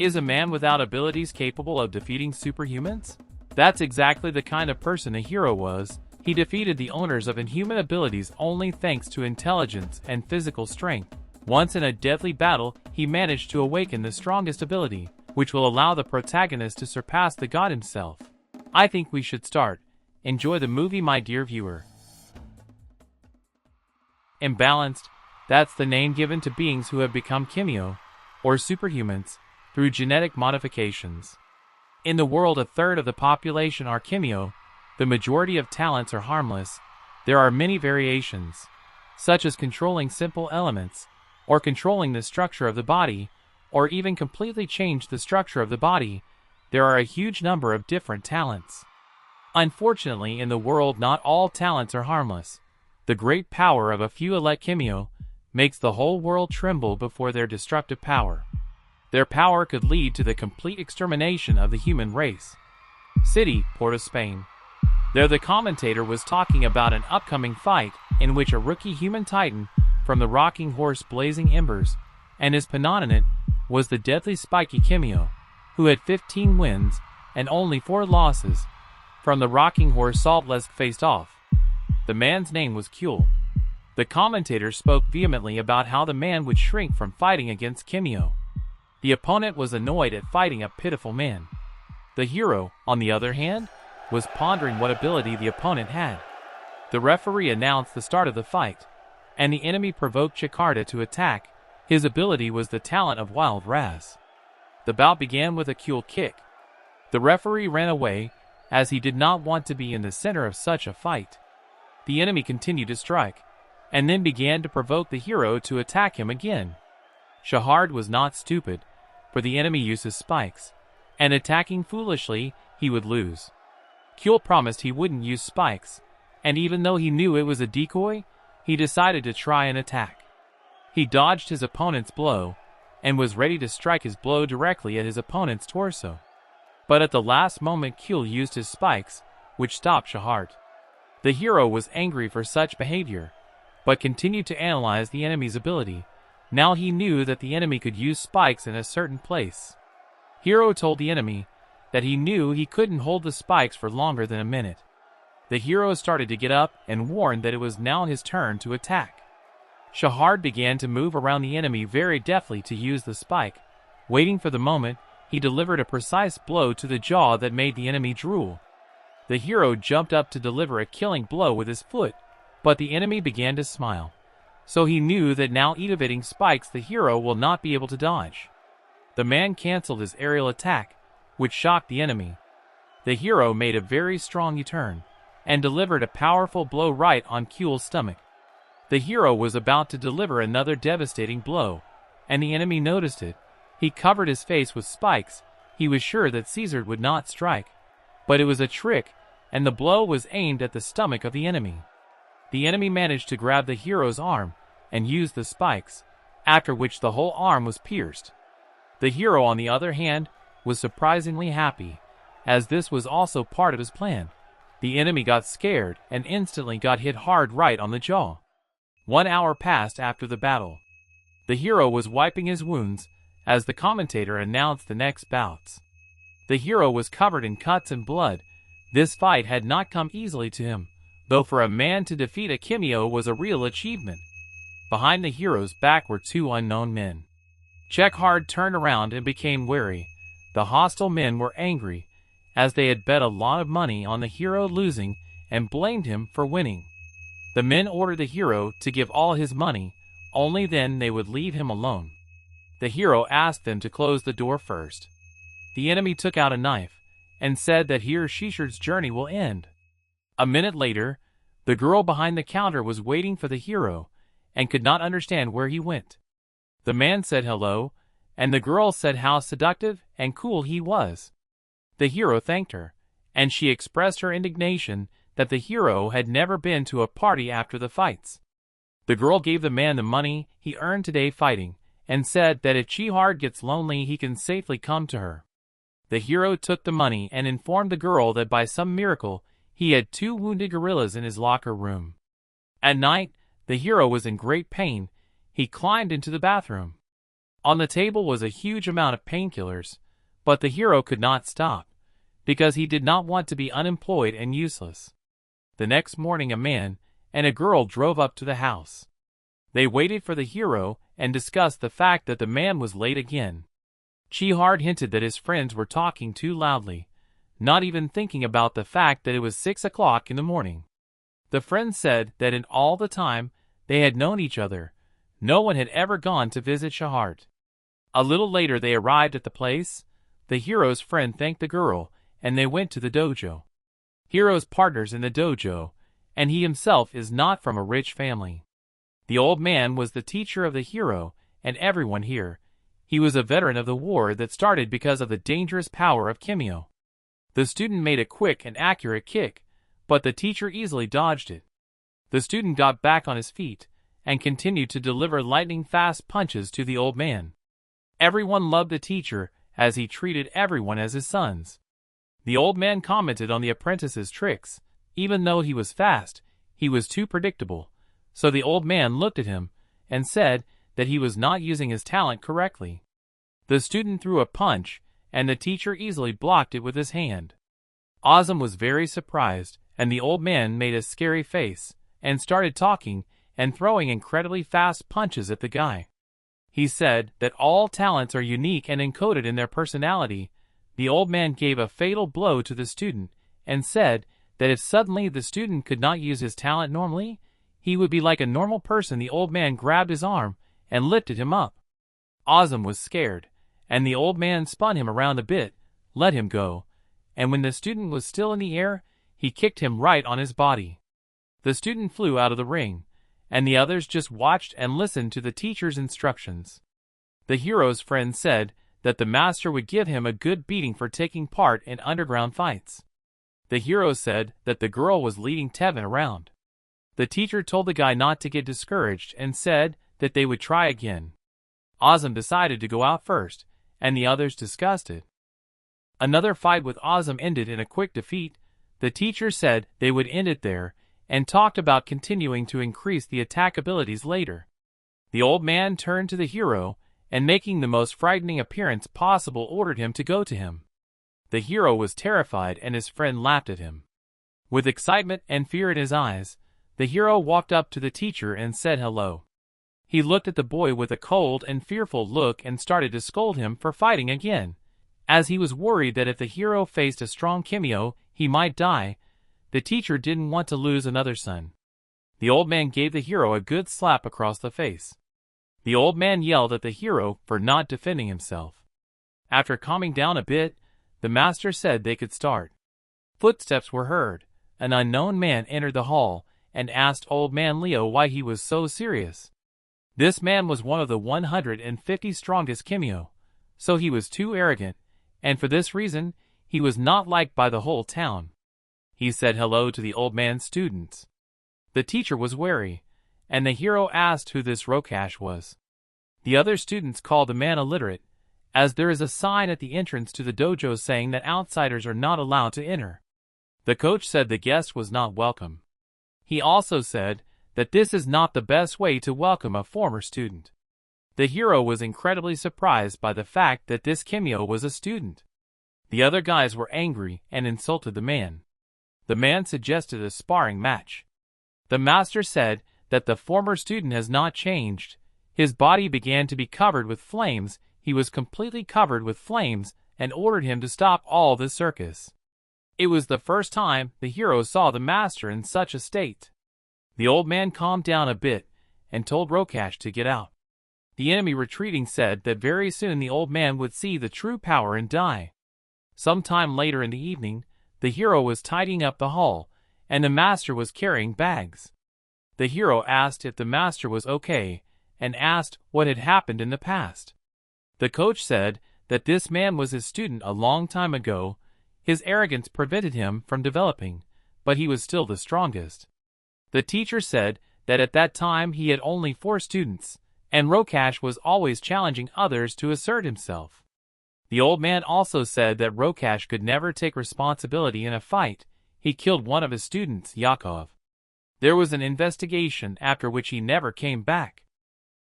Is a man without abilities capable of defeating superhumans? That's exactly the kind of person a hero was. He defeated the owners of inhuman abilities only thanks to intelligence and physical strength. Once in a deadly battle, he managed to awaken the strongest ability, which will allow the protagonist to surpass the god himself. I think we should start. Enjoy the movie, my dear viewer. Imbalanced, that's the name given to beings who have become kimyo, or superhumans, through genetic modifications. In the world, a third of the population are kimyo. The majority of talents are harmless. There are many variations, such as controlling simple elements, or controlling the structure of the body, or even completely change the structure of the body. There are a huge number of different talents. Unfortunately, in the world, not all talents are harmless. The great power of a few elect kimyo makes the whole world tremble before their destructive power. Their power could lead to the complete extermination of the human race. City, Port of Spain. There the commentator was talking about an upcoming fight in which a rookie human titan from the rocking horse Blazing Embers and his penonnet was the deadly spiky kimyo, who had 15 wins and only 4 losses. From the rocking horse Saltlesk faced off. The man's name was Kuel. The commentator spoke vehemently about how the man would shrink from fighting against kimyo. The opponent was annoyed at fighting a pitiful man. The hero, on the other hand, was pondering what ability the opponent had. The referee announced the start of the fight, and the enemy provoked Jakarta to attack. His ability was the talent of Wild Raz. The bout began with a Kuel kick. The referee ran away, as he did not want to be in the center of such a fight. The enemy continued to strike, and then began to provoke the hero to attack him again. Shahard was not stupid, for the enemy uses spikes, and attacking foolishly, he would lose. Kuel promised he wouldn't use spikes, and even though he knew it was a decoy, he decided to try and attack. He dodged his opponent's blow, and was ready to strike his blow directly at his opponent's torso. But at the last moment Kuel used his spikes, which stopped Shahard. The hero was angry for such behavior, but continued to analyze the enemy's ability. Now he knew that the enemy could use spikes in a certain place. Hero told the enemy that he knew he couldn't hold the spikes for longer than a minute. The hero started to get up and warned that it was now his turn to attack. Shahard began to move around the enemy very deftly to use the spike. Waiting for the moment, he delivered a precise blow to the jaw that made the enemy drool. The hero jumped up to deliver a killing blow with his foot, but the enemy began to smile. So he knew that now evading spikes the hero will not be able to dodge. The man cancelled his aerial attack, which shocked the enemy. The hero made a very strong U-turn, and delivered a powerful blow right on Kuel's stomach. The hero was about to deliver another devastating blow, and the enemy noticed it. He covered his face with spikes. He was sure that Caesar would not strike, but it was a trick, and the blow was aimed at the stomach of the enemy. The enemy managed to grab the hero's arm and use the spikes, after which the whole arm was pierced. The hero, on the other hand, was surprisingly happy, as this was also part of his plan. The enemy got scared and instantly got hit hard right on the jaw. 1 hour passed after the battle. The hero was wiping his wounds as the commentator announced the next bouts. The hero was covered in cuts and blood. This fight had not come easily to him, though for a man to defeat a kimyo was a real achievement. Behind the hero's back were 2 unknown men. Checkhard turned around and became wary. The hostile men were angry, as they had bet a lot of money on the hero losing and blamed him for winning. The men ordered the hero to give all his money, only then they would leave him alone. The hero asked them to close the door first. The enemy took out a knife and said that here Shishard's journey will end. A minute later, the girl behind the counter was waiting for the hero and could not understand where he went. The man said hello, and the girl said how seductive and cool he was. The hero thanked her, and she expressed her indignation that the hero had never been to a party after the fights. The girl gave the man the money he earned today fighting, and said that if Chihard gets lonely he can safely come to her. The hero took the money and informed the girl that by some miracle he had 2 wounded gorillas in his locker room. At night, the hero was in great pain. He climbed into the bathroom. On the table was a huge amount of painkillers, but the hero could not stop, because he did not want to be unemployed and useless. The next morning a man and a girl drove up to the house. They waited for the hero and discussed the fact that the man was late again. Chihard hinted that his friends were talking too loudly, not even thinking about the fact that it was 6 o'clock in the morning. The friends said that in all the time they had known each other, no one had ever gone to visit Chihard. A little later they arrived at the place. The hero's friend thanked the girl, and they went to the dojo. Hero's partners in the dojo, and he himself is not from a rich family. The old man was the teacher of the hero and everyone here. He was a veteran of the war that started because of the dangerous power of Kimyo. The student made a quick and accurate kick, but the teacher easily dodged it. The student got back on his feet and continued to deliver lightning-fast punches to the old man. Everyone loved the teacher as he treated everyone as his sons. The old man commented on the apprentice's tricks. Even though he was fast, he was too predictable. So the old man looked at him and said that he was not using his talent correctly. The student threw a punch, and the teacher easily blocked it with his hand. Azam was very surprised, and the old man made a scary face and started talking and throwing incredibly fast punches at the guy. He said that all talents are unique and encoded in their personality. The old man gave a fatal blow to the student and said that if suddenly the student could not use his talent normally, he would be like a normal person. The old man grabbed his arm and lifted him up. Azam was scared, and the old man spun him around a bit, let him go, and when the student was still in the air, he kicked him right on his body. The student flew out of the ring, and the others just watched and listened to the teacher's instructions. The hero's friend said that the master would give him a good beating for taking part in underground fights. The hero said that the girl was leading Tevin around. The teacher told the guy not to get discouraged and said that they would try again. Azam decided to go out first, and the others discussed it. Another fight with Azam ended in a quick defeat. The teacher said they would end it there, and talked about continuing to increase the attack abilities later. The old man turned to the hero, and making the most frightening appearance possible ordered him to go to him. The hero was terrified and his friend laughed at him. With excitement and fear in his eyes, the hero walked up to the teacher and said hello. He looked at the boy with a cold and fearful look and started to scold him for fighting again, as he was worried that if the hero faced a strong Kimyo, he might die. The teacher didn't want to lose another son. The old man gave the hero a good slap across the face. The old man yelled at the hero for not defending himself. After calming down a bit, the master said they could start. Footsteps were heard. An unknown man entered the hall and asked old man Leo why he was so serious. This man was one of the 150 strongest Kimyo, so he was too arrogant, and for this reason, he was not liked by the whole town. He said hello to the old man's students. The teacher was wary, and the hero asked who this Rokash was. The other students called the man illiterate, as there is a sign at the entrance to the dojo saying that outsiders are not allowed to enter. The coach said the guest was not welcome. He also said that this is not the best way to welcome a former student. The hero was incredibly surprised by the fact that this Kimyo was a student. The other guys were angry and insulted the man. The man suggested a sparring match. The master said that the former student has not changed. His body began to be covered with flames. He was completely covered with flames and ordered him to stop all this circus. It was the first time the hero saw the master in such a state. The old man calmed down a bit and told Rokash to get out. The enemy retreating said that very soon the old man would see the true power and die. Sometime later in the evening, the hero was tidying up the hall, and the master was carrying bags. The hero asked if the master was okay, and asked what had happened in the past. The coach said that this man was his student a long time ago. His arrogance prevented him from developing, but he was still the strongest. The teacher said that at that time he had only 4 students, and Rokash was always challenging others to assert himself. The old man also said that Rokash could never take responsibility in a fight. He killed one of his students, Yakov. There was an investigation after which he never came back.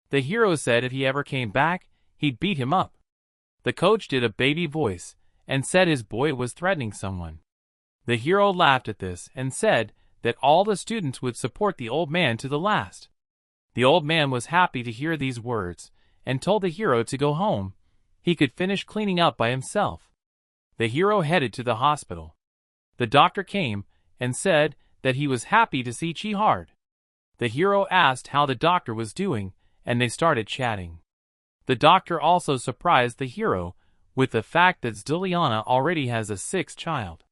The hero said if he ever came back, he'd beat him up. The coach did a baby voice and said his boy was threatening someone. The hero laughed at this and said that all the students would support the old man to the last. The old man was happy to hear these words and told the hero to go home. He could finish cleaning up by himself. The hero headed to the hospital. The doctor came and said that he was happy to see Chihard. The hero asked how the doctor was doing, and they started chatting. The doctor also surprised the hero with the fact that Zdiliana already has a sixth child.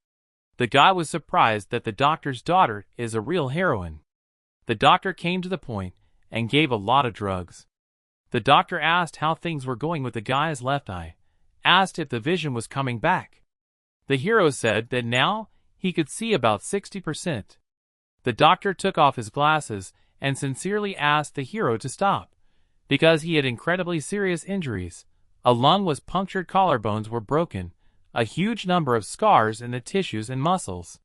The guy was surprised that the doctor's daughter is a real heroine. The doctor came to the point and gave a lot of drugs. The doctor asked how things were going with the guy's left eye, asked if the vision was coming back. The hero said that now he could see about 60%. The doctor took off his glasses and sincerely asked the hero to stop, because he had incredibly serious injuries. A lung was punctured, collarbones were broken, a huge number of scars in the tissues and muscles.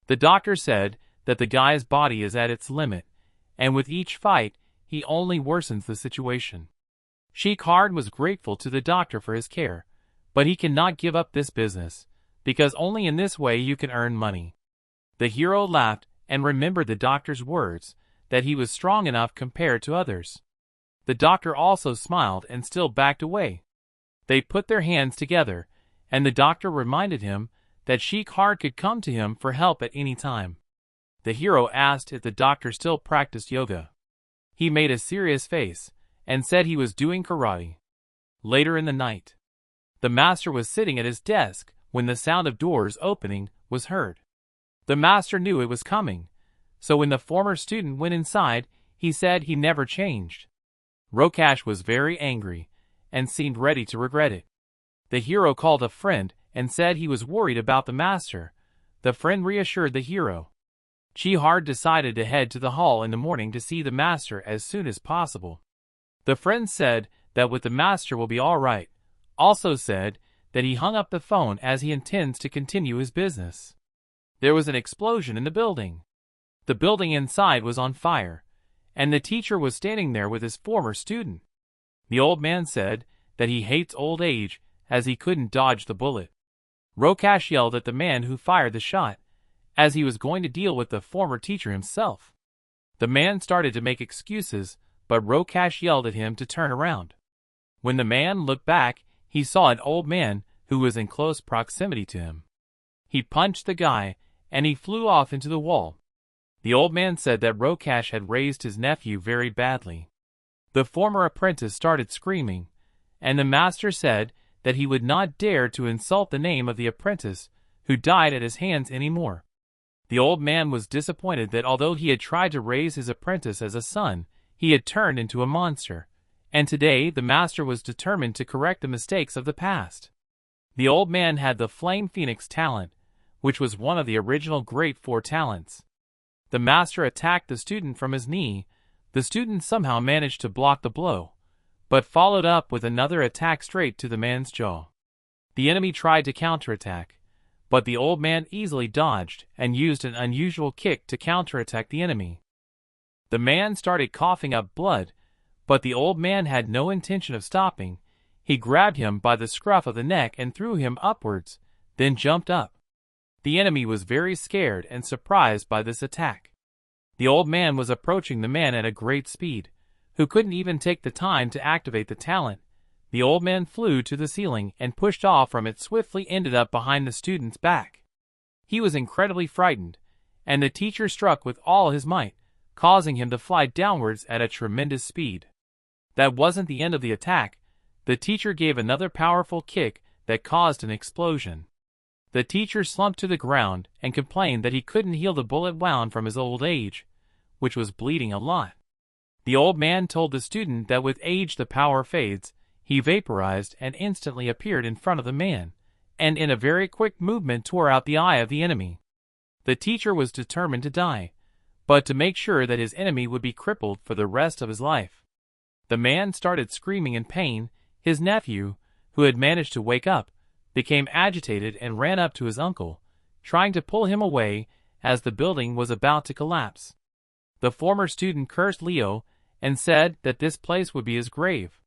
The doctor said that the guy's body is at its limit, and with each fight, he only worsens the situation. Chihard was grateful to the doctor for his care, but he cannot give up this business, because only in this way you can earn money. The hero laughed and remembered the doctor's words, that he was strong enough compared to others. The doctor also smiled and still backed away. They put their hands together, and the doctor reminded him that Chihard could come to him for help at any time. The hero asked if the doctor still practiced yoga. He made a serious face and said he was doing karate. Later in the night, the master was sitting at his desk when the sound of doors opening was heard. The master knew it was coming, so when the former student went inside, he said he never changed. Rokash was very angry and seemed ready to regret it. The hero called a friend and said he was worried about the master. The friend reassured the hero. Chihard decided to head to the hall in the morning to see the master as soon as possible. The friend said that with the master will be all right, also said that he hung up the phone as he intends to continue his business. There was an explosion in the building. The building inside was on fire, and the teacher was standing there with his former student. The old man said that he hates old age as he couldn't dodge the bullet. Rokash yelled at the man who fired the shot, as he was going to deal with the former teacher himself. The man started to make excuses, but Rokash yelled at him to turn around. When the man looked back, he saw an old man who was in close proximity to him. He punched the guy, and he flew off into the wall. The old man said that Rokash had raised his nephew very badly. The former apprentice started screaming, and the master said that he would not dare to insult the name of the apprentice who died at his hands anymore. The old man was disappointed that although he had tried to raise his apprentice as a son, he had turned into a monster, and today the master was determined to correct the mistakes of the past. The old man had the Flame Phoenix talent, which was one of the original Great Four talents. The master attacked the student from his knee. The student somehow managed to block the blow, but followed up with another attack straight to the man's jaw. The enemy tried to counterattack, but the old man easily dodged and used an unusual kick to counterattack the enemy. The man started coughing up blood, but the old man had no intention of stopping. He grabbed him by the scruff of the neck and threw him upwards, then jumped up. The enemy was very scared and surprised by this attack. The old man was approaching the man at a great speed, who couldn't even take the time to activate the talent. The old man flew to the ceiling and pushed off from it, swiftly ended up behind the student's back. He was incredibly frightened, and the teacher struck with all his might, causing him to fly downwards at a tremendous speed. That wasn't the end of the attack. The teacher gave another powerful kick that caused an explosion. The teacher slumped to the ground and complained that he couldn't heal the bullet wound from his old age, which was bleeding a lot. The old man told the student that with age the power fades. He vaporized and instantly appeared in front of the man, and in a very quick movement tore out the eye of the enemy. The teacher was determined to die, but to make sure that his enemy would be crippled for the rest of his life. The man started screaming in pain. His nephew, who had managed to wake up, became agitated and ran up to his uncle, trying to pull him away as the building was about to collapse. The former student cursed Leo and said that this place would be his grave.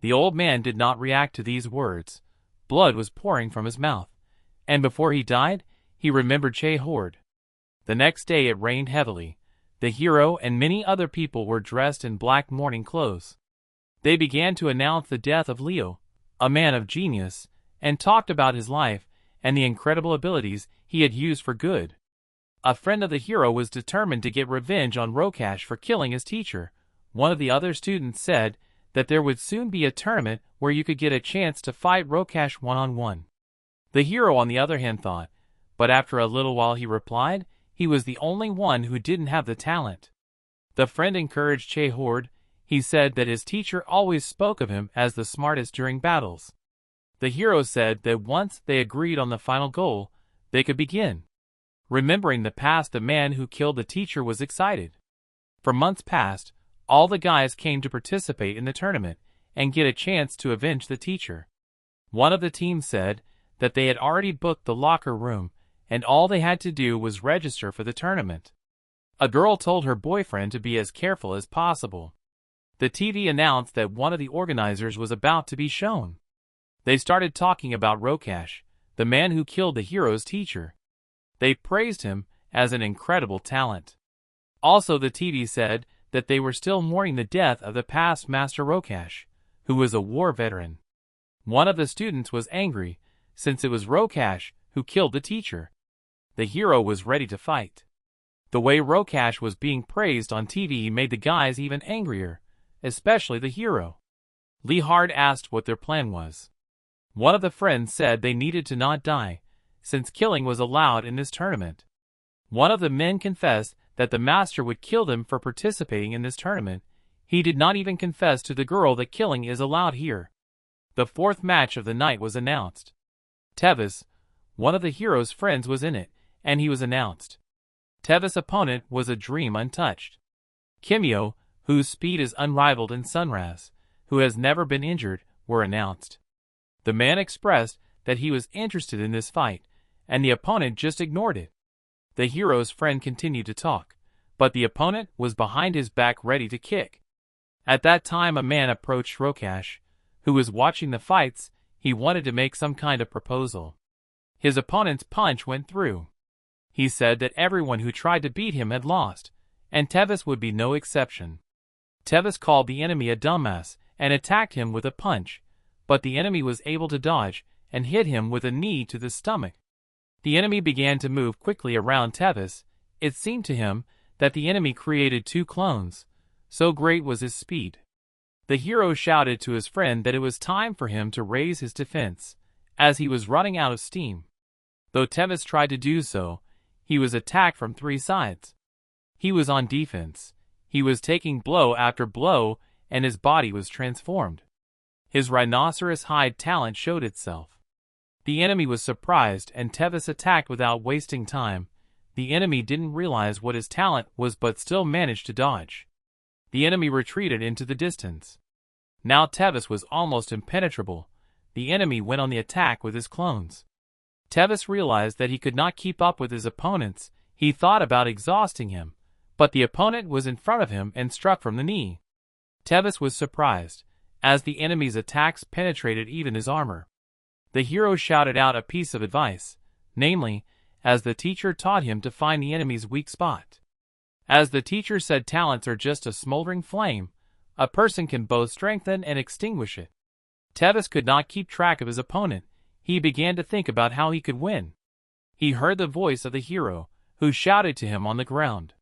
The old man did not react to these words. Blood was pouring from his mouth, and before he died, he remembered Che-horde. The next day it rained heavily. The hero and many other people were dressed in black mourning clothes. They began to announce the death of Leo, a man of genius, and talked about his life and the incredible abilities he had used for good. A friend of the hero was determined to get revenge on Rokash for killing his teacher. One of the other students said that there would soon be a tournament where you could get a chance to fight Rokash one-on-one. The hero, on the other hand, thought, but after a little while he replied he was the only one who didn't have the talent. The friend encouraged Che-horde. He said that his teacher always spoke of him as the smartest during battles. The hero said that once they agreed on the final goal, they could begin. Remembering the past, the man who killed the teacher was excited. For months past, all the guys came to participate in the tournament and get a chance to avenge the teacher. One of the team said that they had already booked the locker room and all they had to do was register for the tournament. A girl told her boyfriend to be as careful as possible. The TV announced that one of the organizers was about to be shown. They started talking about Rokash, the man who killed the hero's teacher. They praised him as an incredible talent. Also, the TV said that they were still mourning the death of the past Master Rokash, who was a war veteran. One of the students was angry, since it was Rokash who killed the teacher. The hero was ready to fight. The way Rokash was being praised on TV made the guys even angrier, especially the hero. Lee Hard asked what their plan was. One of the friends said they needed to not die, since killing was allowed in this tournament. One of the men confessed that the master would kill them for participating in this tournament. He did not even confess to the girl that killing is allowed here. The fourth match of the night was announced. Tevis, one of the hero's friends, was in it, and he was announced. Tevis' opponent was a dream untouched. Kimio, whose speed is unrivaled, and Sunraz, who has never been injured, were announced. The man expressed that he was interested in this fight, and the opponent just ignored it. The hero's friend continued to talk, but the opponent was behind his back ready to kick. At that time a man approached Rokash, who was watching the fights. He wanted to make some kind of proposal. His opponent's punch went through. He said that everyone who tried to beat him had lost, and Tevis would be no exception. Tevis called the enemy a dumbass and attacked him with a punch, but the enemy was able to dodge and hit him with a knee to the stomach. The enemy began to move quickly around Tevis. It seemed to him that the enemy created two clones, so great was his speed. The hero shouted to his friend that it was time for him to raise his defense, as he was running out of steam. Though Tevis tried to do so, he was attacked from three sides. He was on defense. He was taking blow after blow, and his body was transformed. His rhinoceros hide talent showed itself. The enemy was surprised, and Tevis attacked without wasting time. The enemy didn't realize what his talent was but still managed to dodge. The enemy retreated into the distance. Now Tevis was almost impenetrable. The enemy went on the attack with his clones. Tevis realized that he could not keep up with his opponents. He thought about exhausting him, but the opponent was in front of him and struck from the knee. Tevis was surprised, as the enemy's attacks penetrated even his armor. The hero shouted out a piece of advice, namely, as the teacher taught him to find the enemy's weak spot. As the teacher said, talents are just a smoldering flame. A person can both strengthen and extinguish it. Tevis could not keep track of his opponent. He began to think about how he could win. He heard the voice of the hero, who shouted to him on the ground.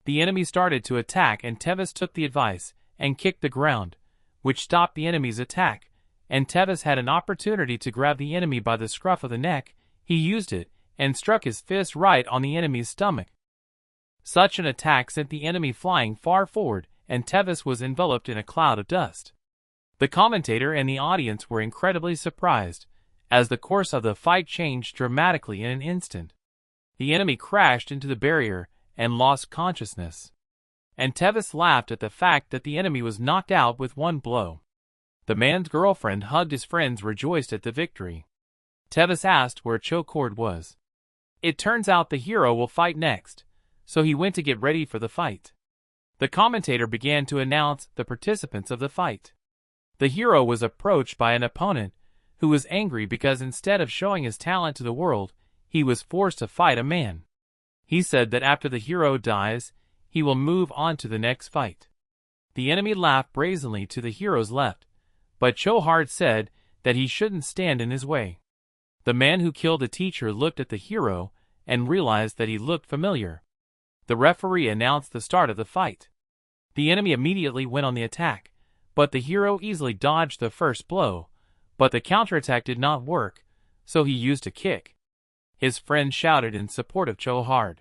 The enemy started to attack, and Tevis took the advice and kicked the ground, which stopped the enemy's attack, and Tevis had an opportunity to grab the enemy by the scruff of the neck. He used it and struck his fist right on the enemy's stomach. Such an attack sent the enemy flying far forward, and Tevis was enveloped in a cloud of dust. The commentator and the audience were incredibly surprised, as the course of the fight changed dramatically in an instant. The enemy crashed into the barrier and lost consciousness. And Tevis laughed at the fact that the enemy was knocked out with one blow. The man's girlfriend hugged his friends, rejoiced at the victory. Tevis asked where Chocord was. It turns out the hero will fight next, so he went to get ready for the fight. The commentator began to announce the participants of the fight. The hero was approached by an opponent who was angry because instead of showing his talent to the world, he was forced to fight a man. He said that after the hero dies, he will move on to the next fight. The enemy laughed brazenly to the hero's left, but Chohard said that he shouldn't stand in his way. The man who killed the teacher looked at the hero and realized that he looked familiar. The referee announced the start of the fight. The enemy immediately went on the attack, but the hero easily dodged the first blow, but the counterattack did not work, so he used a kick. His friend shouted in support of Chohard.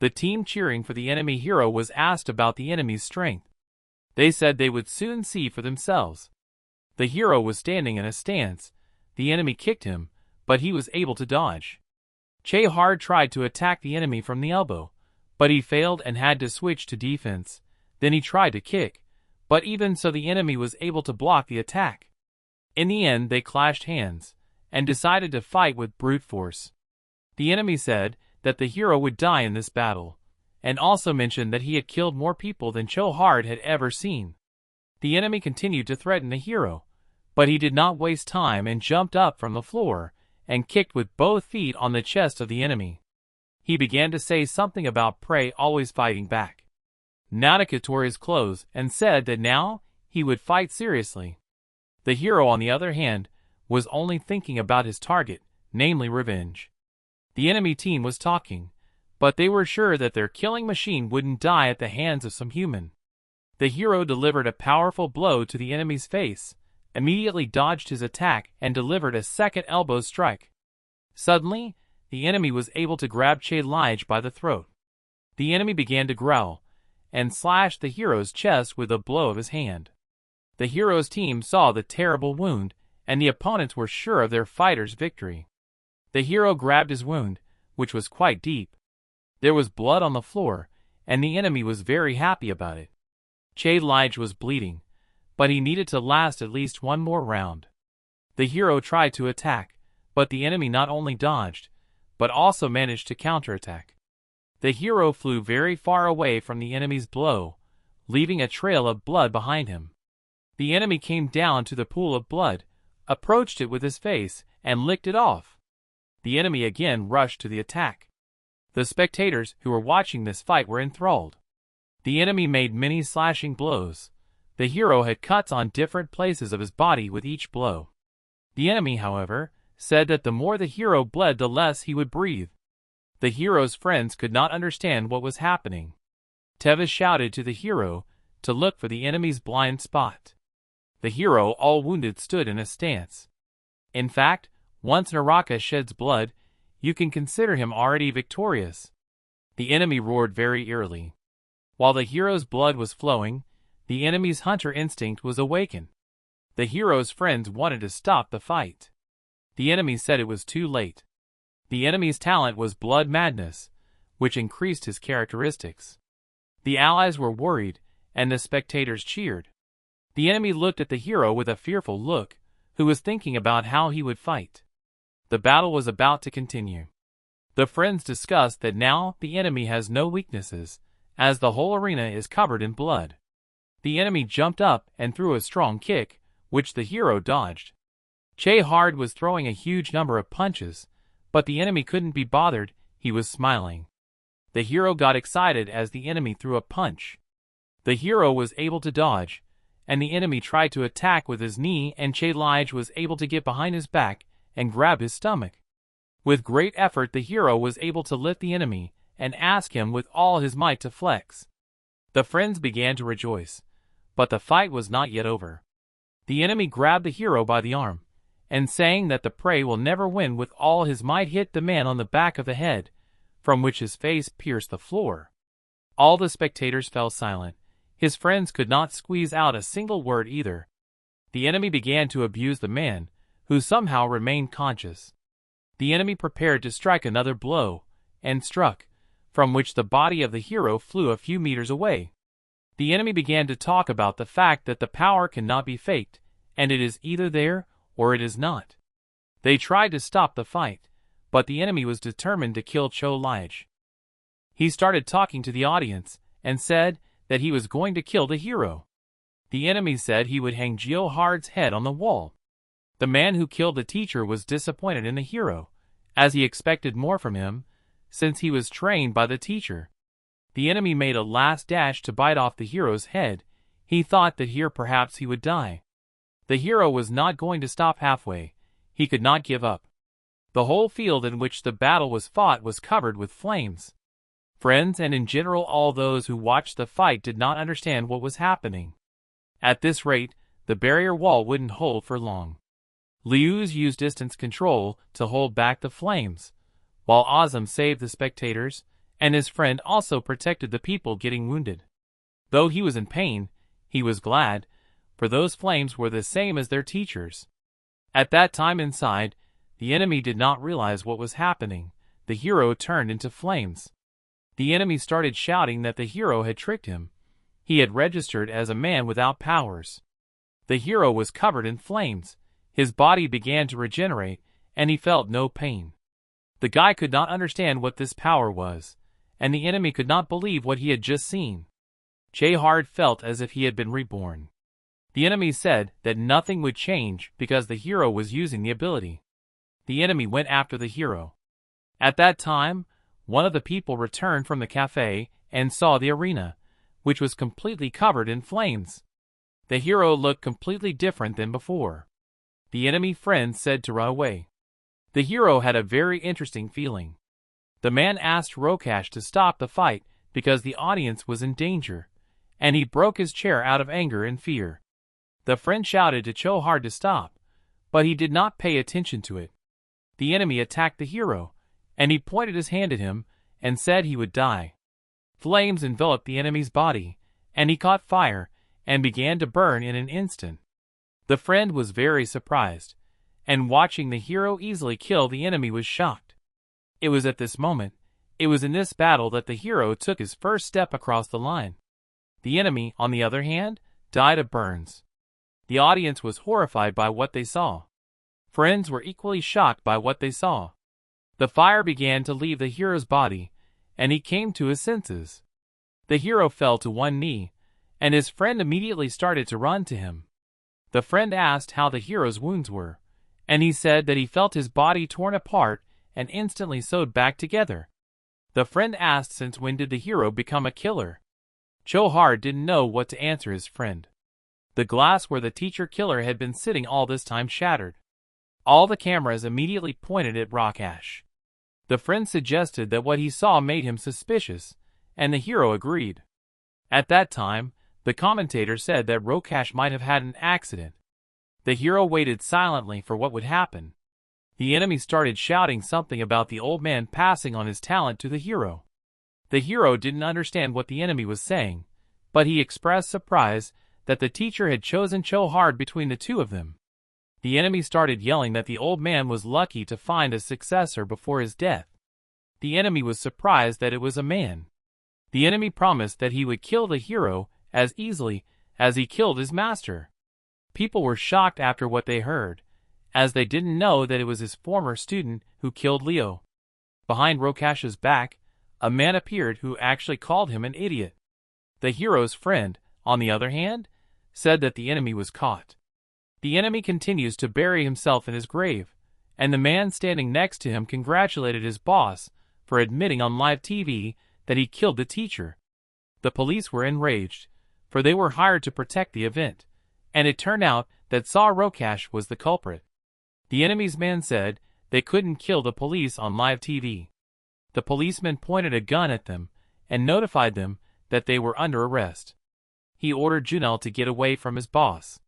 The team cheering for the enemy hero was asked about the enemy's strength. They said they would soon see for themselves. The hero was standing in a stance. The enemy kicked him, but he was able to dodge. Chohard tried to attack the enemy from the elbow, but he failed and had to switch to defense. Then he tried to kick, but even so the enemy was able to block the attack. In the end they clashed hands, and decided to fight with brute force. The enemy said that the hero would die in this battle, and also mentioned that he had killed more people than Chohard had ever seen. The enemy continued to threaten the hero, but he did not waste time and jumped up from the floor and kicked with both feet on the chest of the enemy. He began to say something about prey always fighting back. Nautica tore his clothes and said that now he would fight seriously. The hero, on the other hand, was only thinking about his target, namely revenge. The enemy team was talking, but they were sure that their killing machine wouldn't die at the hands of some human. The hero delivered a powerful blow to the enemy's face, immediately dodged his attack and delivered a second elbow strike. Suddenly, the enemy was able to grab Chohard by the throat. The enemy began to growl, and slashed the hero's chest with a blow of his hand. The hero's team saw the terrible wound, and the opponents were sure of their fighter's victory. The hero grabbed his wound, which was quite deep. There was blood on the floor, and the enemy was very happy about it. Chohard was bleeding, but he needed to last at least one more round. The hero tried to attack, but the enemy not only dodged, but also managed to counterattack. The hero flew very far away from the enemy's blow, leaving a trail of blood behind him. The enemy came down to the pool of blood, approached it with his face, and licked it off. The enemy again rushed to the attack. The spectators who were watching this fight were enthralled. The enemy made many slashing blows. The hero had cuts on different places of his body with each blow. The enemy, however, said that the more the hero bled, the less he would breathe. The hero's friends could not understand what was happening. Teva shouted to the hero to look for the enemy's blind spot. The hero, all wounded, stood in a stance. In fact, once Naraka sheds blood, you can consider him already victorious. The enemy roared very eerily. While the hero's blood was flowing, the enemy's hunter instinct was awakened. The hero's friends wanted to stop the fight. The enemy said it was too late. The enemy's talent was blood madness, which increased his characteristics. The allies were worried, and the spectators cheered. The enemy looked at the hero with a fearful look, who was thinking about how he would fight. The battle was about to continue. The friends discussed that now the enemy has no weaknesses, as the whole arena is covered in blood. The enemy jumped up and threw a strong kick, which the hero dodged. Chohard was throwing a huge number of punches, but the enemy couldn't be bothered. He was smiling. The hero got excited as the enemy threw a punch. The hero was able to dodge, and the enemy tried to attack with his knee, and Chohard was able to get behind his back and grab his stomach. With great effort, the hero was able to lift the enemy and ask him with all his might to flex. The friends began to rejoice, but the fight was not yet over. The enemy grabbed the hero by the arm, and saying that the prey will never win, with all his might hit the man on the back of the head, from which his face pierced the floor. All the spectators fell silent. His friends could not squeeze out a single word either. The enemy began to abuse the man, who somehow remained conscious. The enemy prepared to strike another blow, and struck, from which the body of the hero flew a few meters away. The enemy began to talk about the fact that the power cannot be faked, and it is either there or it is not. They tried to stop the fight, but the enemy was determined to kill Chohard. He started talking to the audience, and said that he was going to kill the hero. The enemy said he would hang Geo Hard's head on the wall. The man who killed the teacher was disappointed in the hero, as he expected more from him, since he was trained by the teacher. The enemy made a last dash to bite off the hero's head. He thought that here perhaps he would die. The hero was not going to stop halfway. He could not give up. The whole field in which the battle was fought was covered with flames. Friends and in general all those who watched the fight did not understand what was happening. At this rate, the barrier wall wouldn't hold for long. Liu's used distance control to hold back the flames, while Azam saved the spectators, and his friend also protected the people getting wounded. Though he was in pain, he was glad, for those flames were the same as their teachers. At that time inside, the enemy did not realize what was happening. The hero turned into flames. The enemy started shouting that the hero had tricked him. He had registered as a man without powers. The hero was covered in flames. His body began to regenerate, and he felt no pain. The guy could not understand what this power was, and the enemy could not believe what he had just seen. Hard felt as if he had been reborn. The enemy said that nothing would change because the hero was using the ability. The enemy went after the hero. At that time, one of the people returned from the cafe and saw the arena, which was completely covered in flames. The hero looked completely different than before. The enemy friend said to run away. The hero had a very interesting feeling. The man asked Rokash to stop the fight because the audience was in danger, and he broke his chair out of anger and fear. The friend shouted to Hard to stop, but he did not pay attention to it. The enemy attacked the hero, and he pointed his hand at him and said he would die. Flames enveloped the enemy's body, and he caught fire and began to burn in an instant. The friend was very surprised, and watching the hero easily kill the enemy was shocked. It was at this moment, it was in this battle that the hero took his first step across the line. The enemy, on the other hand, died of burns. The audience was horrified by what they saw. Friends were equally shocked by what they saw. The fire began to leave the hero's body, and he came to his senses. The hero fell to one knee, and his friend immediately started to run to him. The friend asked how the hero's wounds were, and he said that he felt his body torn apart and instantly sewed back together. The friend asked since when did the hero become a killer. Hard didn't know what to answer his friend. The glass where the teacher killer had been sitting all this time shattered. All the cameras immediately pointed at Rokash. The friend suggested that what he saw made him suspicious, and the hero agreed. At that time, the commentator said that Rokash might have had an accident. The hero waited silently for what would happen. The enemy started shouting something about the old man passing on his talent to the hero. The hero didn't understand what the enemy was saying, but he expressed surprise that the teacher had chosen Hard between the two of them. The enemy started yelling that the old man was lucky to find a successor before his death. The enemy was surprised that it was a man. The enemy promised that he would kill the hero as easily as he killed his master. People were shocked after what they heard, as they didn't know that it was his former student who killed Leo. Behind Rokash's back, a man appeared who actually called him an idiot. The hero's friend, on the other hand, said that the enemy was caught. The enemy continues to bury himself in his grave, and the man standing next to him congratulated his boss for admitting on live TV that he killed the teacher. The police were enraged, for they were hired to protect the event, and it turned out that Rokash was the culprit. The enemy's man said they couldn't kill the police on live TV. The policeman pointed a gun at them and notified them that they were under arrest. He ordered Junel to get away from his boss.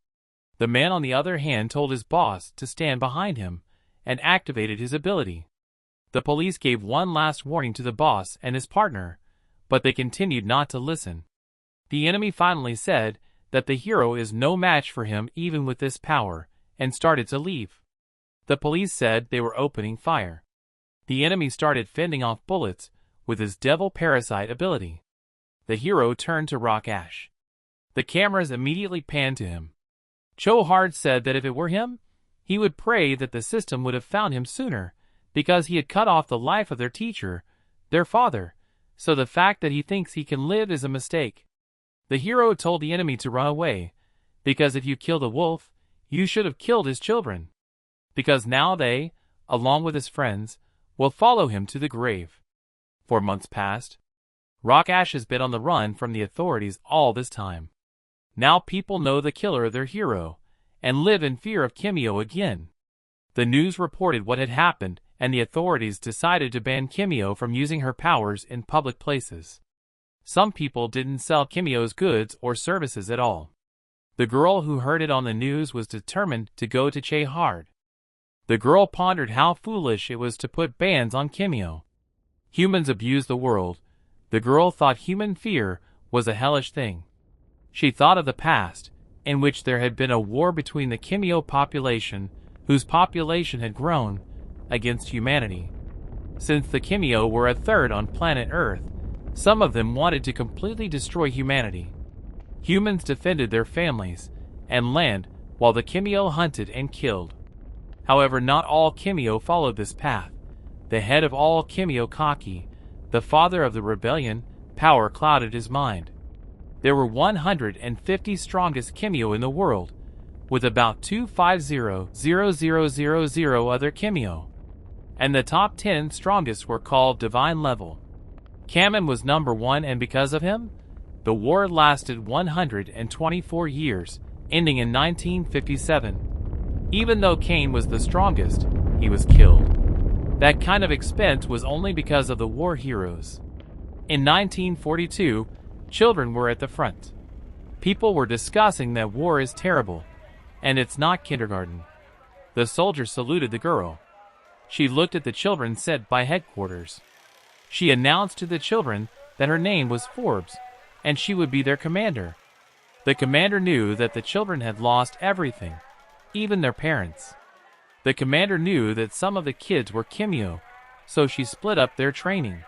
The man on the other hand told his boss to stand behind him and activated his ability. The police gave one last warning to the boss and his partner, but they continued not to listen. The enemy finally said that the hero is no match for him even with this power, and started to leave. The police said they were opening fire. The enemy started fending off bullets with his devil parasite ability. The hero turned to Rokash. The cameras immediately panned to him. Hard said that if it were him, he would pray that the system would have found him sooner, because he had cut off the life of their teacher, their father, so the fact that he thinks he can live is a mistake. The hero told the enemy to run away, Because if you killed a wolf, you should have killed his children. Because now they, along with his friends, will follow him to the grave. For months past, Rock Ash has been on the run from the authorities all this time. Now people know the killer their hero, and live in fear of Kimio again. The news reported what had happened, and the authorities decided to ban Kimio from using her powers in public places. Some people didn't sell Kimio's goods or services at all. The girl who heard it on the news was determined to go to Che hard. The girl pondered how foolish it was to put bans on Kimio. Humans abuse the world. The girl thought human fear was a hellish thing. She thought of the past, in which there had been a war between the Kimio population, whose population had grown, against humanity. Since the Kimio were a third on planet Earth, some of them wanted to completely destroy humanity. Humans defended their families and land while the Kimio hunted and killed. However, not all Kimio followed this path. The head of all Kimio, Kaki, the father of the rebellion, power clouded his mind. There were 150 strongest Kimio in the world, with about 250,000 other Kimio. And the top 10 strongest were called divine level. Kamen was number 1, and because of him, the war lasted 124 years, ending in 1957. Even though Kane was the strongest, he was killed. That kind of expense was only because of the war heroes. In 1942, children were at the front. People were discussing that war is terrible, and it's not kindergarten. The soldier saluted the girl. She looked at the children sent by headquarters. She announced to the children that her name was Forbes, and she would be their commander. The commander knew that the children had lost everything, even their parents. The commander knew that some of the kids were Kimio, so she split up their training.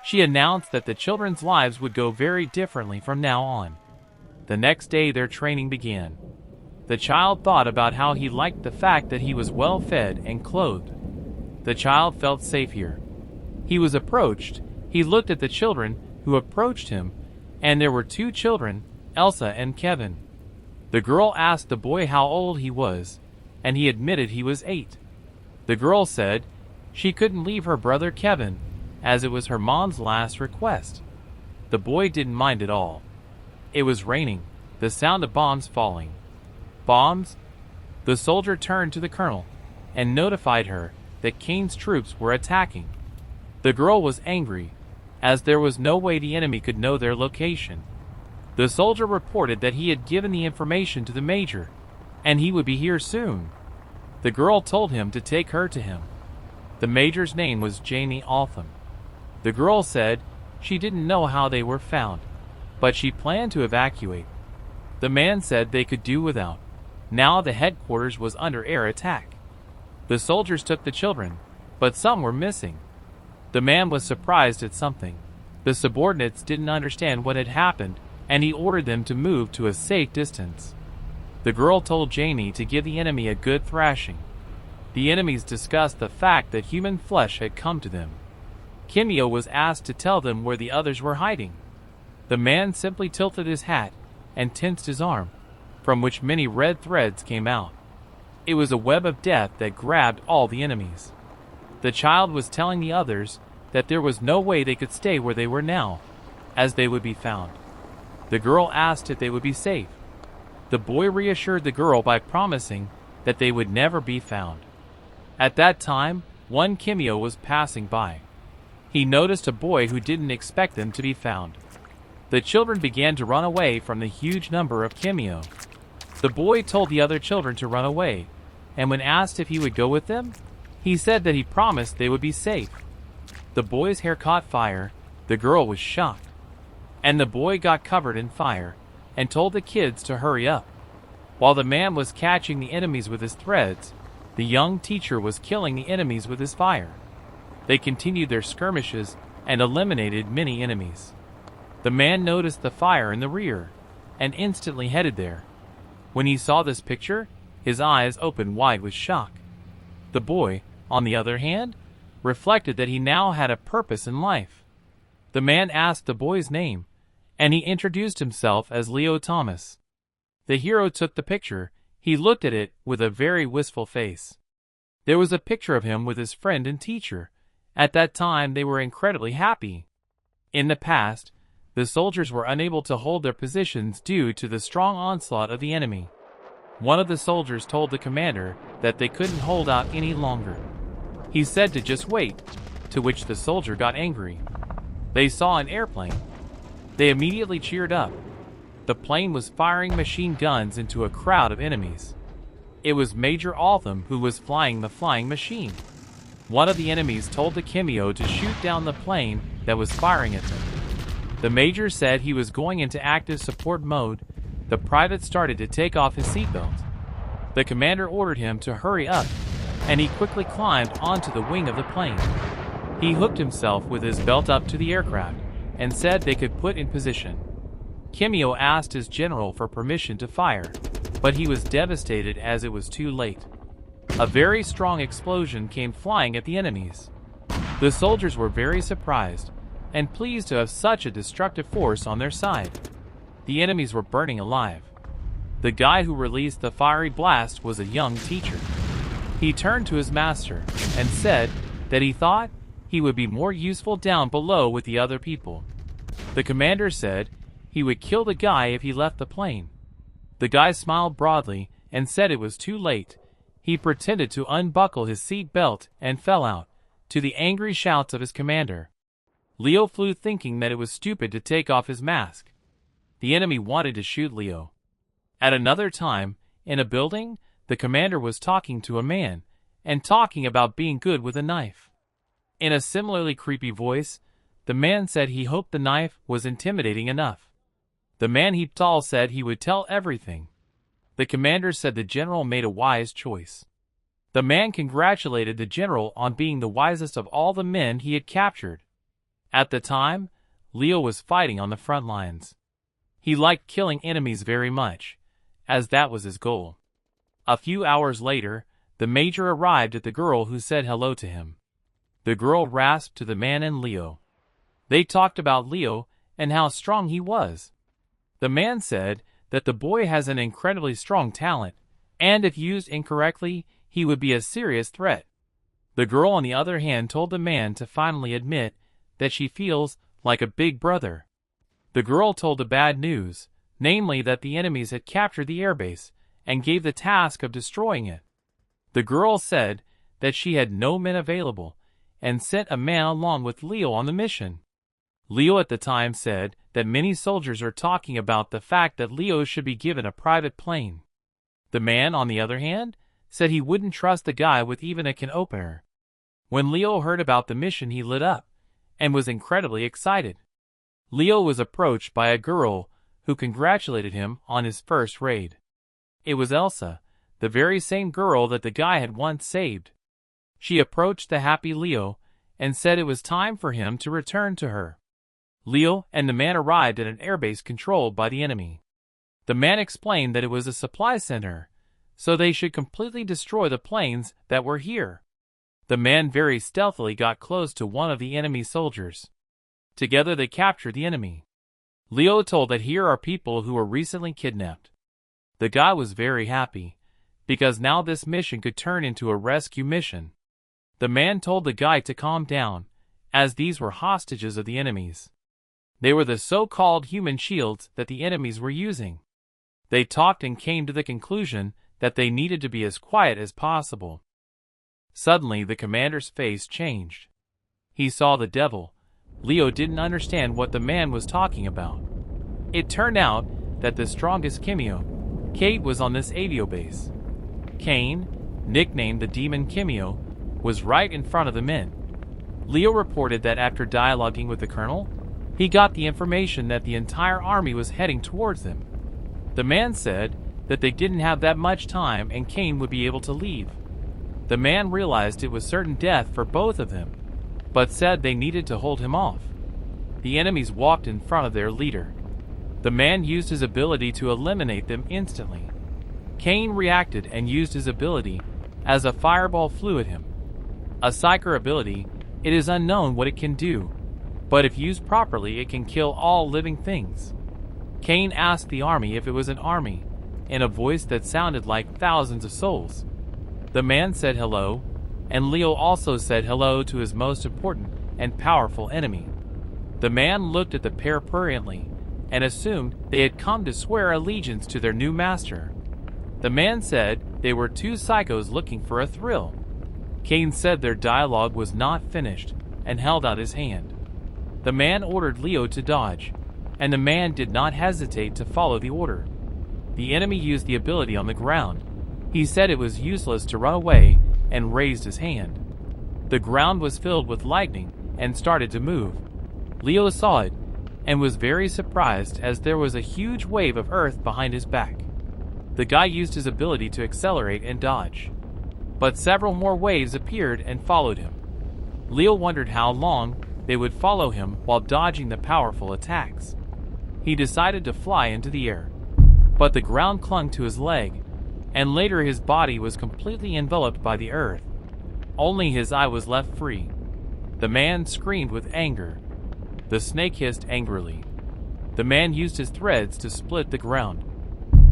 She announced that the children's lives would go very differently from now on. The next day their training began. The child thought about how he liked the fact that he was well fed and clothed. The child felt safe here. He was approached. He looked at the children who approached him, and there were 2 children, Elsa and Kevin. The girl asked the boy how old he was, and he admitted he was 8. The girl said she couldn't leave her brother Kevin, as it was her mom's last request. The boy didn't mind at all. It was raining, the sound of bombs falling. Bombs? The soldier turned to the colonel and notified her that Kane's troops were attacking. The girl was angry, as there was no way the enemy could know their location. The soldier reported that he had given the information to the major, and he would be here soon. The girl told him to take her to him. The major's name was Jamie Altham. The girl said she didn't know how they were found, but she planned to evacuate. The man said they could do without. Now the headquarters was under air attack. The soldiers took the children, but some were missing. The man was surprised at something. The subordinates didn't understand what had happened, and he ordered them to move to a safe distance. The girl told Jamie to give the enemy a good thrashing. The enemies discussed the fact that human flesh had come to them. Kimio was asked to tell them where the others were hiding. The man simply tilted his hat and tensed his arm, from which many red threads came out. It was a web of death that grabbed all the enemies. The child was telling the others that there was no way they could stay where they were now, as they would be found. The girl asked if they would be safe. The boy reassured the girl by promising that they would never be found. At that time, one Kimio was passing by. He noticed a boy who didn't expect them to be found. The children began to run away from the huge number of Kimio. The boy told the other children to run away, and when asked if he would go with them, he said that he promised they would be safe. The boy's hair caught fire. The girl was shocked. And the boy got covered in fire and told the kids to hurry up. While the man was catching the enemies with his threads, the young teacher was killing the enemies with his fire. They continued their skirmishes and eliminated many enemies. The man noticed the fire in the rear and instantly headed there. When he saw this picture, his eyes opened wide with shock. The boy, on the other hand, reflected that he now had a purpose in life. The man asked the boy's name, and he introduced himself as Leo Thomas. The hero took the picture. He looked at it with a very wistful face. There was a picture of him with his friend and teacher. At that time they were incredibly happy. In the past, the soldiers were unable to hold their positions due to the strong onslaught of the enemy. One of the soldiers told the commander that they couldn't hold out any longer. He said to just wait, to which the soldier got angry. They saw an airplane. They immediately cheered up. The plane was firing machine guns into a crowd of enemies. It was Major Altham who was flying the flying machine. One of the enemies told the Kimio to shoot down the plane that was firing at them. The major said he was going into active support mode. The private started to take off his seatbelt. The commander ordered him to hurry up, and he quickly climbed onto the wing of the plane. He hooked himself with his belt up to the aircraft and said they could put in position. Kimio asked his general for permission to fire, but he was devastated as it was too late. A very strong explosion came flying at the enemies. The soldiers were very surprised and pleased to have such a destructive force on their side. The enemies were burning alive. The guy who released the fiery blast was a young teacher. He turned to his master and said that he thought he would be more useful down below with the other people. The commander said he would kill the guy if he left the plane. The guy smiled broadly and said it was too late. He pretended to unbuckle his seat belt and fell out, to the angry shouts of his commander. Leo flew thinking that it was stupid to take off his mask. The enemy wanted to shoot Leo. At another time, in a building, the commander was talking to a man, and talking about being good with a knife. In a similarly creepy voice, the man said he hoped the knife was intimidating enough. The man heaped tall said he would tell everything. The commander said the general made a wise choice. The man congratulated the general on being the wisest of all the men he had captured. At the time, Leo was fighting on the front lines. He liked killing enemies very much, as that was his goal. A few hours later, the major arrived at the girl who said hello to him. The girl rasped to the man and Leo. They talked about Leo and how strong he was. The man said that the boy has an incredibly strong talent, and if used incorrectly, he would be a serious threat. The girl, on the other hand, told the man to finally admit that she feels like a big brother. The girl told the bad news, namely that the enemies had captured the airbase and gave the task of destroying it. The girl said that she had no men available and sent a man along with Leo on the mission. Leo at the time said that many soldiers are talking about the fact that Leo should be given a private plane. The man, on the other hand, said he wouldn't trust the guy with even a can opener. When Leo heard about the mission, he lit up and was incredibly excited. Leo was approached by a girl who congratulated him on his first raid. It was Elsa, the very same girl that the guy had once saved. She approached the happy Leo and said it was time for him to return to her. Leo and the man arrived at an airbase controlled by the enemy. The man explained that it was a supply center, so they should completely destroy the planes that were here. The man very stealthily got close to one of the enemy soldiers. Together they captured the enemy. Leo told that here are people who were recently kidnapped. The guy was very happy, because now this mission could turn into a rescue mission. The man told the guy to calm down, as these were hostages of the enemies. They were the so-called human shields that the enemies were using. They talked and came to the conclusion that they needed to be as quiet as possible. Suddenly the commander's face changed. He saw the devil. Leo didn't understand what the man was talking about. It turned out that the strongest Kimio, Kate, was on this avio base. Kane, nicknamed the Demon Kimio, was right in front of the men. Leo reported that after dialoguing with the colonel, he got the information that the entire army was heading towards them. The man said that they didn't have that much time and Kane would be able to leave. The man realized it was certain death for both of them, but said they needed to hold him off. The enemies walked in front of their leader. The man used his ability to eliminate them instantly. Kane reacted and used his ability as a fireball flew at him. A psyker ability, it is unknown what it can do, but if used properly it can kill all living things. Kane asked the army if it was an army, in a voice that sounded like thousands of souls. The man said hello, and Leo also said hello to his most important and powerful enemy. The man looked at the pair pruriently and assumed they had come to swear allegiance to their new master. The man said they were two psychos looking for a thrill. Cain said their dialogue was not finished and held out his hand. The man ordered Leo to dodge, and the man did not hesitate to follow the order. The enemy used the ability on the ground. He said it was useless to run away and raised his hand. The ground was filled with lightning and started to move. Leo saw it and was very surprised as there was a huge wave of earth behind his back. The guy used his ability to accelerate and dodge, but several more waves appeared and followed him. Leo wondered how long they would follow him while dodging the powerful attacks. He decided to fly into the air, but the ground clung to his leg, and later his body was completely enveloped by the earth. Only his eye was left free. The man screamed with anger. The snake hissed angrily. The man used his threads to split the ground.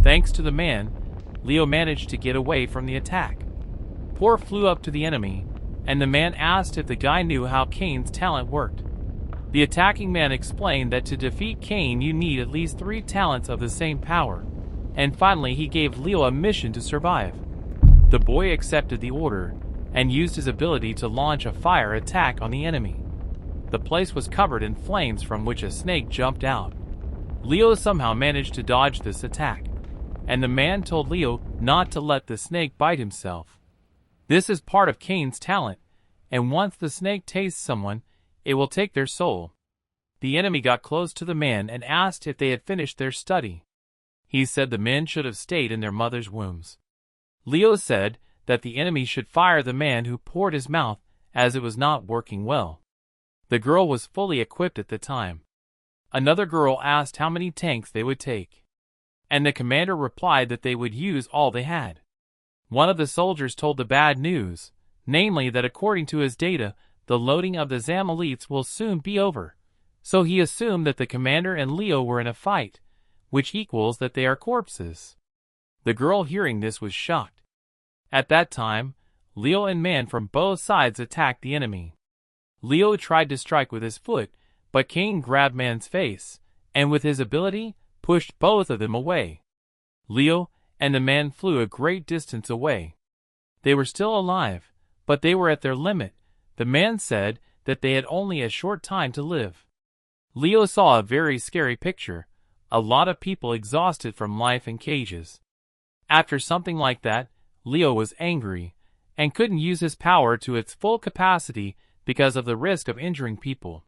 Thanks to the man, Leo managed to get away from the attack. Poor flew up to the enemy, and the man asked if the guy knew how Cain's talent worked. The attacking man explained that to defeat Cain you need at least 3 talents of the same power, and finally he gave Leo a mission to survive. The boy accepted the order, and used his ability to launch a fire attack on the enemy. The place was covered in flames from which a snake jumped out. Leo somehow managed to dodge this attack, and the man told Leo not to let the snake bite himself. This is part of Cain's talent, and once the snake tastes someone, it will take their soul. The enemy got close to the man and asked if they had finished their study. He said the men should have stayed in their mother's wombs. Leo said that the enemy should fire the man who poured his mouth, as it was not working well. The girl was fully equipped at the time. Another girl asked how many tanks they would take, and the commander replied that they would use all they had. One of the soldiers told the bad news, namely that according to his data, the loading of the Zamalites will soon be over, so he assumed that the commander and Leo were in a fight, which equals that they are corpses. The girl hearing this was shocked. At that time, Leo and man from both sides attacked the enemy. Leo tried to strike with his foot, but Cain grabbed man's face, and with his ability, pushed both of them away. Leo and the man flew a great distance away. They were still alive, but they were at their limit. The man said that they had only a short time to live. Leo saw a very scary picture, a lot of people exhausted from life in cages. After something like that, Leo was angry, and couldn't use his power to its full capacity because of the risk of injuring people.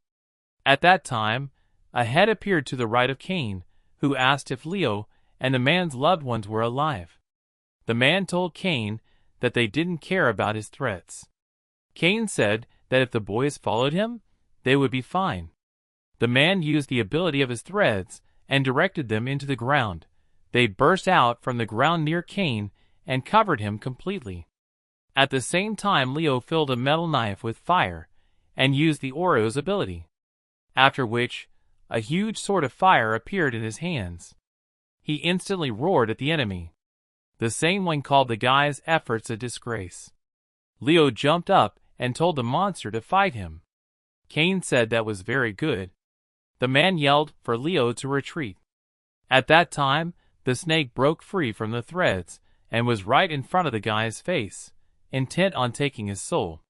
At that time, a head appeared to the right of Cain, who asked if Leo and the man's loved ones were alive. The man told Cain that they didn't care about his threats. Cain said that if the boys followed him, they would be fine. The man used the ability of his threads and directed them into the ground. They burst out from the ground near Cain and covered him completely. At the same time, Leo filled a metal knife with fire and used the Oro's ability, after which a huge sword of fire appeared in his hands. He instantly roared at the enemy. The same one called the guy's efforts a disgrace. Leo jumped up and told the monster to fight him. Cain said that was very good. The man yelled for Leo to retreat. At that time, the snake broke free from the threads and was right in front of the guy's face, intent on taking his soul.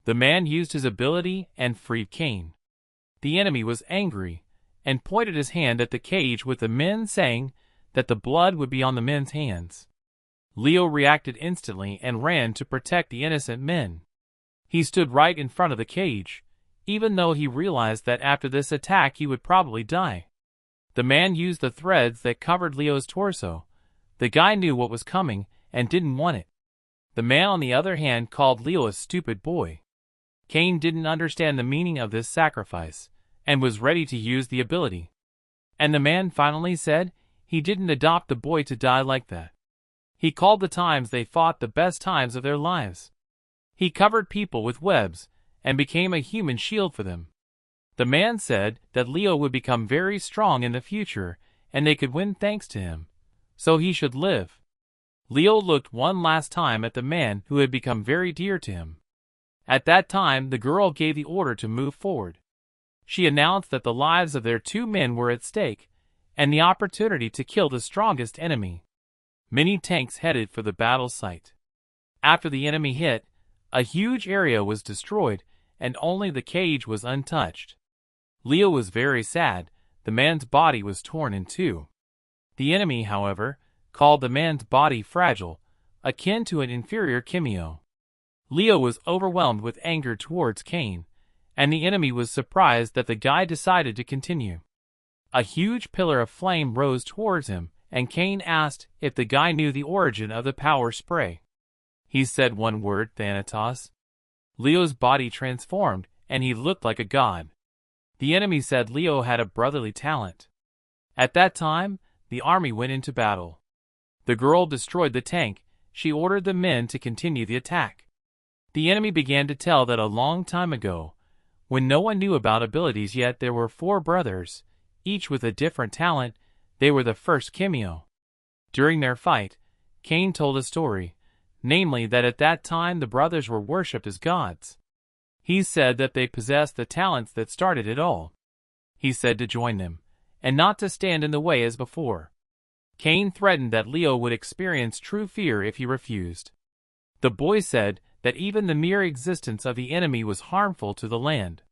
The man used his ability and freed Cain. The enemy was angry and pointed his hand at the cage with the men, saying that the blood would be on the men's hands. Leo reacted instantly and ran to protect the innocent men. He stood right in front of the cage, even though he realized that after this attack he would probably die. The man used the threads that covered Leo's torso. The guy knew what was coming and didn't want it. The man, on the other hand, called Leo a stupid boy. Cain didn't understand the meaning of this sacrifice and was ready to use the ability. And the man finally said he didn't adopt the boy to die like that. He called the times they fought the best times of their lives. He covered people with webs and became a human shield for them. The man said that Leo would become very strong in the future and they could win thanks to him. so he should live. Leo looked one last time at the man who had become very dear to him. At that time, the girl gave the order to move forward. She announced that the lives of their 2 men were at stake, and the opportunity to kill the strongest enemy. Many tanks headed for the battle site. After the enemy hit, a huge area was destroyed, and only the cage was untouched. Leo was very sad. The man's body was torn in 2. The enemy, however, called the man's body fragile, akin to an inferior Kimio. Leo was overwhelmed with anger towards Cain, and the enemy was surprised that the guy decided to continue. A huge pillar of flame rose towards him, and Cain asked if the guy knew the origin of the power spray. He said one word, Thanatos. Leo's body transformed, and he looked like a god. The enemy said Leo had a brotherly talent. At that time, the army went into battle. The girl destroyed the tank. She ordered the men to continue the attack. The enemy began to tell that a long time ago, when no one knew about abilities yet, there were 4 brothers, each with a different talent. They were the first Kimio. During their fight, Cain told a story, namely that at that time the brothers were worshipped as gods. He said that they possessed the talents that started it all. He said to join them, and not to stand in the way as before. Cain threatened that Leo would experience true fear if he refused. The boy said that even the mere existence of the enemy was harmful to the land.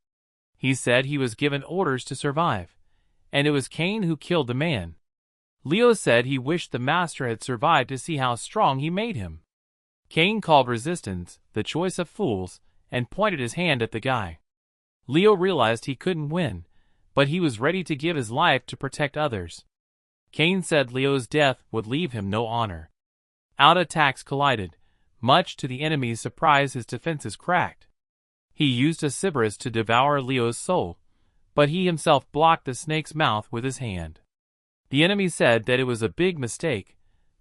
He said he was given orders to survive, and it was Cain who killed the man. Leo said he wished the master had survived to see how strong he made him. Cain called resistance the choice of fools and pointed his hand at the guy. Leo realized he couldn't win, but he was ready to give his life to protect others. Cain said Leo's death would leave him no honor. Out attacks collided. Much to the enemy's surprise, his defenses cracked. He used a Cerberus to devour Leo's soul, but he himself blocked the snake's mouth with his hand. The enemy said that it was a big mistake,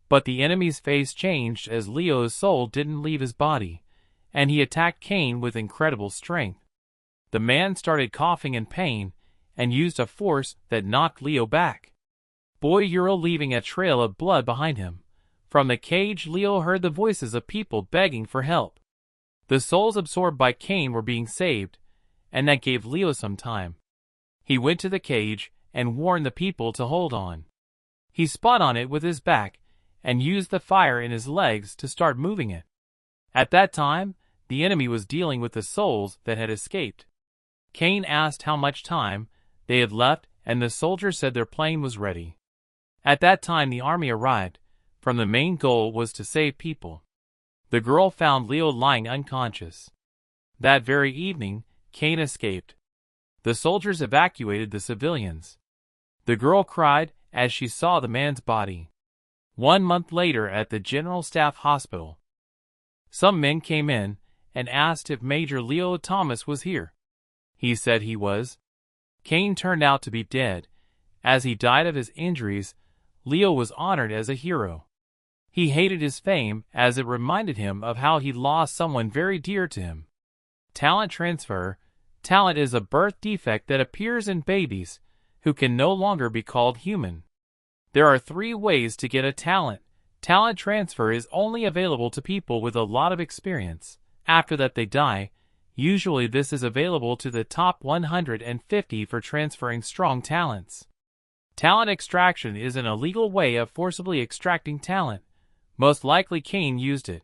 but the enemy's face changed as Leo's soul didn't leave his body, and he attacked Cain with incredible strength. The man started coughing in pain and used a force that knocked Leo back. Boy Euro leaving a trail of blood behind him. From the cage, Leo heard the voices of people begging for help. The souls absorbed by Cain were being saved, and that gave Leo some time. He went to the cage and warned the people to hold on. He spun on it with his back and used the fire in his legs to start moving it. At that time, the enemy was dealing with the souls that had escaped. Cain asked how much time they had left, and the soldiers said their plane was ready. At that time the army arrived. From the main goal was to save people. The girl found Leo lying unconscious. That very evening, Cain escaped. The soldiers evacuated the civilians. The girl cried as she saw the man's body. 1 month later at the General Staff Hospital, some men came in and asked if Major Leo Thomas was here. He said he was. Cain turned out to be dead. As he died of his injuries, Leo was honored as a hero. He hated his fame as it reminded him of how he lost someone very dear to him. Talent transfer. Talent is a birth defect that appears in babies who can no longer be called human. There are 3 ways to get a talent. Talent transfer is only available to people with a lot of experience. After that they die. Usually this is available to the top 150 for transferring strong talents. Talent extraction is an illegal way of forcibly extracting talent. Most likely Cain used it.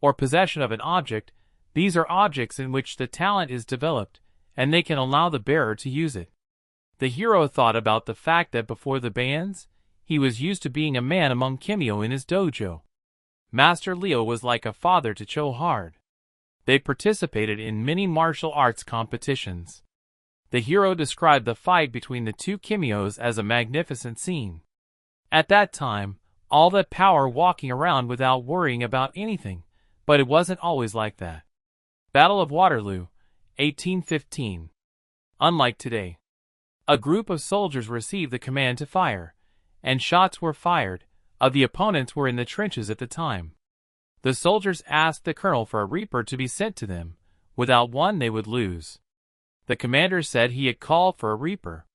Or possession of an object. These are objects in which the talent is developed, and they can allow the bearer to use it. The hero thought about the fact that before the bans, he was used to being a man among Kimio in his dojo. Master Leo was like a father to Chohard. They participated in many martial arts competitions. The hero described the fight between the 2 Kimios as a magnificent scene. At that time, all that power walking around without worrying about anything, but it wasn't always like that. Battle of Waterloo, 1815. Unlike today, a group of soldiers received the command to fire, and shots were fired. The opponents were in the trenches at the time. The soldiers asked the colonel for a reaper to be sent to them. Without one they would lose. The commander said he had called for a reaper.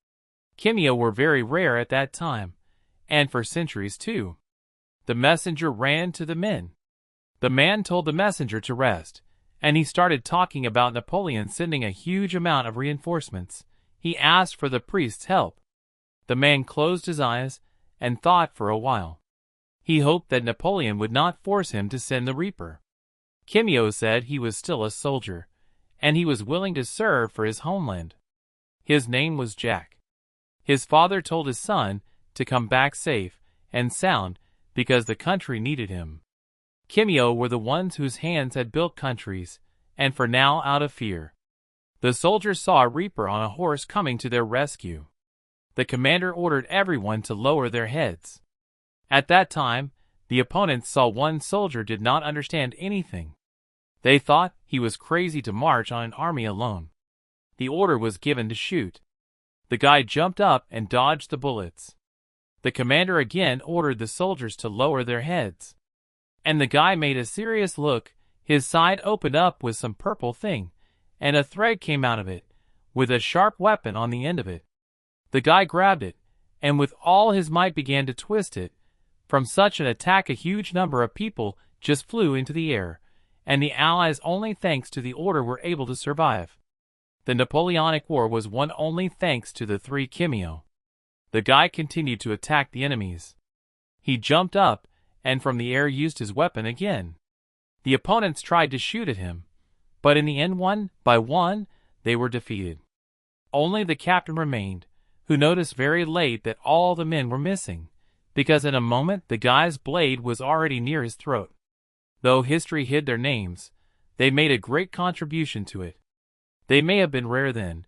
Kimio were very rare at that time, and for centuries too. The messenger ran to the men. The man told the messenger to rest, and he started talking about Napoleon sending a huge amount of reinforcements. He asked for the priest's help. The man closed his eyes and thought for a while. He hoped that Napoleon would not force him to send the Reaper. Kim Yo said he was still a soldier, and he was willing to serve for his homeland. His name was Jack. His father told his son to come back safe and sound because the country needed him. Kim Yo were the ones whose hands had built countries, and for now out of fear. The soldiers saw a Reaper on a horse coming to their rescue. The commander ordered everyone to lower their heads. At that time, the opponents saw one soldier did not understand anything. They thought he was crazy to march on an army alone. The order was given to shoot. The guy jumped up and dodged the bullets. The commander again ordered the soldiers to lower their heads. And the guy made a serious look. His side opened up with some purple thing, and a thread came out of it, with a sharp weapon on the end of it. The guy grabbed it, and with all his might began to twist it. From such an attack a huge number of people just flew into the air, and the Allies, only thanks to the order, were able to survive. The Napoleonic War was won only thanks to the 3 Kim Yo. The guy continued to attack the enemies. He jumped up, and from the air used his weapon again. The opponents tried to shoot at him, but in the end, one by one, they were defeated. Only the captain remained, who noticed very late that all the men were missing, because in a moment the guy's blade was already near his throat. Though history hid their names, they made a great contribution to it. They may have been rare then,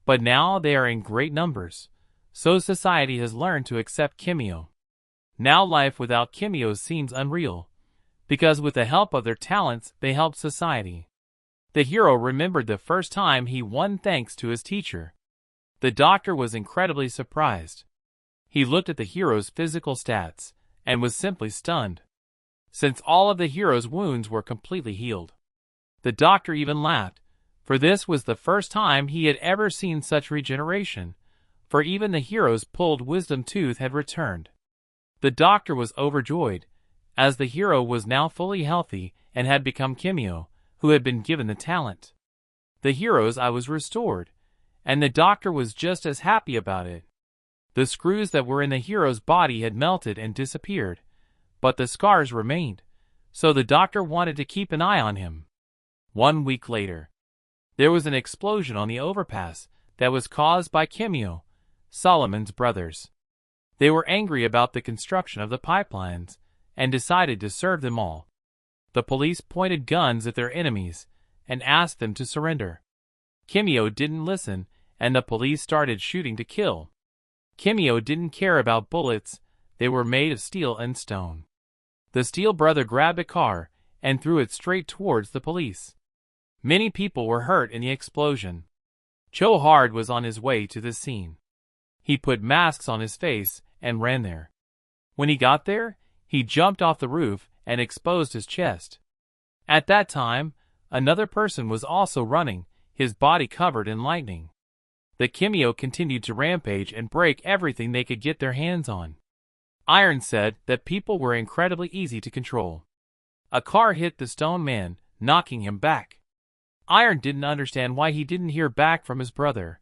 but now they are in great numbers, so society has learned to accept Kim Yo. Now life without Kim Yo seems unreal, because with the help of their talents they helped society. The hero remembered the first time he won thanks to his teacher. The doctor was incredibly surprised. He looked at the hero's physical stats and was simply stunned, since all of the hero's wounds were completely healed. The doctor even laughed, for this was the first time he had ever seen such regeneration, for even the hero's pulled wisdom tooth had returned. The doctor was overjoyed, as the hero was now fully healthy and had become Kim Yo, who had been given the talent. The hero's eye was restored, and the doctor was just as happy about it. The screws that were in the hero's body had melted and disappeared, but the scars remained, so the doctor wanted to keep an eye on him. 1 week later, there was an explosion on the overpass that was caused by Kim Yo, Solomon's brothers. They were angry about the construction of the pipelines and decided to serve them all. The police pointed guns at their enemies and asked them to surrender. Kim Yo didn't listen, and the police started shooting to kill. Kim Yo didn't care about bullets, they were made of steel and stone. The Steel brother grabbed a car and threw it straight towards the police. Many people were hurt in the explosion. Cho Hard was on his way to the scene. He put masks on his face and ran there. When he got there, he jumped off the roof and exposed his chest. At that time, another person was also running, his body covered in lightning. The Kim Yo continued to rampage and break everything they could get their hands on. Iron said that people were incredibly easy to control. A car hit the stone man, knocking him back. Iron didn't understand why he didn't hear back from his brother,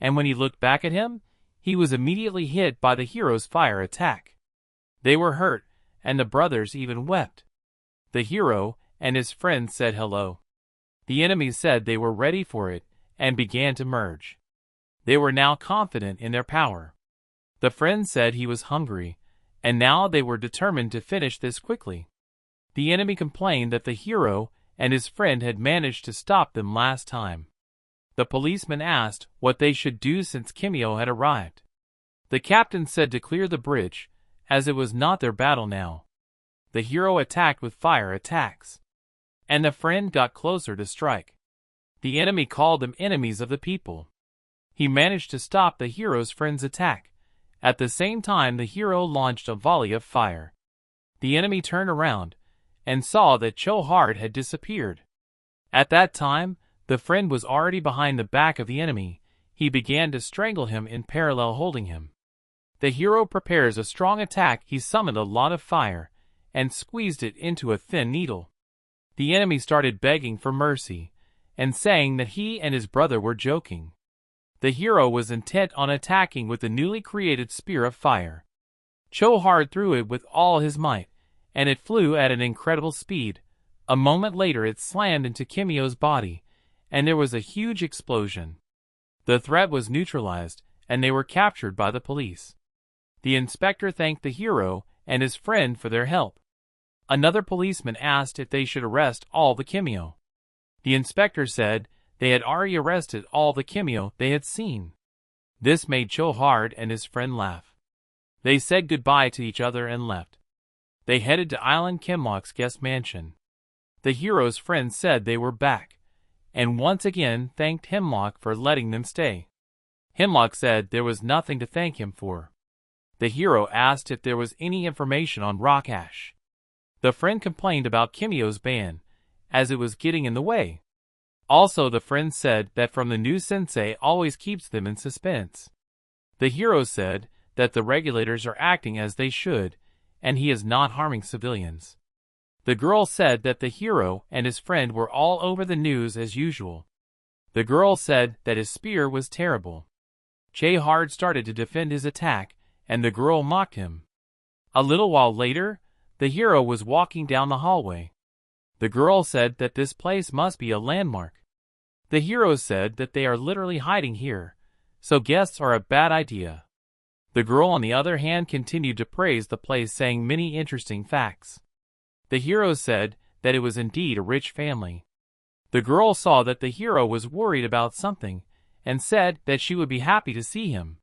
and when he looked back at him, he was immediately hit by the hero's fire attack. They were hurt, and the brothers even wept. The hero and his friends said hello. The enemies said they were ready for it and began to merge. They were now confident in their power. The friends said he was hungry, and now they were determined to finish this quickly. The enemy complained that the hero and his friend had managed to stop them last time. The policeman asked what they should do since Kim Yo had arrived. The captain said to clear the bridge, as it was not their battle now. The hero attacked with fire attacks, and the friend got closer to strike. The enemy called them enemies of the people. He managed to stop the hero's friend's attack. At the same time, the hero launched a volley of fire. The enemy turned around and saw that Cho Hard had disappeared. At that time, the friend was already behind the back of the enemy. He began to strangle him in parallel, holding him. The hero prepares a strong attack. He summoned a lot of fire, and squeezed it into a thin needle. The enemy started begging for mercy, and saying that he and his brother were joking. The hero was intent on attacking with the newly created spear of fire. Chohard threw it with all his might, and it flew at an incredible speed. A moment later it slammed into Kimio's body, and there was a huge explosion. The threat was neutralized, and they were captured by the police. The inspector thanked the hero and his friend for their help. Another policeman asked if they should arrest all the Kimio. The inspector said they had already arrested all the Kimio they had seen. This made Chohard and his friend laugh. They said goodbye to each other and left. They headed to Island Kimlock's guest mansion. The hero's friends said they were back, and once again thanked Hemlock for letting them stay. Hemlock said there was nothing to thank him for. The hero asked if there was any information on Rock Ash. The friend complained about Kimio's ban, as it was getting in the way. Also, the friend said that from the new sensei always keeps them in suspense. The hero said that the regulators are acting as they should, and he is not harming civilians. The girl said that the hero and his friend were all over the news as usual. The girl said that his spear was terrible. Chohard started to defend his attack, and the girl mocked him. A little while later, the hero was walking down the hallway. The girl said that this place must be a landmark. The hero said that they are literally hiding here, so guests are a bad idea. The girl, on the other hand, continued to praise the place, saying many interesting facts. The hero said that it was indeed a rich family. The girl saw that the hero was worried about something, and said that she would be happy to see him.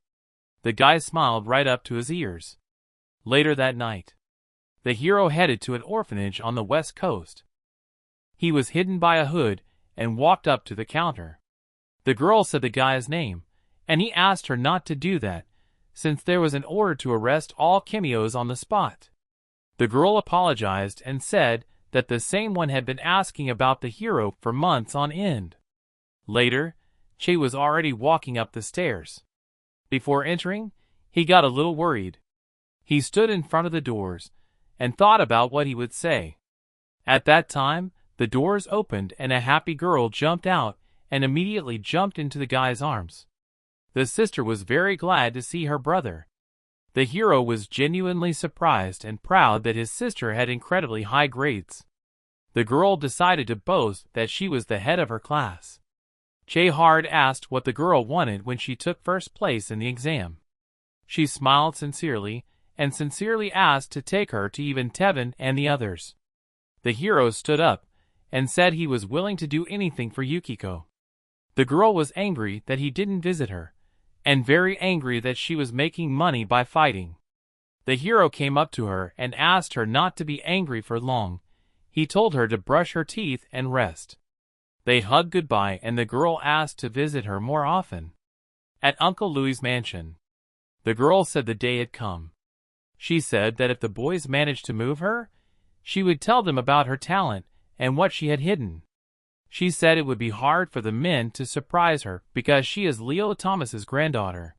The guy smiled right up to his ears. Later that night, the hero headed to an orphanage on the west coast. He was hidden by a hood and walked up to the counter. The girl said the guy's name, and he asked her not to do that, since there was an order to arrest all Kimios on the spot. The girl apologized and said that the same one had been asking about the hero for months on end. Later, Che was already walking up the stairs. Before entering, he got a little worried. He stood in front of the doors and thought about what he would say. At that time, the doors opened and a happy girl jumped out and immediately jumped into the guy's arms. The sister was very glad to see her brother. The hero was genuinely surprised and proud that his sister had incredibly high grades. The girl decided to boast that she was the head of her class. Chohard asked what the girl wanted when she took first place in the exam. She smiled sincerely and sincerely asked to take her to even Tevin and the others. The hero stood up and said he was willing to do anything for Yukiko. The girl was angry that he didn't visit her, and very angry that she was making money by fighting. The hero came up to her and asked her not to be angry for long. He told her to brush her teeth and rest. They hugged goodbye and the girl asked to visit her more often. At Uncle Louis's mansion, the girl said the day had come. She said that if the boys managed to move her, she would tell them about her talent and what she had hidden. She said it would be hard for the men to surprise her because she is Leo Thomas's granddaughter.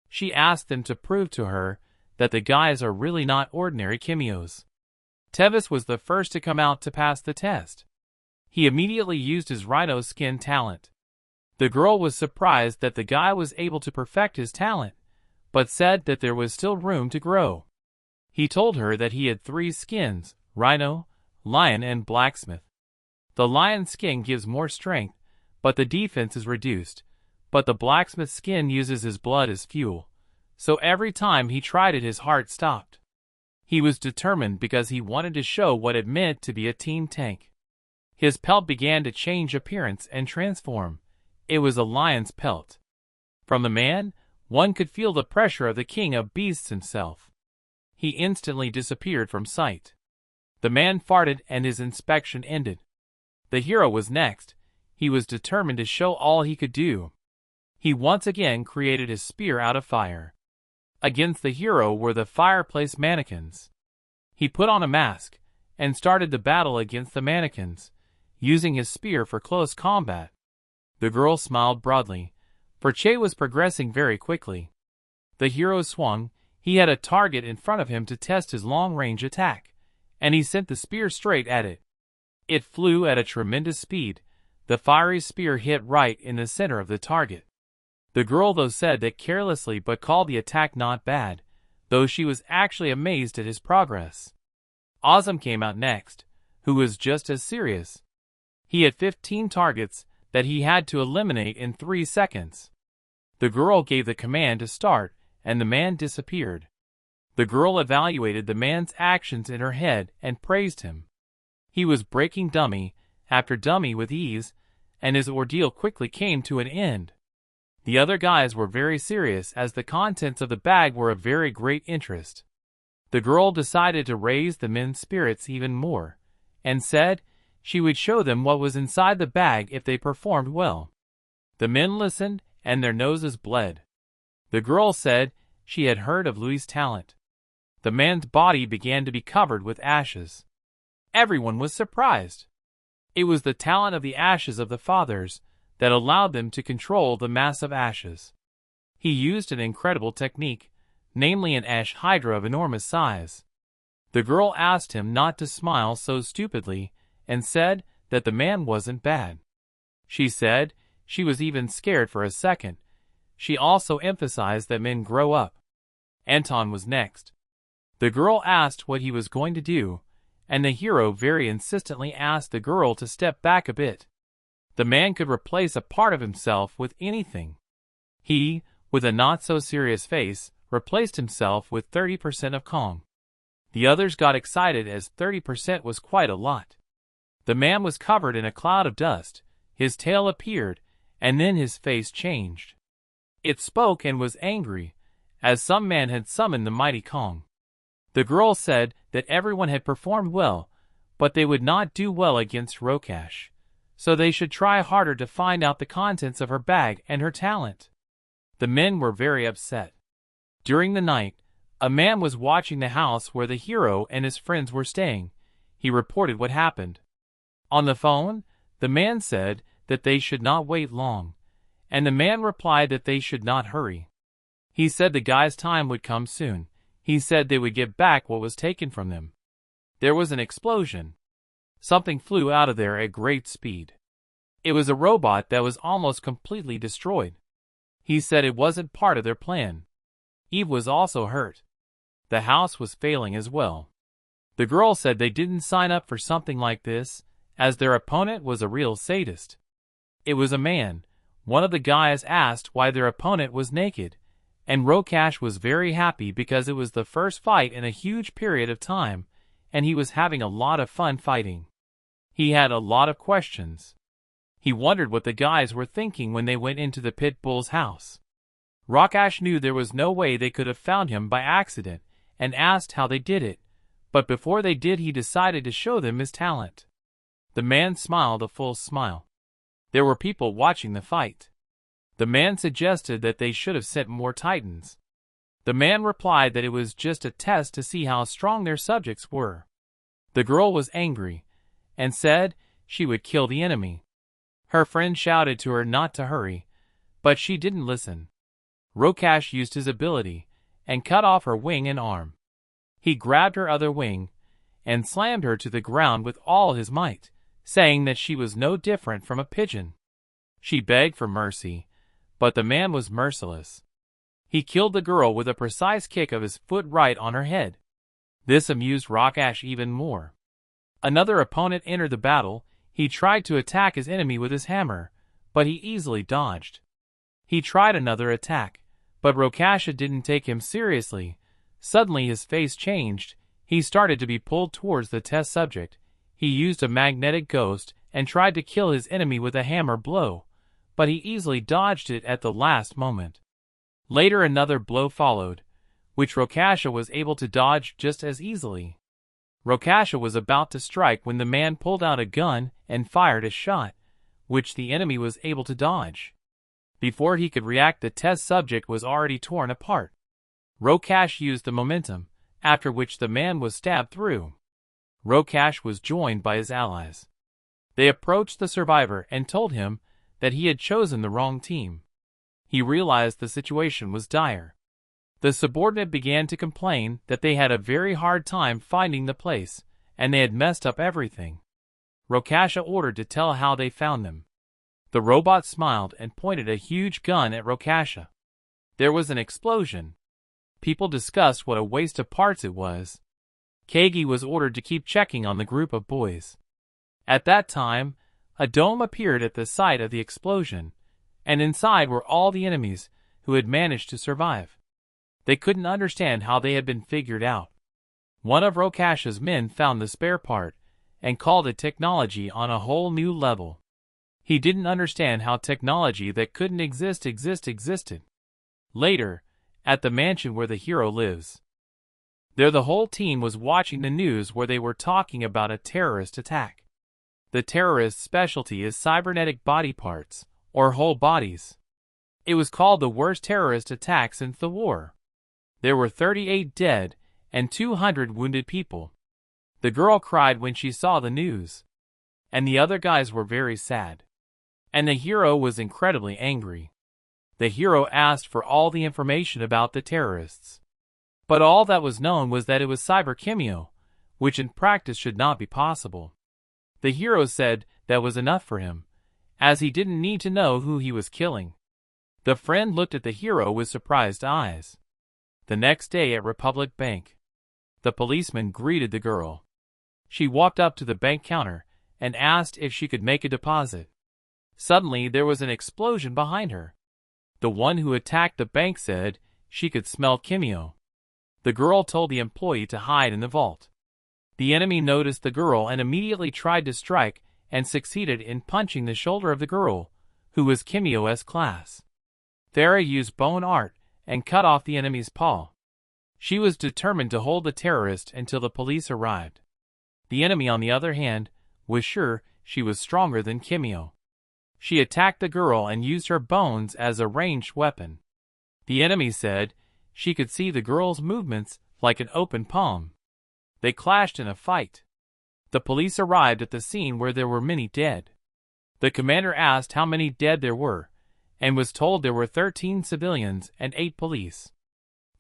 She asked them to prove to her that the guys are really not ordinary Kimios. Tevis was the first to come out to pass the test. He immediately used his rhino skin talent. The girl was surprised that the guy was able to perfect his talent, but said that there was still room to grow. He told her that he had 3 skins: rhino, lion, and blacksmith. The lion skin gives more strength, but the defense is reduced, but the blacksmith skin uses his blood as fuel, so every time he tried it his heart stopped. He was determined because he wanted to show what it meant to be a team tank. His pelt began to change appearance and transform. It was a lion's pelt. From the man, one could feel the pressure of the king of beasts himself. He instantly disappeared from sight. The man farted and his inspection ended. The hero was next. He was determined to show all he could do. He once again created his spear out of fire. Against the hero were the fireplace mannequins. He put on a mask and started the battle against the mannequins, using his spear for close combat. The girl smiled broadly, for Che was progressing very quickly. The hero swung. He had a target in front of him to test his long-range attack, and he sent the spear straight at it. It flew at a tremendous speed. The fiery spear hit right in the center of the target. The girl though said that carelessly but called the attack not bad, though she was actually amazed at his progress. Azam came out next, who was just as serious. He had 15 targets that he had to eliminate in 3 seconds. The girl gave the command to start, and the man disappeared. The girl evaluated the man's actions in her head and praised him. He was breaking dummy after dummy with ease, and his ordeal quickly came to an end. The other guys were very serious as the contents of the bag were of very great interest. The girl decided to raise the men's spirits even more, and said she would show them what was inside the bag if they performed well. The men listened, and their noses bled. The girl said she had heard of Louis's talent. The man's body began to be covered with ashes. Everyone was surprised. It was the talent of the ashes of the fathers that allowed them to control the mass of ashes. He used an incredible technique, namely an ash hydra of enormous size. The girl asked him not to smile so stupidly and said that the man wasn't bad. She said she was even scared for a second. She also emphasized that men grow up. Anton was next. The girl asked what he was going to do, and the hero very insistently asked the girl to step back a bit. The man could replace a part of himself with anything. He, with a not-so-serious face, replaced himself with 30% of Kong. The others got excited as 30% was quite a lot. The man was covered in a cloud of dust, his tail appeared, and then his face changed. It spoke and was angry, as some man had summoned the mighty Kong. The girl said that everyone had performed well, but they would not do well against Rokash, so they should try harder to find out the contents of her bag and her talent. The men were very upset. During the night, a man was watching the house where the hero and his friends were staying. He reported what happened. On the phone, the man said that they should not wait long, and the man replied that they should not hurry. He said the guy's time would come soon. He said they would get back what was taken from them. There was an explosion. Something flew out of there at great speed. It was a robot that was almost completely destroyed. He said it wasn't part of their plan. Eve was also hurt. The house was failing as well. The girl said they didn't sign up for something like this, as their opponent was a real sadist. It was a man. One of the guys asked why their opponent was naked, and Rokash was very happy because it was the first fight in a huge period of time, and he was having a lot of fun fighting. He had a lot of questions. He wondered what the guys were thinking when they went into the pit bull's house. Rokash knew there was no way they could have found him by accident, and asked how they did it, but before they did he decided to show them his talent. The man smiled a full smile. There were people watching the fight. The man suggested that they should have sent more titans. The man replied that it was just a test to see how strong their subjects were. The girl was angry, and said she would kill the enemy. Her friend shouted to her not to hurry, but she didn't listen. Rokash used his ability, and cut off her wing and arm. He grabbed her other wing, and slammed her to the ground with all his might, saying that she was no different from a pigeon. She begged for mercy, but the man was merciless. He killed the girl with a precise kick of his foot right on her head. This amused Rokash even more. Another opponent entered the battle. He tried to attack his enemy with his hammer, but he easily dodged. He tried another attack, but Rokasha didn't take him seriously. Suddenly his face changed. He started to be pulled towards the test subject. He used a magnetic ghost and tried to kill his enemy with a hammer blow, but he easily dodged it at the last moment. Later another blow followed, which Rokasha was able to dodge just as easily. Rokasha was about to strike when the man pulled out a gun and fired a shot, which the enemy was able to dodge. Before he could react, the test subject was already torn apart. Rokash used the momentum, after which the man was stabbed through. Rokash was joined by his allies. They approached the survivor and told him that he had chosen the wrong team. He realized the situation was dire. The subordinate began to complain that they had a very hard time finding the place, and they had messed up everything. Rokasha ordered to tell how they found them. The robot smiled and pointed a huge gun at Rokasha. There was an explosion. People discussed what a waste of parts it was. Kagi was ordered to keep checking on the group of boys. At that time, a dome appeared at the site of the explosion, and inside were all the enemies who had managed to survive. They couldn't understand how they had been figured out. One of Rokasha's men found the spare part and called it technology on a whole new level. He didn't understand how technology that couldn't existed. Later, at the mansion where the hero lives, there the whole team was watching the news where they were talking about a terrorist attack. The terrorist's specialty is cybernetic body parts, or whole bodies. It was called the worst terrorist attack since the war. There were 38 dead and 200 wounded people. The girl cried when she saw the news, and the other guys were very sad. And the hero was incredibly angry. The hero asked for all the information about the terrorists. But all that was known was that it was cyber Kimio, which in practice should not be possible. The hero said that was enough for him, as he didn't need to know who he was killing. The friend looked at the hero with surprised eyes. The next day at Republic Bank, the policeman greeted the girl. She walked up to the bank counter and asked if she could make a deposit. Suddenly there was an explosion behind her. The one who attacked the bank said she could smell Kimio. The girl told the employee to hide in the vault. The enemy noticed the girl and immediately tried to strike and succeeded in punching the shoulder of the girl, who was Kimio's class. Thera used bone art and cut off the enemy's paw. She was determined to hold the terrorist until the police arrived. The enemy, on the other hand, was sure she was stronger than Kimio. She attacked the girl and used her bones as a ranged weapon. The enemy said she could see the girl's movements like an open palm. They clashed in a fight. The police arrived at the scene where there were many dead. The commander asked how many dead there were, and was told there were 13 civilians and 8 police.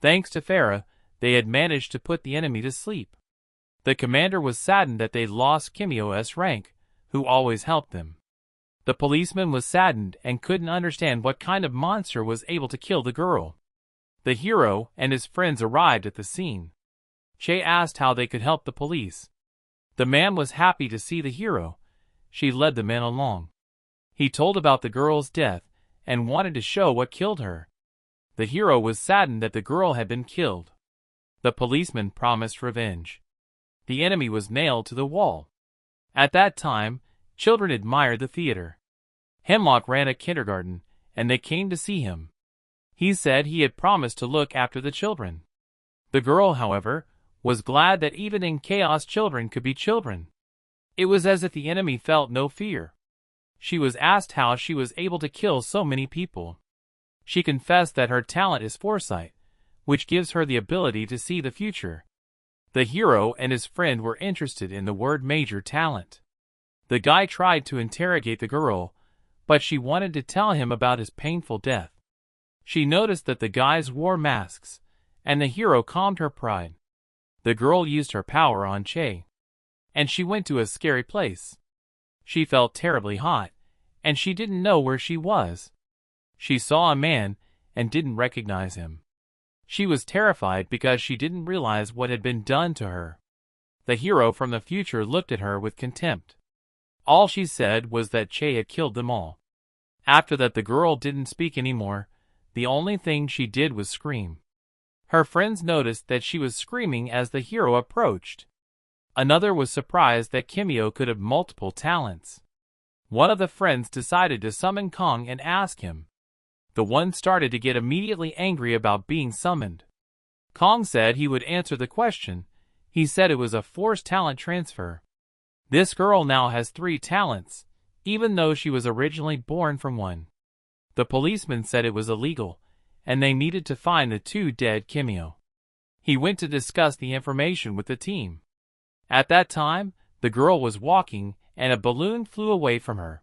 Thanks to Farah, they had managed to put the enemy to sleep. The commander was saddened that they lost Kimio's rank, who always helped them. The policeman was saddened and couldn't understand what kind of monster was able to kill the girl. The hero and his friends arrived at the scene. Che asked how they could help the police. The man was happy to see the hero. She led the men along. He told about the girl's death and wanted to show what killed her. The hero was saddened that the girl had been killed. The policeman promised revenge. The enemy was nailed to the wall. At that time, children admired the theater. Hemlock ran a kindergarten, and they came to see him. He said he had promised to look after the children. The girl, however, was glad that even in chaos children could be children. It was as if the enemy felt no fear. She was asked how she was able to kill so many people. She confessed that her talent is foresight, which gives her the ability to see the future. The hero and his friend were interested in the word major talent. The guy tried to interrogate the girl, but she wanted to tell him about his painful death. She noticed that the guys wore masks, and the hero calmed her pride. The girl used her power on Che, and she went to a scary place. She felt terribly hot, and she didn't know where she was. She saw a man and didn't recognize him. She was terrified because she didn't realize what had been done to her. The hero from the future looked at her with contempt. All she said was that Che had killed them all. After that, the girl didn't speak anymore. The only thing she did was scream. Her friends noticed that she was screaming as the hero approached. Another was surprised that Kimio could have multiple talents. One of the friends decided to summon Kong and ask him. The one started to get immediately angry about being summoned. Kong said he would answer the question. He said it was a forced talent transfer. This girl now has 3 talents, even though she was originally born from one. The policeman said it was illegal, and they needed to find the 2 dead Kimio. He went to discuss the information with the team. At that time, the girl was walking and a balloon flew away from her.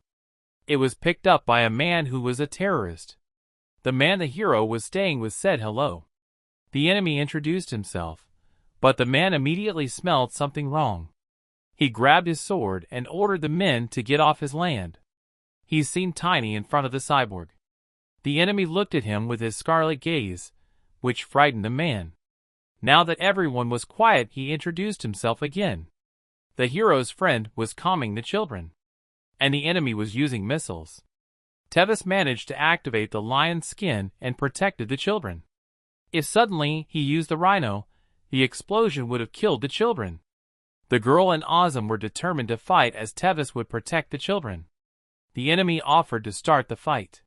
It was picked up by a man who was a terrorist. The man the hero was staying with said hello. The enemy introduced himself, but the man immediately smelled something wrong. He grabbed his sword and ordered the men to get off his land. He seemed tiny in front of the cyborg. The enemy looked at him with his scarlet gaze, which frightened the man. Now that everyone was quiet, he introduced himself again. The hero's friend was calming the children, and the enemy was using missiles. Tevis managed to activate the lion's skin and protected the children. If suddenly he used the rhino, the explosion would have killed the children. The girl and Azam were determined to fight as Tevis would protect the children. The enemy offered to start the fight,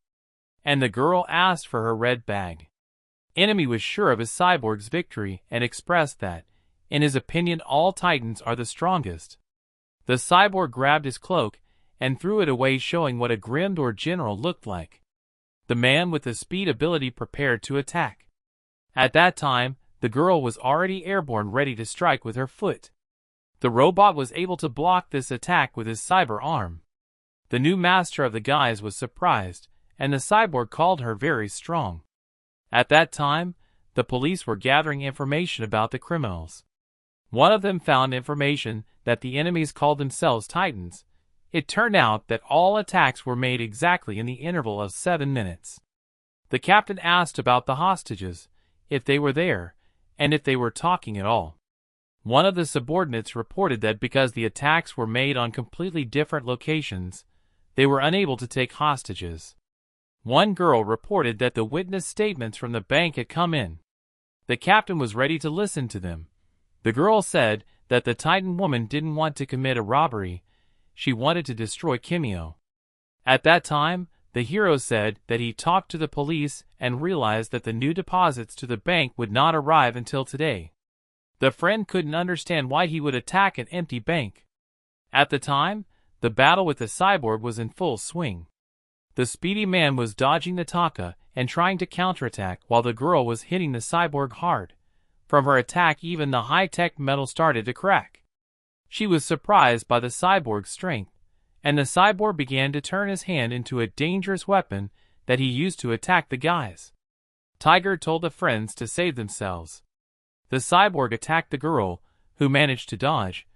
and the girl asked for her red bag. Enemy was sure of his cyborg's victory and expressed that, in his opinion, all titans are the strongest. The cyborg grabbed his cloak and threw it away, showing what a Grimdor general looked like. The man with the speed ability prepared to attack. At that time, the girl was already airborne, ready to strike with her foot. The robot was able to block this attack with his cyber arm. The new master of the guys was surprised, and the cyborg called her very strong. At that time, the police were gathering information about the criminals. One of them found information that the enemies called themselves Titans. It turned out that all attacks were made exactly in the interval of 7 minutes. The captain asked about the hostages, if they were there, and if they were talking at all. One of the subordinates reported that because the attacks were made on completely different locations, they were unable to take hostages. One girl reported that the witness statements from the bank had come in. The captain was ready to listen to them. The girl said that the Titan woman didn't want to commit a robbery. She wanted to destroy Kimio. At that time, the hero said that he talked to the police and realized that the new deposits to the bank would not arrive until today. The friend couldn't understand why he would attack an empty bank. At the time, the battle with the cyborg was in full swing. The speedy man was dodging the Taka and trying to counterattack while the girl was hitting the cyborg hard. From her attack, even the high-tech metal started to crack. She was surprised by the cyborg's strength, and the cyborg began to turn his hand into a dangerous weapon that he used to attack the guys. Tiger told the friends to save themselves. The cyborg attacked the girl, who managed to dodge.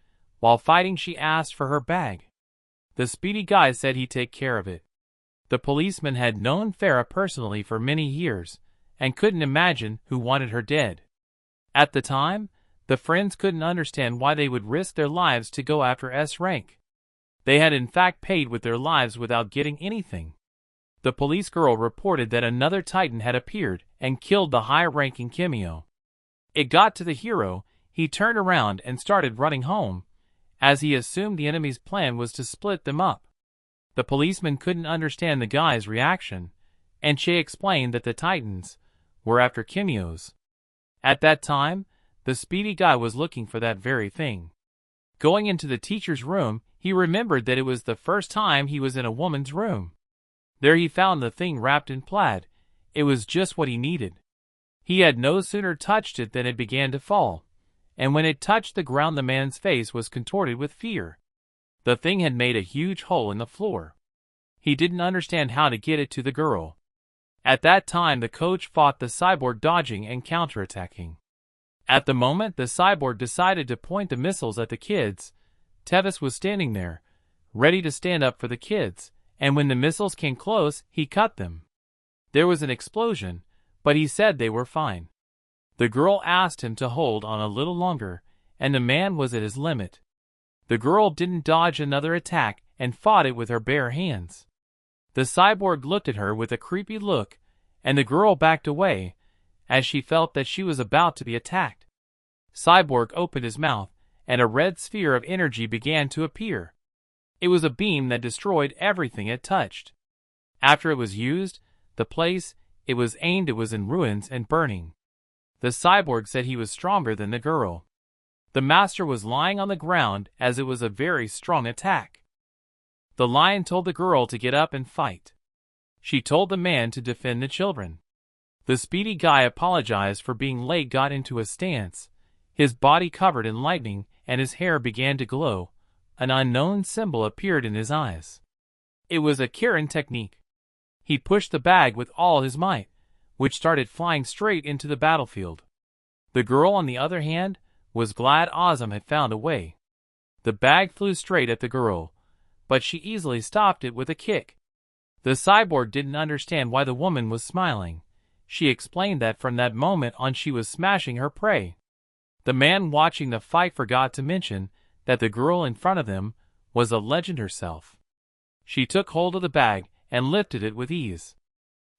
While fighting, she asked for her bag. The speedy guy said he'd take care of it. The policeman had known Farah personally for many years, and couldn't imagine who wanted her dead. At the time, the friends couldn't understand why they would risk their lives to go after S rank. They had in fact paid with their lives without getting anything. The police girl reported that another Titan had appeared and killed the high-ranking Kimio. It got to the hero. He turned around and started running home, as he assumed the enemy's plan was to split them up. The policeman couldn't understand the guy's reaction, and Che explained that the Titans were after Kimios. At that time, the speedy guy was looking for that very thing. Going into the teacher's room, he remembered that it was the first time he was in a woman's room. There he found the thing wrapped in plaid. It was just what he needed. He had no sooner touched it than it began to fall, and when it touched the ground, the man's face was contorted with fear. The thing had made a huge hole in the floor. He didn't understand how to get it to the girl. At that time, the coach fought the cyborg, dodging and counterattacking. At the moment the cyborg decided to point the missiles at the kids, Tevis was standing there, ready to stand up for the kids, and when the missiles came close, he cut them. There was an explosion, but he said they were fine. The girl asked him to hold on a little longer, and the man was at his limit. The girl didn't dodge another attack and fought it with her bare hands. The cyborg looked at her with a creepy look, and the girl backed away, as she felt that she was about to be attacked. Cyborg opened his mouth, and a red sphere of energy began to appear. It was a beam that destroyed everything it touched. After it was used, the place it was aimed at was in ruins and burning. The cyborg said he was stronger than the girl. The master was lying on the ground, as it was a very strong attack. The lion told the girl to get up and fight. She told the man to defend the children. The speedy guy apologized for being late, got into a stance, his body covered in lightning, and his hair began to glow. An unknown symbol appeared in his eyes. It was a Kirin technique. He pushed the bag with all his might, which started flying straight into the battlefield. The girl, on the other hand, was glad Azam had found a way. The bag flew straight at the girl, but she easily stopped it with a kick. The cyborg didn't understand why the woman was smiling. She explained that from that moment on she was smashing her prey. The man watching the fight forgot to mention that the girl in front of them was a legend herself. She took hold of the bag and lifted it with ease.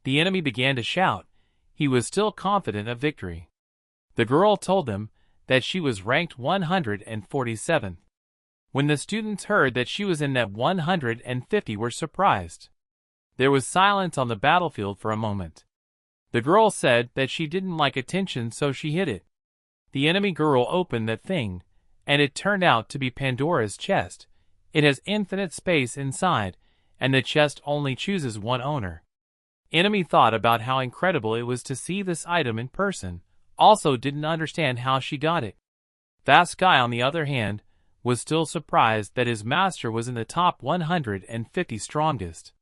The enemy began to shout. He was still confident of victory. The girl told them that she was ranked 147th. When the students heard that she was in that 150 were surprised. There was silence on the battlefield for a moment. The girl said that she didn't like attention, so she hid it. The enemy girl opened that thing, and it turned out to be Pandora's chest. It has infinite space inside, and the chest only chooses one owner. Enemy thought about how incredible it was to see this item in person, also didn't understand how she got it. Fast Guy, on the other hand, was still surprised that his master was in the top 150 strongest.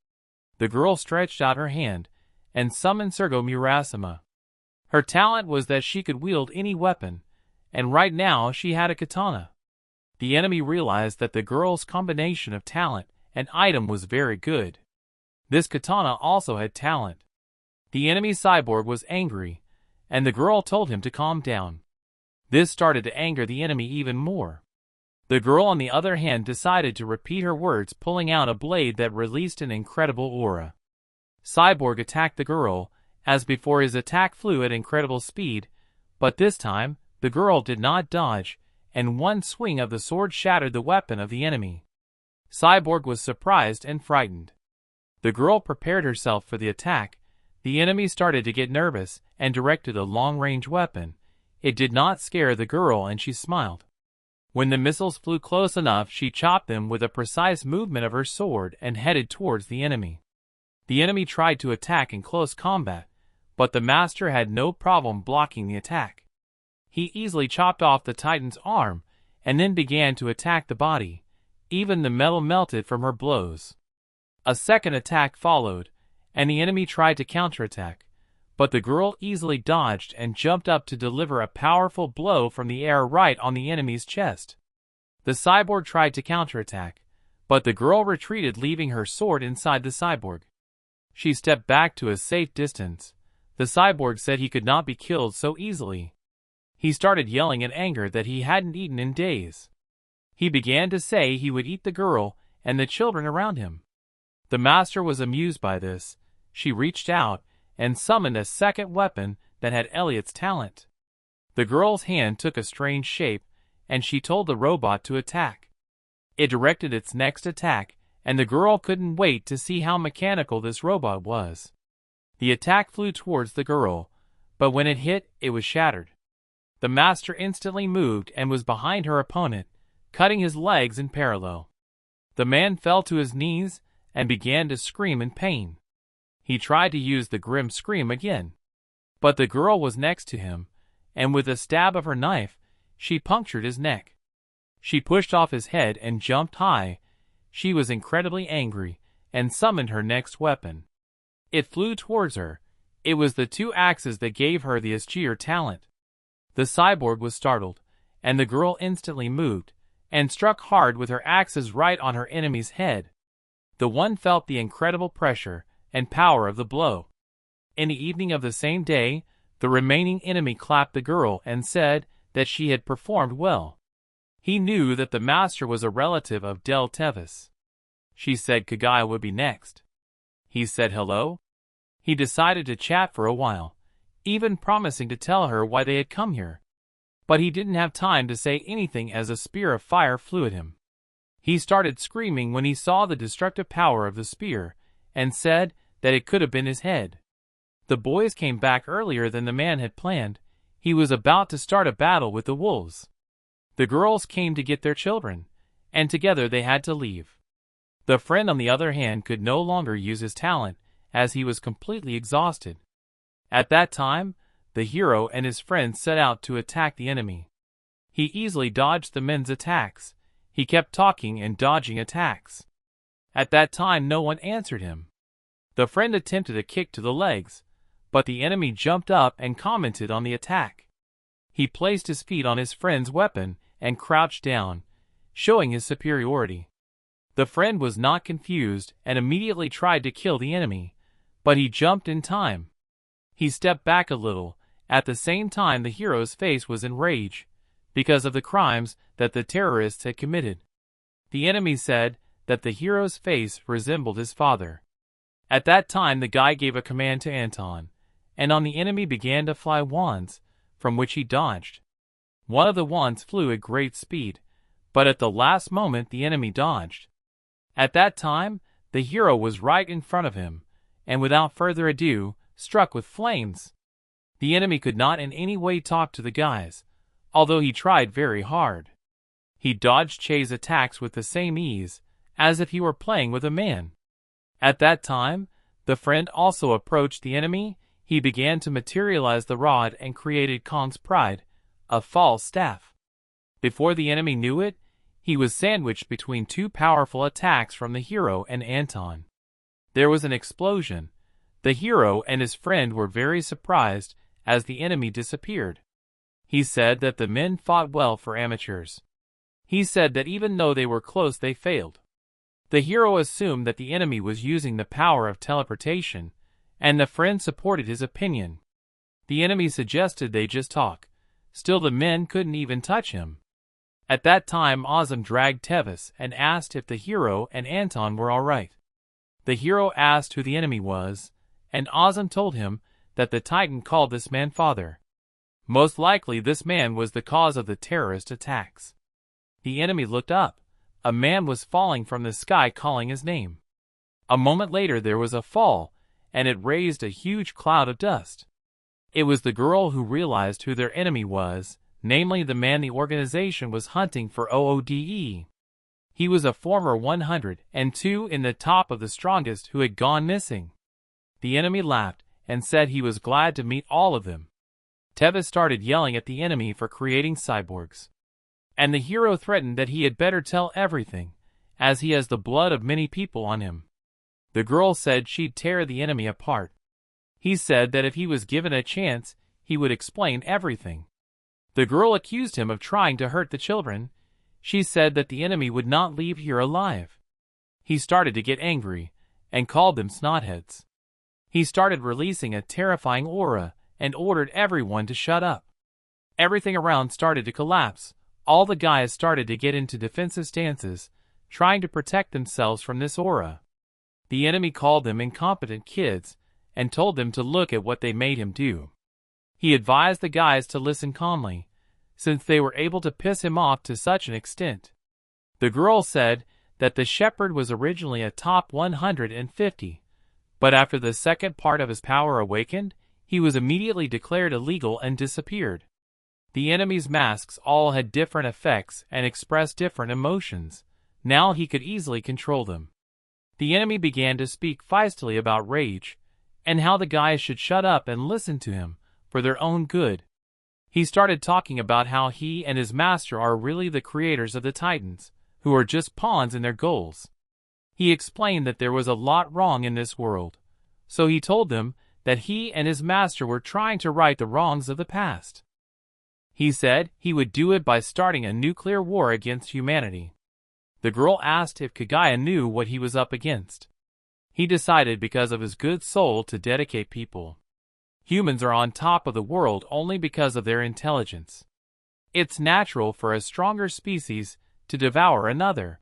The girl stretched out her hand and summoned Sergo Murasama. Her talent was that she could wield any weapon, and right now she had a katana. The enemy realized that the girl's combination of talent and item was very good. This katana also had talent. The enemy cyborg was angry, and the girl told him to calm down. This started to anger the enemy even more. The girl, on the other hand, decided to repeat her words, pulling out a blade that released an incredible aura. Cyborg attacked the girl. As before, his attack flew at incredible speed, but this time, the girl did not dodge, and one swing of the sword shattered the weapon of the enemy. Cyborg was surprised and frightened. The girl prepared herself for the attack. The enemy started to get nervous and directed a long-range weapon. It did not scare the girl, and she smiled. When the missiles flew close enough, she chopped them with a precise movement of her sword and headed towards the enemy. The enemy tried to attack in close combat, but the master had no problem blocking the attack. He easily chopped off the Titan's arm and then began to attack the body. Even the metal melted from her blows. A second attack followed, and the enemy tried to counterattack, but the girl easily dodged and jumped up to deliver a powerful blow from the air right on the enemy's chest. The cyborg tried to counterattack, but the girl retreated, leaving her sword inside the cyborg. She stepped back to a safe distance. The cyborg said he could not be killed so easily. He started yelling in anger that he hadn't eaten in days. He began to say he would eat the girl and the children around him. The master was amused by this. She reached out and summoned a second weapon that had Elliot's talent. The girl's hand took a strange shape, and she told the robot to attack. It directed its next attack, and the girl couldn't wait to see how mechanical this robot was. The attack flew towards the girl, but when it hit, it was shattered. The master instantly moved and was behind her opponent, cutting his legs in parallel. The man fell to his knees and began to scream in pain. He tried to use the grim scream again, but the girl was next to him, and with a stab of her knife, she punctured his neck. She pushed off his head and jumped high. She was incredibly angry and summoned her next weapon. It flew towards her. It was the two axes that gave her the Escheer talent. The cyborg was startled, and the girl instantly moved and struck hard with her axes right on her enemy's head. The one felt the incredible pressure and power of the blow. In the evening of the same day, the remaining enemy clapped the girl and said that she had performed well. He knew that the master was a relative of Del Tevis. She said Kagaya would be next. He said hello. He decided to chat for a while, even promising to tell her why they had come here. But he didn't have time to say anything as a spear of fire flew at him. He started screaming when he saw the destructive power of the spear, and said that it could have been his head. The boys came back earlier than the man had planned. He was about to start a battle with the wolves. The girls came to get their children, and together they had to leave. The friend, on the other hand, could no longer use his talent, as he was completely exhausted. At that time, the hero and his friends set out to attack the enemy. He easily dodged the men's attacks. He kept talking and dodging attacks. At that time, no one answered him. The friend attempted a kick to the legs, but the enemy jumped up and commented on the attack. He placed his feet on his friend's weapon and crouched down. showing his superiority. The friend was not confused and immediately tried to kill the enemy, but he jumped in time. He stepped back a little. At the same time, the hero's face was in rage because of the crimes that the terrorists had committed. The enemy said that the hero's face resembled his father. At that time, the guy gave a command to Anton, and on the enemy began to fly wands, from which he dodged. One of the wands flew at great speed, but at the last moment the enemy dodged. At that time, the hero was right in front of him, and without further ado, struck with flames. The enemy could not in any way talk to the guys, although he tried very hard. He dodged Che's attacks with the same ease, as if he were playing with a man. At that time, the friend also approached the enemy. He began to materialize the rod and created Kong's pride, a false staff. Before the enemy knew it, he was sandwiched between two powerful attacks from the hero and Anton. There was an explosion. The hero and his friend were very surprised as the enemy disappeared. He said that the men fought well for amateurs. He said that even though they were close, they failed. The hero assumed that the enemy was using the power of teleportation, and the friend supported his opinion. The enemy suggested they just talk. Still, the men couldn't even touch him. At that time, Azam dragged Tevis and asked if the hero and Anton were all right. The hero asked who the enemy was, and Azam told him that the Titan called this man father. Most likely this man was the cause of the terrorist attacks. The enemy looked up. A man was falling from the sky calling his name. A moment later there was a fall, and it raised a huge cloud of dust. It was the girl who realized who their enemy was, namely the man the organization was hunting for OODE. He was a former 102 in the top of the strongest who had gone missing. The enemy laughed and said he was glad to meet all of them. Tevis started yelling at the enemy for creating cyborgs. And the hero threatened that he had better tell everything, as he has the blood of many people on him. The girl said she'd tear the enemy apart. He said that if he was given a chance, he would explain everything. The girl accused him of trying to hurt the children. She said that the enemy would not leave here alive. He started to get angry, and called them snotheads. He started releasing a terrifying aura, and ordered everyone to shut up. Everything around started to collapse. All the guys started to get into defensive stances, trying to protect themselves from this aura. The enemy called them incompetent kids, and told them to look at what they made him do. He advised the guys to listen calmly, since they were able to piss him off to such an extent. The girl said that the shepherd was originally a top 150, but after the second part of his power awakened, he was immediately declared illegal and disappeared. The enemy's masks all had different effects and expressed different emotions. Now he could easily control them. The enemy began to speak feistily about rage, and how the guys should shut up and listen to him, for their own good. He started talking about how he and his master are really the creators of the Titans, who are just pawns in their goals. He explained that there was a lot wrong in this world, so he told them that he and his master were trying to right the wrongs of the past. He said he would do it by starting a nuclear war against humanity. The girl asked if Kagaya knew what he was up against. He decided because of his good soul to dedicate people. Humans are on top of the world only because of their intelligence. It's natural for a stronger species to devour another.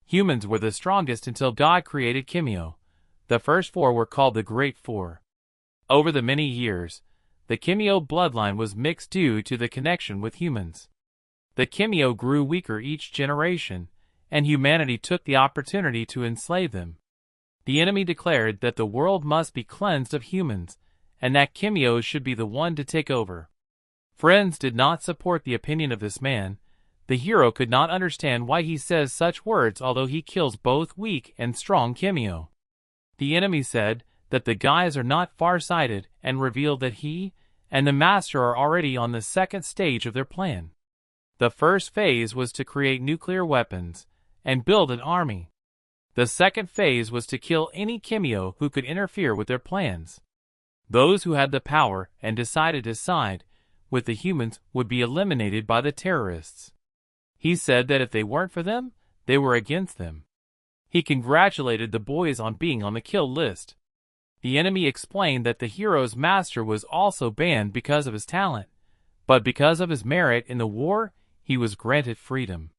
Humans were the strongest until God created Kimio. The first four were called the Great Four. Over the many years, the Kimio bloodline was mixed due to the connection with humans. The Kimio grew weaker each generation, and humanity took the opportunity to enslave them. The enemy declared that the world must be cleansed of humans, and that Kimio should be the one to take over. Friends did not support the opinion of this man. The hero could not understand why he says such words although he kills both weak and strong Kimio. The enemy said that the guys are not far-sighted and revealed that he and the master are already on the second stage of their plan. The first phase was to create nuclear weapons and build an army. The second phase was to kill any Kimio who could interfere with their plans. Those who had the power and decided to side with the humans would be eliminated by the terrorists. He said that if they weren't for them, they were against them. He congratulated the boys on being on the kill list. The enemy explained that the hero's master was also banned because of his talent, but because of his merit in the war, he was granted freedom.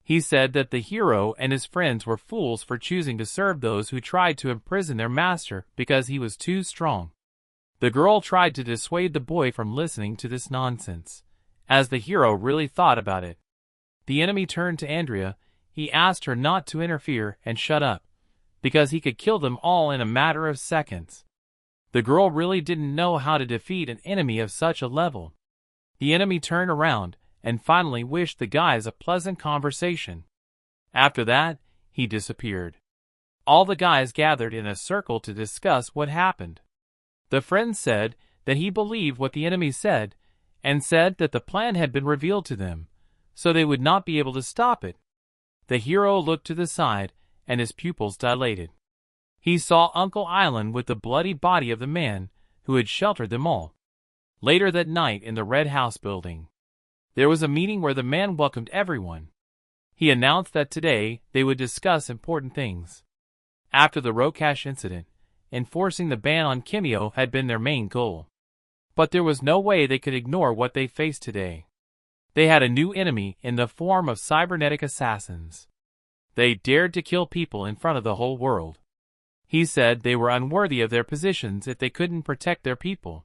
He said that the hero and his friends were fools for choosing to serve those who tried to imprison their master because he was too strong. The girl tried to dissuade the boy from listening to this nonsense, as the hero really thought about it. The enemy turned to Andrea. He asked her not to interfere and shut up, because he could kill them all in a matter of seconds. The girl really didn't know how to defeat an enemy of such a level. The enemy turned around and finally wished the guys a pleasant conversation. After that, he disappeared. All the guys gathered in a circle to discuss what happened. The friend said that he believed what the enemy said, and said that the plan had been revealed to them, so they would not be able to stop it. The hero looked to the side, and his pupils dilated. He saw Uncle Island with the bloody body of the man who had sheltered them all. Later that night in the Red House building, there was a meeting where the man welcomed everyone. He announced that today they would discuss important things. After the Rokash incident, enforcing the ban on Kimio had been their main goal. But there was no way they could ignore what they faced today. They had a new enemy in the form of cybernetic assassins. They dared to kill people in front of the whole world. He said they were unworthy of their positions if they couldn't protect their people.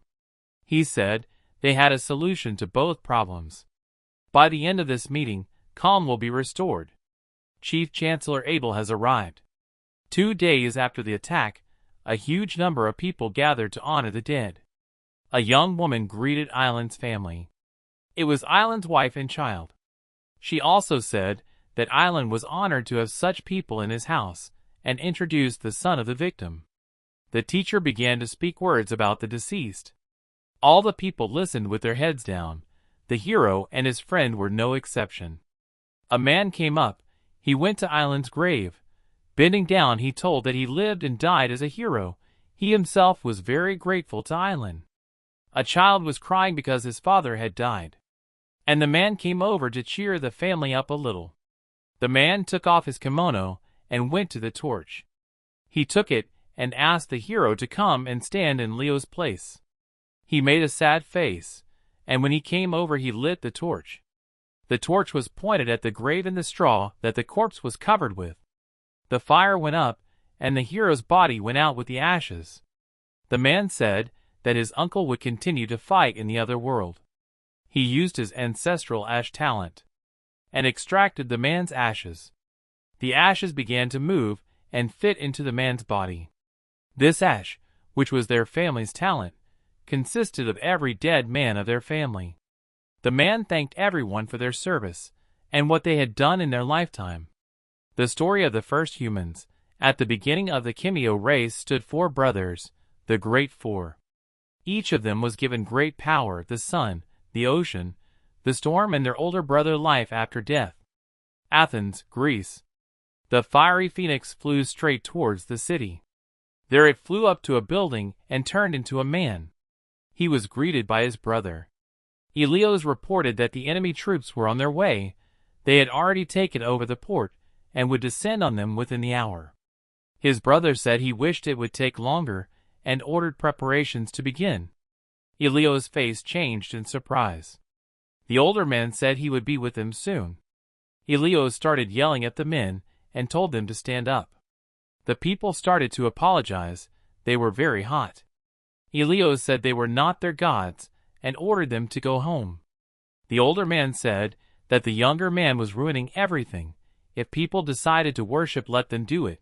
He said they had a solution to both problems. By the end of this meeting, calm will be restored. Chief Chancellor Abel has arrived. 2 days after the attack, a huge number of people gathered to honor the dead. A young woman greeted Island's family. It was Island's wife and child. She also said that Island was honored to have such people in his house, and introduced the son of the victim. The teacher began to speak words about the deceased. All the people listened with their heads down. The hero and his friend were no exception. A man came up. He went to Island's grave. Bending down, he told that he lived and died as a hero. He himself was very grateful to Island. A child was crying because his father had died, and the man came over to cheer the family up a little. The man took off his kimono and went to the torch. He took it and asked the hero to come and stand in Leo's place. He made a sad face, and when he came over he lit the torch. The torch was pointed at the grave in the straw that the corpse was covered with. The fire went up, and the hero's body went out with the ashes. The man said that his uncle would continue to fight in the other world. He used his ancestral ash talent and extracted the man's ashes. The ashes began to move and fit into the man's body. This ash, which was their family's talent, consisted of every dead man of their family. The man thanked everyone for their service and what they had done in their lifetime. The story of the first humans. At the beginning of the Kimio race stood 4 brothers, the Great Four. Each of them was given great power: the sun, the ocean, the storm, and their older brother life after death. Athens, Greece. The fiery phoenix flew straight towards the city. There it flew up to a building and turned into a man. He was greeted by his brother. Helios reported that the enemy troops were on their way. They had already taken over the port and would descend on them within the hour. His brother said he wished it would take longer and ordered preparations to begin. Helios' face changed in surprise. The older man said he would be with them soon. Helios started yelling at the men and told them to stand up. The people started to apologize. They were very hot. Helios said they were not their gods and ordered them to go home. The older man said that the younger man was ruining everything. If people decided to worship, let them do it.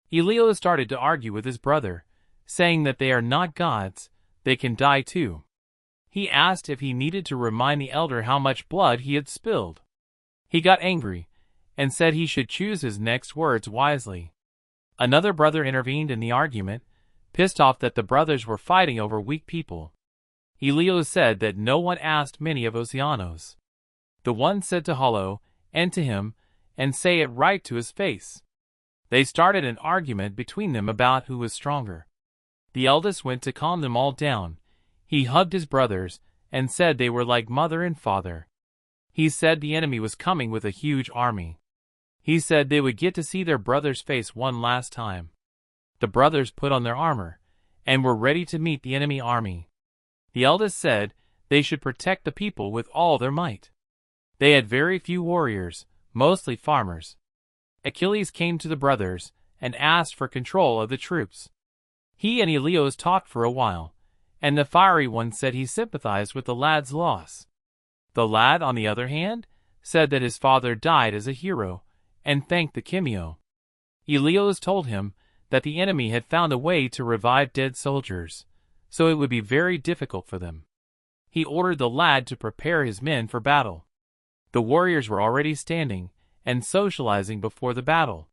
Helios started to argue with his brother, saying that they are not gods, they can die too. He asked if he needed to remind the elder how much blood he had spilled. He got angry and said he should choose his next words wisely. Another brother intervened in the argument, pissed off that the brothers were fighting over weak people. Helios said that no one asked many of Oceanos. The one said to Hollow and to him, and say it right to his face. They started an argument between them about who was stronger. The eldest went to calm them all down. He hugged his brothers and said they were like mother and father. He said the enemy was coming with a huge army. He said they would get to see their brother's face one last time. The brothers put on their armor, and were ready to meet the enemy army. The eldest said they should protect the people with all their might. They had very few warriors, mostly farmers. Achilles came to the brothers and asked for control of the troops. He and Helios talked for a while, and the fiery one said he sympathized with the lad's loss. The lad, on the other hand, said that his father died as a hero, and thanked the Kimio. Helios told him that the enemy had found a way to revive dead soldiers, so it would be very difficult for them. He ordered the lad to prepare his men for battle. The warriors were already standing and socializing before the battle.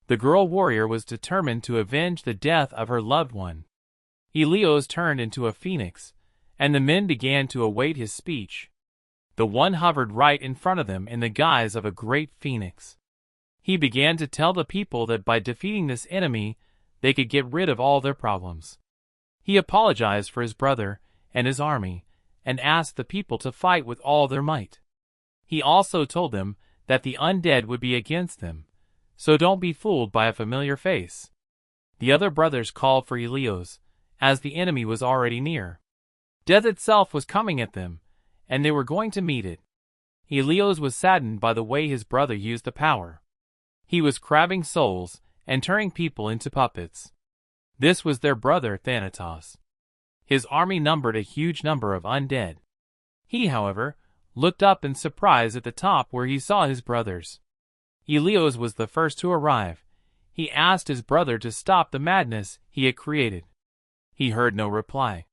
The girl warrior was determined to avenge the death of her loved one. Helios turned into a phoenix, and the men began to await his speech. The one hovered right in front of them in the guise of a great phoenix. He began to tell the people that by defeating this enemy, they could get rid of all their problems. He apologized for his brother and his army, and asked the people to fight with all their might. He also told them that the undead would be against them, so don't be fooled by a familiar face. The other brothers called for Helios, as the enemy was already near. Death itself was coming at them, and they were going to meet it. Helios was saddened by the way his brother used the power. He was crabbing souls and turning people into puppets. This was their brother Thanatos. His army numbered a huge number of undead. He, however, looked up in surprise at the top where he saw his brothers. Helios was the first to arrive. He asked his brother to stop the madness he had created. He heard no reply.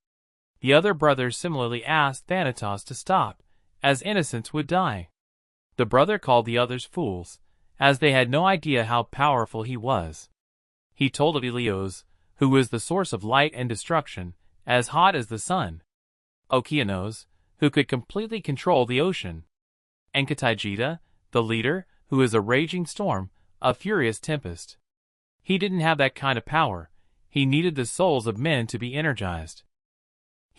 The other brothers similarly asked Thanatos to stop, as innocents would die. The brother called the others fools, as they had no idea how powerful he was. He told of Helios, who was the source of light and destruction, as hot as the sun; Okeanos, who could completely control the ocean; and Katigita, the leader, who is a raging storm, a furious tempest. He didn't have that kind of power. He needed the souls of men to be energized.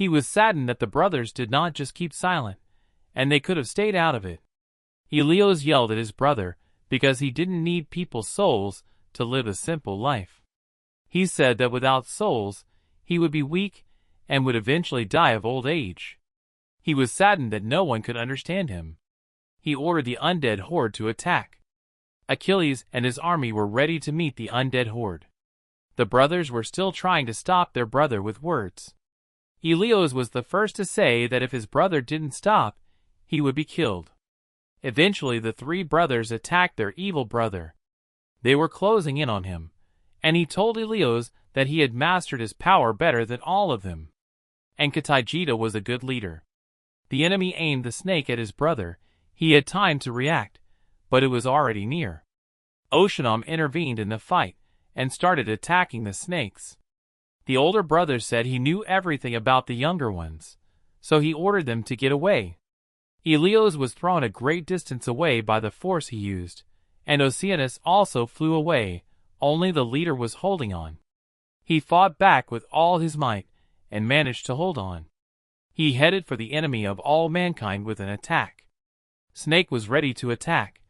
He was saddened that the brothers did not just keep silent, and they could have stayed out of it. Helios yelled at his brother because he didn't need people's souls to live a simple life. He said that without souls, he would be weak and would eventually die of old age. He was saddened that no one could understand him. He ordered the undead horde to attack. Achilles and his army were ready to meet the undead horde. The brothers were still trying to stop their brother with words. Helios was the first to say that if his brother didn't stop, he would be killed. Eventually the three brothers attacked their evil brother. They were closing in on him, and he told Helios that he had mastered his power better than all of them. And Katigita was a good leader. The enemy aimed the snake at his brother. He had time to react, but it was already near. Oceanum intervened in the fight and started attacking the snakes. The older brother said he knew everything about the younger ones, so he ordered them to get away. Helios was thrown a great distance away by the force he used, and Oceanus also flew away, only the leader was holding on. He fought back with all his might and managed to hold on. He headed for the enemy of all mankind with an attack. Snake was ready to attack,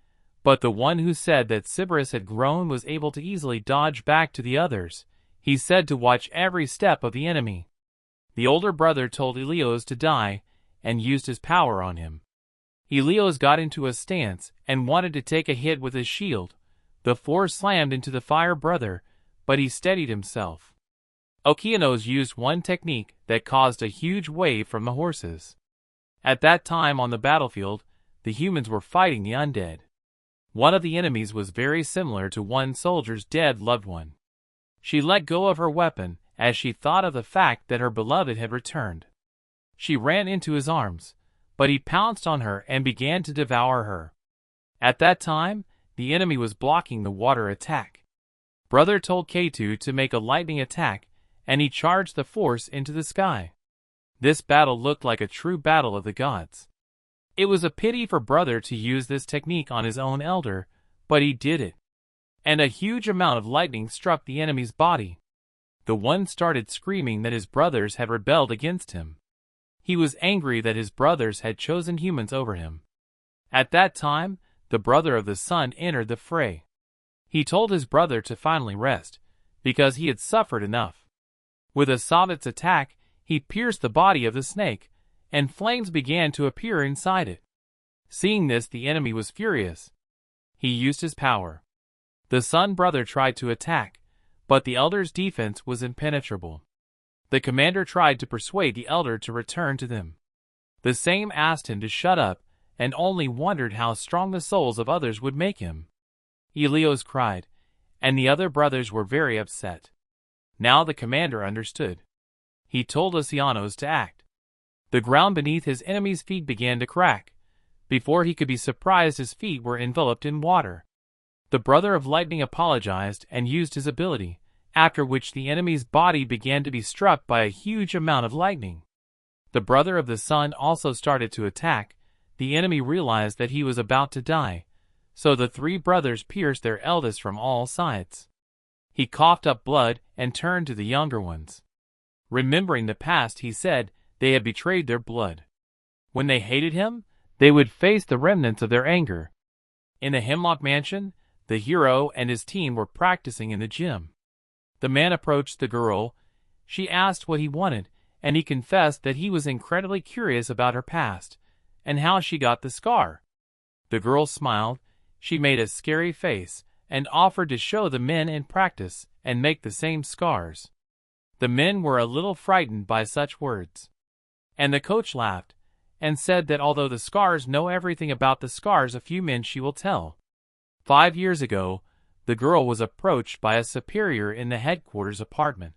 but the one who said that Sybaris had grown was able to easily dodge back to the others. He said to watch every step of the enemy. The older brother told Helios to die and used his power on him. Helios got into a stance and wanted to take a hit with his shield. The force slammed into the fire brother, but he steadied himself. Okeanos used one technique that caused a huge wave from the horses. At that time on the battlefield, the humans were fighting the undead. One of the enemies was very similar to one soldier's dead loved one. She let go of her weapon as she thought of the fact that her beloved had returned. She ran into his arms, but he pounced on her and began to devour her. At that time, the enemy was blocking the water attack. Brother told K2 to make a lightning attack, and he charged the force into the sky. This battle looked like a true battle of the gods. It was a pity for Brother to use this technique on his own elder, but he did it. And a huge amount of lightning struck the enemy's body. The one started screaming that his brothers had rebelled against him. He was angry that his brothers had chosen humans over him. At that time, the brother of the sun entered the fray. He told his brother to finally rest, because he had suffered enough. With a Savit's attack, he pierced the body of the snake, and flames began to appear inside it. Seeing this, the enemy was furious. He used his power. The sun brother tried to attack, but the elder's defense was impenetrable. The commander tried to persuade the elder to return to them. The same asked him to shut up, and only wondered how strong the souls of others would make him. Helios cried, and the other brothers were very upset. Now the commander understood. He told Oceanos to act. The ground beneath his enemy's feet began to crack. Before he could be surprised, his feet were enveloped in water. The brother of lightning apologized and used his ability, after which the enemy's body began to be struck by a huge amount of lightning. The brother of the sun also started to attack. The enemy realized that he was about to die, so the three brothers pierced their eldest from all sides. He coughed up blood and turned to the younger ones. Remembering the past, he said they had betrayed their blood. When they hated him, they would face the remnants of their anger. In the Hemlock Mansion, the hero and his team were practicing in the gym. The man approached the girl. She asked what he wanted, and he confessed that he was incredibly curious about her past and how she got the scar. The girl smiled. She made a scary face and offered to show the men in practice and make the same scars. The men were a little frightened by such words. And the coach laughed and said that although the scars know everything about the scars, a few men she will tell. 5 years ago, the girl was approached by a superior in the headquarters apartment.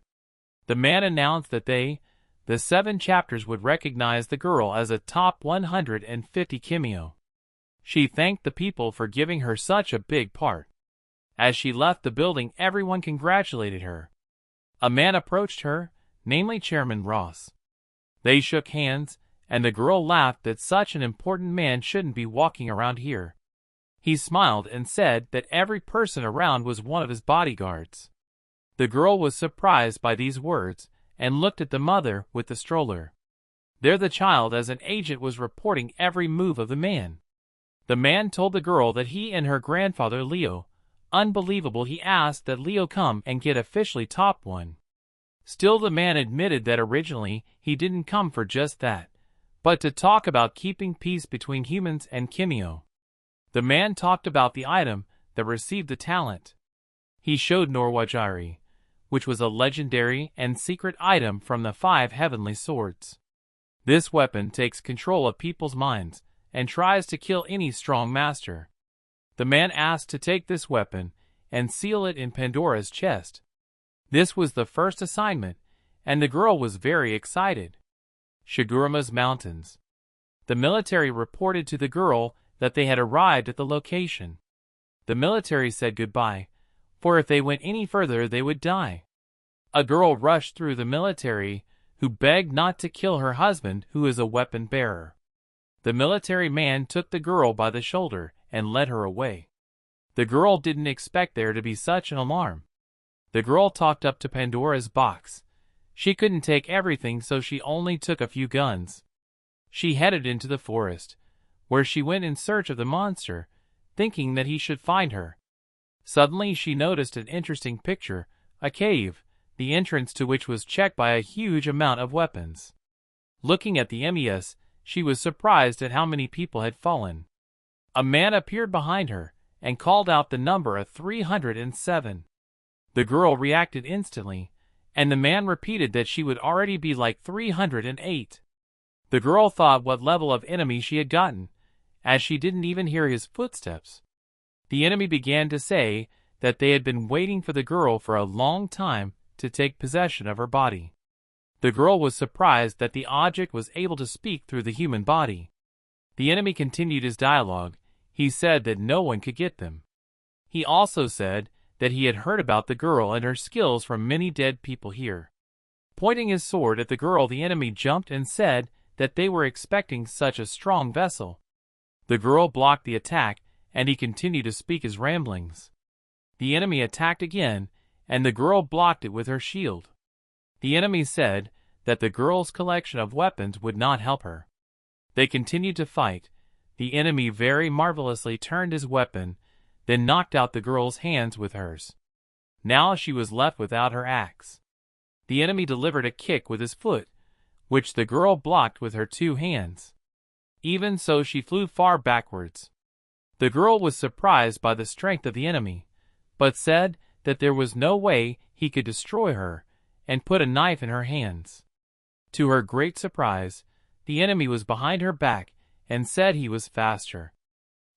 The man announced that the 7 chapters would recognize the girl as a top 150 Kimio. She thanked the people for giving her such a big part. As she left the building, everyone congratulated her. A man approached her, namely Chairman Ross. They shook hands, and the girl laughed that such an important man shouldn't be walking around here. He smiled and said that every person around was one of his bodyguards. The girl was surprised by these words and looked at the mother with the stroller. There the child, as an agent, was reporting every move of the man. The man told the girl that he and her grandfather Leo. Unbelievable, he asked that Leo come and get officially top 1. Still, the man admitted that originally he didn't come for just that, but to talk about keeping peace between humans and Kimio. The man talked about the item that received the talent. He showed Norwajiri, which was a legendary and secret item from the 5 heavenly swords. This weapon takes control of people's minds and tries to kill any strong master. The man asked to take this weapon and seal it in Pandora's chest. This was the first assignment, and the girl was very excited. Shigurama's Mountains. The military reported to the girl that they had arrived at the location. The military said goodbye, for if they went any further they would die. A girl rushed through the military, who begged not to kill her husband, who is a weapon bearer. The military man took the girl by the shoulder and led her away. The girl didn't expect there to be such an alarm. The girl talked up to Pandora's box. She couldn't take everything, so she only took a few guns. She headed into the forest, where she went in search of the monster, thinking that he should find her. Suddenly she noticed an interesting picture, a cave, the entrance to which was checked by a huge amount of weapons. Looking at the MES, she was surprised at how many people had fallen. A man appeared behind her and called out the number of 307. The girl reacted instantly, and the man repeated that she would already be like 308. The girl thought what level of enemy she had gotten, as she didn't even hear his footsteps. The enemy began to say that they had been waiting for the girl for a long time to take possession of her body. The girl was surprised that the object was able to speak through the human body. The enemy continued his dialogue. He said that no one could get them. He also said that he had heard about the girl and her skills from many dead people here. Pointing his sword at the girl, the enemy jumped and said that they were expecting such a strong vessel. The girl blocked the attack, and he continued to speak his ramblings. The enemy attacked again, and the girl blocked it with her shield. The enemy said that the girl's collection of weapons would not help her. They continued to fight. The enemy very marvelously turned his weapon, then knocked out the girl's hands with hers. Now she was left without her axe. The enemy delivered a kick with his foot, which the girl blocked with her 2 hands. Even so, she flew far backwards. The girl was surprised by the strength of the enemy, but said that there was no way he could destroy her, and put a knife in her hands. To her great surprise, the enemy was behind her back and said he was faster.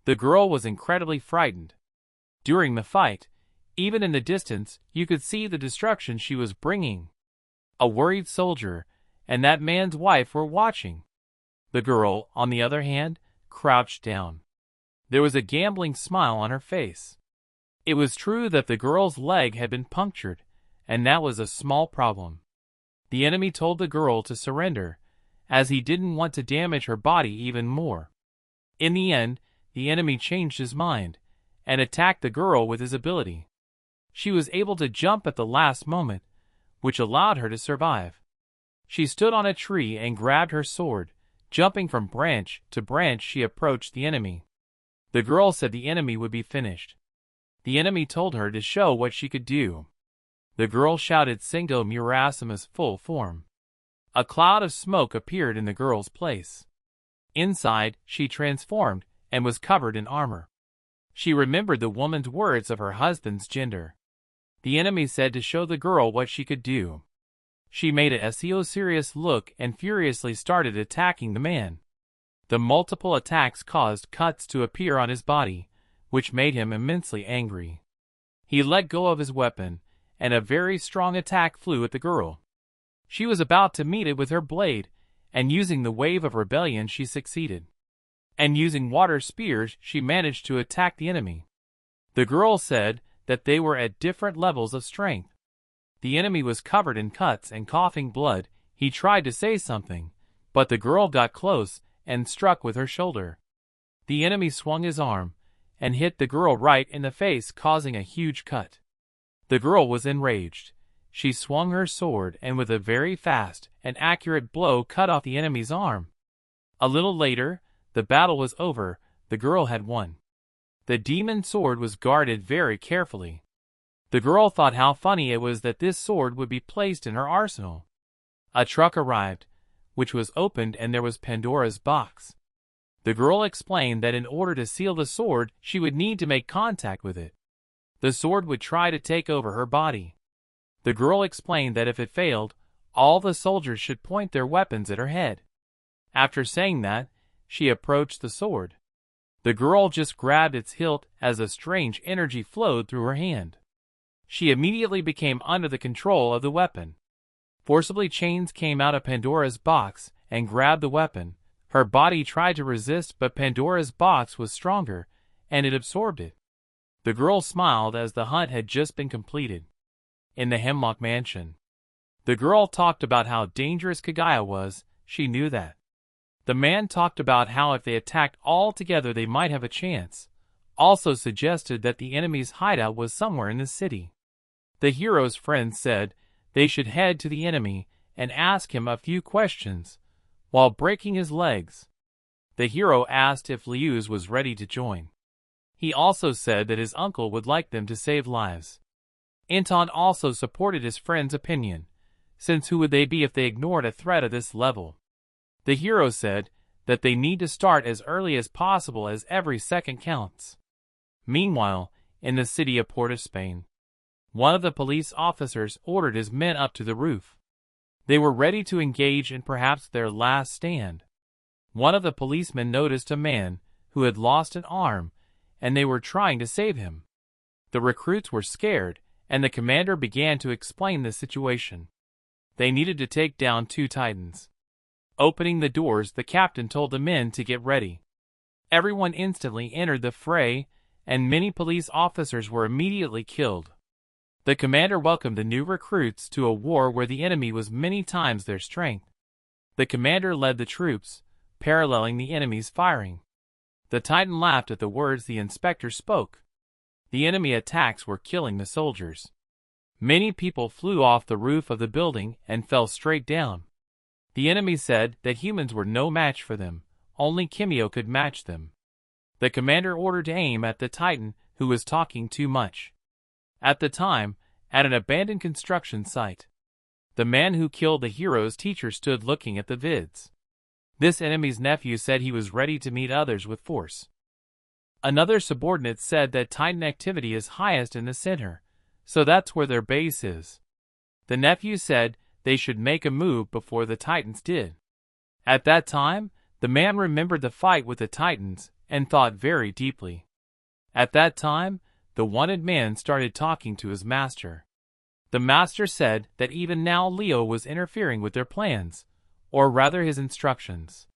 The girl was incredibly frightened. During the fight, even in the distance, you could see the destruction she was bringing. A worried soldier and that man's wife were watching. The girl, on the other hand, crouched down. There was a gambling smile on her face. It was true that the girl's leg had been punctured, and that was a small problem. The enemy told the girl to surrender, as he didn't want to damage her body even more. In the end, the enemy changed his mind, and attacked the girl with his ability. She was able to jump at the last moment, which allowed her to survive. She stood on a tree and grabbed her sword. Jumping from branch to branch, she approached the enemy. The girl said the enemy would be finished. The enemy told her to show what she could do. The girl shouted Singo Murasima's full form. A cloud of smoke appeared in the girl's place. Inside, she transformed and was covered in armor. She remembered the woman's words of her husband's gender. The enemy said to show the girl what she could do. She made a SEO serious look and furiously started attacking the man. The multiple attacks caused cuts to appear on his body, which made him immensely angry. He let go of his weapon, and a very strong attack flew at the girl. She was about to meet it with her blade, and using the wave of rebellion she succeeded. And using water spears she managed to attack the enemy. The girl said that they were at different levels of strength. The enemy was covered in cuts and coughing blood. He tried to say something, but the girl got close and struck with her shoulder. The enemy swung his arm and hit the girl right in the face, causing a huge cut. The girl was enraged. She swung her sword and with a very fast and accurate blow cut off the enemy's arm. A little later, the battle was over. The girl had won. The demon sword was guarded very carefully. The girl thought how funny it was that this sword would be placed in her arsenal. A truck arrived, which was opened, and there was Pandora's box. The girl explained that in order to seal the sword, she would need to make contact with it. The sword would try to take over her body. The girl explained that if it failed, all the soldiers should point their weapons at her head. After saying that, she approached the sword. The girl just grabbed its hilt as a strange energy flowed through her hand. She immediately became under the control of the weapon. Forcibly, chains came out of Pandora's box and grabbed the weapon. Her body tried to resist, but Pandora's box was stronger, and it absorbed it. The girl smiled as the hunt had just been completed. In the Hemlock Mansion, the girl talked about how dangerous Kagaya was. She knew that. The man talked about how if they attacked all together they might have a chance. Also suggested that the enemy's hideout was somewhere in the city. The hero's friends said they should head to the enemy and ask him a few questions while breaking his legs. The hero asked if Liu's was ready to join. He also said that his uncle would like them to save lives. Anton also supported his friend's opinion, since who would they be if they ignored a threat of this level? The hero said that they need to start as early as possible, as every second counts. Meanwhile, in the city of Port of Spain, one of the police officers ordered his men up to the roof. They were ready to engage in perhaps their last stand. One of the policemen noticed a man who had lost an arm, and they were trying to save him. The recruits were scared, and the commander began to explain the situation. They needed to take down 2 titans. Opening the doors, the captain told the men to get ready. Everyone instantly entered the fray, and many police officers were immediately killed. The commander welcomed the new recruits to a war where the enemy was many times their strength. The commander led the troops, paralleling the enemy's firing. The Titan laughed at the words the inspector spoke. The enemy attacks were killing the soldiers. Many people flew off the roof of the building and fell straight down. The enemy said that humans were no match for them, only Kimio could match them. The commander ordered to aim at the Titan who was talking too much. At the time, at an abandoned construction site, the man who killed the hero's teacher stood looking at the vids. This enemy's nephew said he was ready to meet others with force. Another subordinate said that Titan activity is highest in the center, so that's where their base is. The nephew said they should make a move before the Titans did. At that time, the man remembered the fight with the Titans and thought very deeply. At that time, the wanted man started talking to his master. The master said that even now Leo was interfering with their plans, or rather his instructions.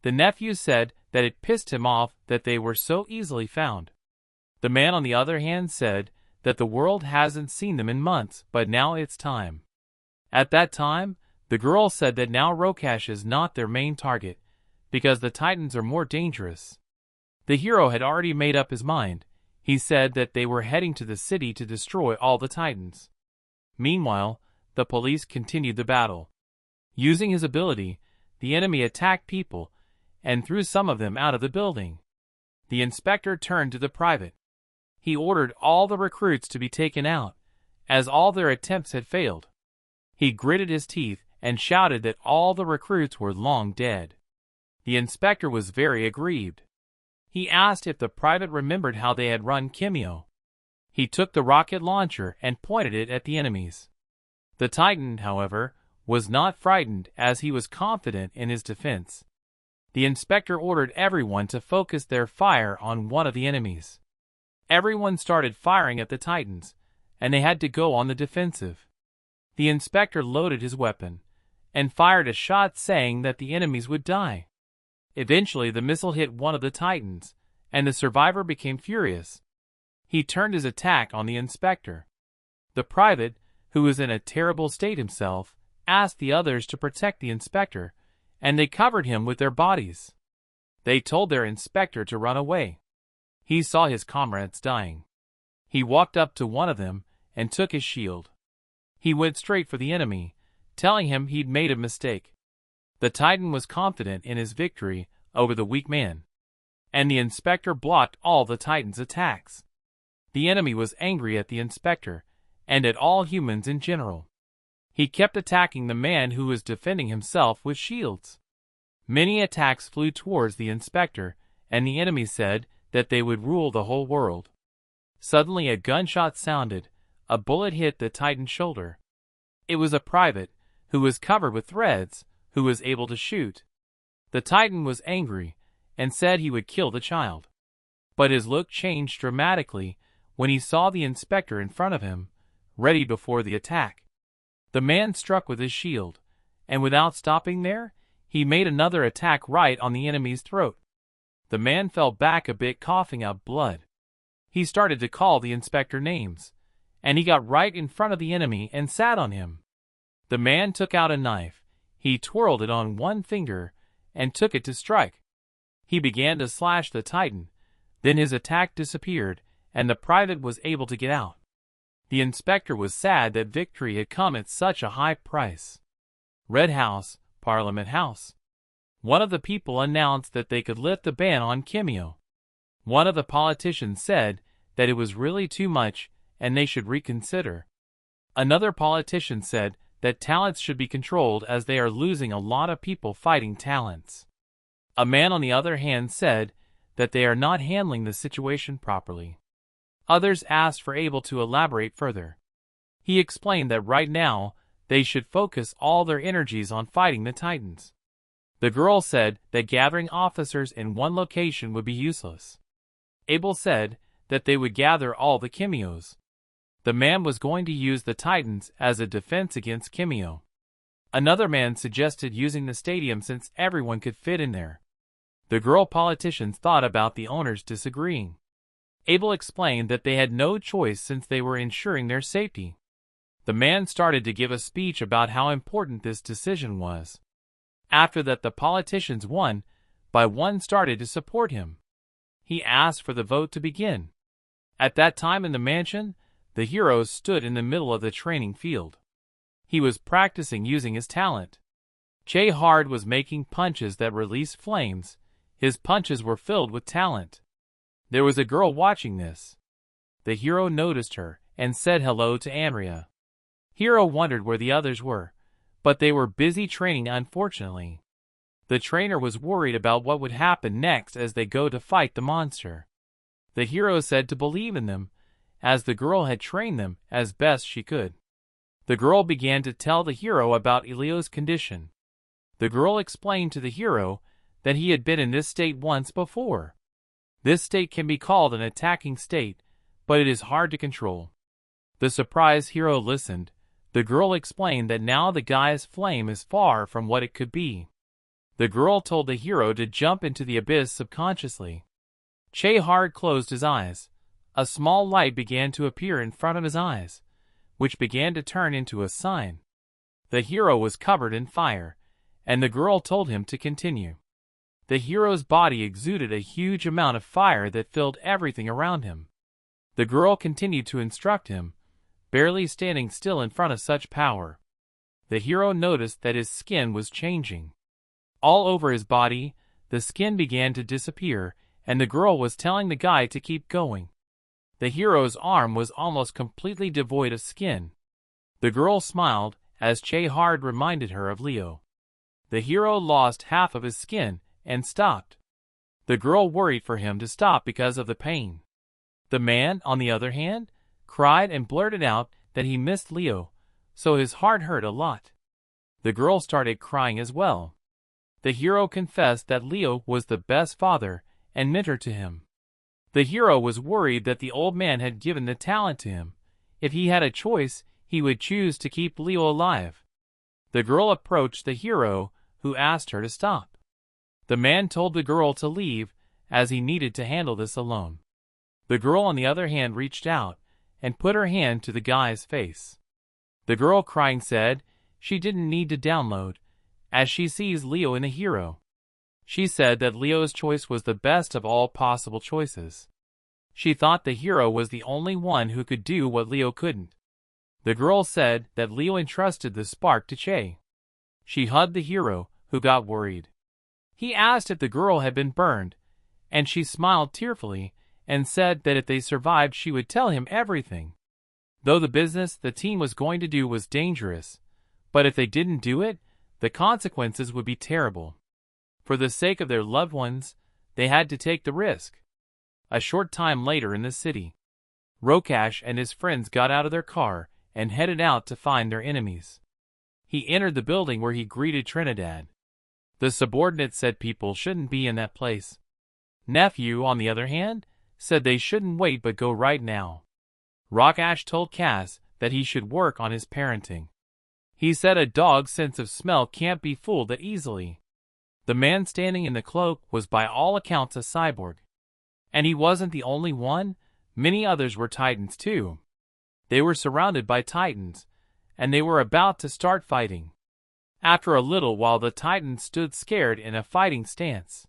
The nephew said that it pissed him off that they were so easily found. The man on the other hand said that the world hasn't seen them in months, but now it's time. At that time, the girl said that now Rokash is not their main target, because the Titans are more dangerous. The hero had already made up his mind. He said that they were heading to the city to destroy all the Titans. Meanwhile, the police continued the battle. Using his ability, the enemy attacked people and threw some of them out of the building. The inspector turned to the private. He ordered all the recruits to be taken out, as all their attempts had failed. He gritted his teeth and shouted that all the recruits were long dead. The inspector was very aggrieved. He asked if the private remembered how they had run Kimio. He took the rocket launcher and pointed it at the enemies. The Titan, however, was not frightened as he was confident in his defense. The inspector ordered everyone to focus their fire on one of the enemies. Everyone started firing at the Titans, and they had to go on the defensive. The inspector loaded his weapon and fired a shot saying that the enemies would die. Eventually the missile hit one of the Titans, and the survivor became furious. He turned his attack on the inspector. The private, who was in a terrible state himself, asked the others to protect the inspector, and they covered him with their bodies. They told their inspector to run away. He saw his comrades dying. He walked up to one of them and took his shield. He went straight for the enemy, telling him he'd made a mistake. The Titan was confident in his victory over the weak man, and the inspector blocked all the Titan's attacks. The enemy was angry at the inspector and at all humans in general. He kept attacking the man who was defending himself with shields. Many attacks flew towards the inspector, and the enemy said that they would rule the whole world. Suddenly a gunshot sounded. A bullet hit the Titan's shoulder. It was a private, who was covered with threads, who was able to shoot. The Titan was angry, and said he would kill the child. But his look changed dramatically when he saw the inspector in front of him, ready before the attack. The man struck with his shield, and without stopping there, he made another attack right on the enemy's throat. The man fell back a bit, coughing out blood. He started to call the inspector names, and he got right in front of the enemy and sat on him. The man took out a knife. He twirled it on one finger and took it to strike. He began to slash the Titan. Then his attack disappeared, and the private was able to get out. The inspector was sad that victory had come at such a high price. Red House, Parliament House. One of the people announced that they could lift the ban on Kimio. One of the politicians said that it was really too much and they should reconsider. Another politician said that talents should be controlled as they are losing a lot of people fighting talents. A man on the other hand said that they are not handling the situation properly. Others asked for Abel to elaborate further. He explained that right now they should focus all their energies on fighting the Titans. The girl said that gathering officers in one location would be useless. Abel said that they would gather all the Kimios. The man was going to use the Titans as a defense against Kimio. Another man suggested using the stadium since everyone could fit in there. The girl politicians thought about the owners disagreeing. Abel explained that they had no choice since they were ensuring their safety. The man started to give a speech about how important this decision was. After that, the politicians one by one started to support him. He asked for the vote to begin. At that time in the mansion, the hero stood in the middle of the training field. He was practicing using his talent. Che Hard was making punches that released flames. His punches were filled with talent. There was a girl watching this. The hero noticed her and said hello to Amria. Hero wondered where the others were, but they were busy training unfortunately. The trainer was worried about what would happen next as they go to fight the monster. The hero said to believe in them, as the girl had trained them as best she could. The girl began to tell the hero about Elio's condition. The girl explained to the hero that he had been in this state once before. This state can be called an attacking state, but it is hard to control. The surprised hero listened. The girl explained that now the guy's flame is far from what it could be. The girl told the hero to jump into the abyss subconsciously. Che-hard closed his eyes. A small light began to appear in front of his eyes, which began to turn into a sign. The hero was covered in fire, and the girl told him to continue. The hero's body exuded a huge amount of fire that filled everything around him. The girl continued to instruct him, barely standing still in front of such power. The hero noticed that his skin was changing. All over his body, the skin began to disappear, and the girl was telling the guy to keep going. The hero's arm was almost completely devoid of skin. The girl smiled as Che-hard reminded her of Leo. The hero lost half of his skin and stopped. The girl worried for him to stop because of the pain. The man, on the other hand, cried and blurted out that he missed Leo, so his heart hurt a lot. The girl started crying as well. The hero confessed that Leo was the best father and mentor to him. The hero was worried that the old man had given the talent to him. If he had a choice, he would choose to keep Leo alive. The girl approached the hero, who asked her to stop. The man told the girl to leave, as he needed to handle this alone. The girl, on the other hand, reached out and put her hand to the guy's face. The girl, crying, said she didn't need to download, as she sees Leo in the hero. She said that Leo's choice was the best of all possible choices. She thought the hero was the only one who could do what Leo couldn't. The girl said that Leo entrusted the spark to Che. She hugged the hero, who got worried. He asked if the girl had been burned, and she smiled tearfully and said that if they survived she would tell him everything. Though the business the team was going to do was dangerous, but if they didn't do it, the consequences would be terrible. For the sake of their loved ones, they had to take the risk. A short time later in the city, Rokash and his friends got out of their car and headed out to find their enemies. He entered the building where he greeted Trinidad. The subordinate said people shouldn't be in that place. Nephew, on the other hand, said they shouldn't wait but go right now. Rokash told Cass that he should work on his parenting. He said a dog's sense of smell can't be fooled that easily. The man standing in the cloak was by all accounts a cyborg. And he wasn't the only one, many others were Titans too. They were surrounded by Titans, and they were about to start fighting. After a little while the Titans stood scared in a fighting stance.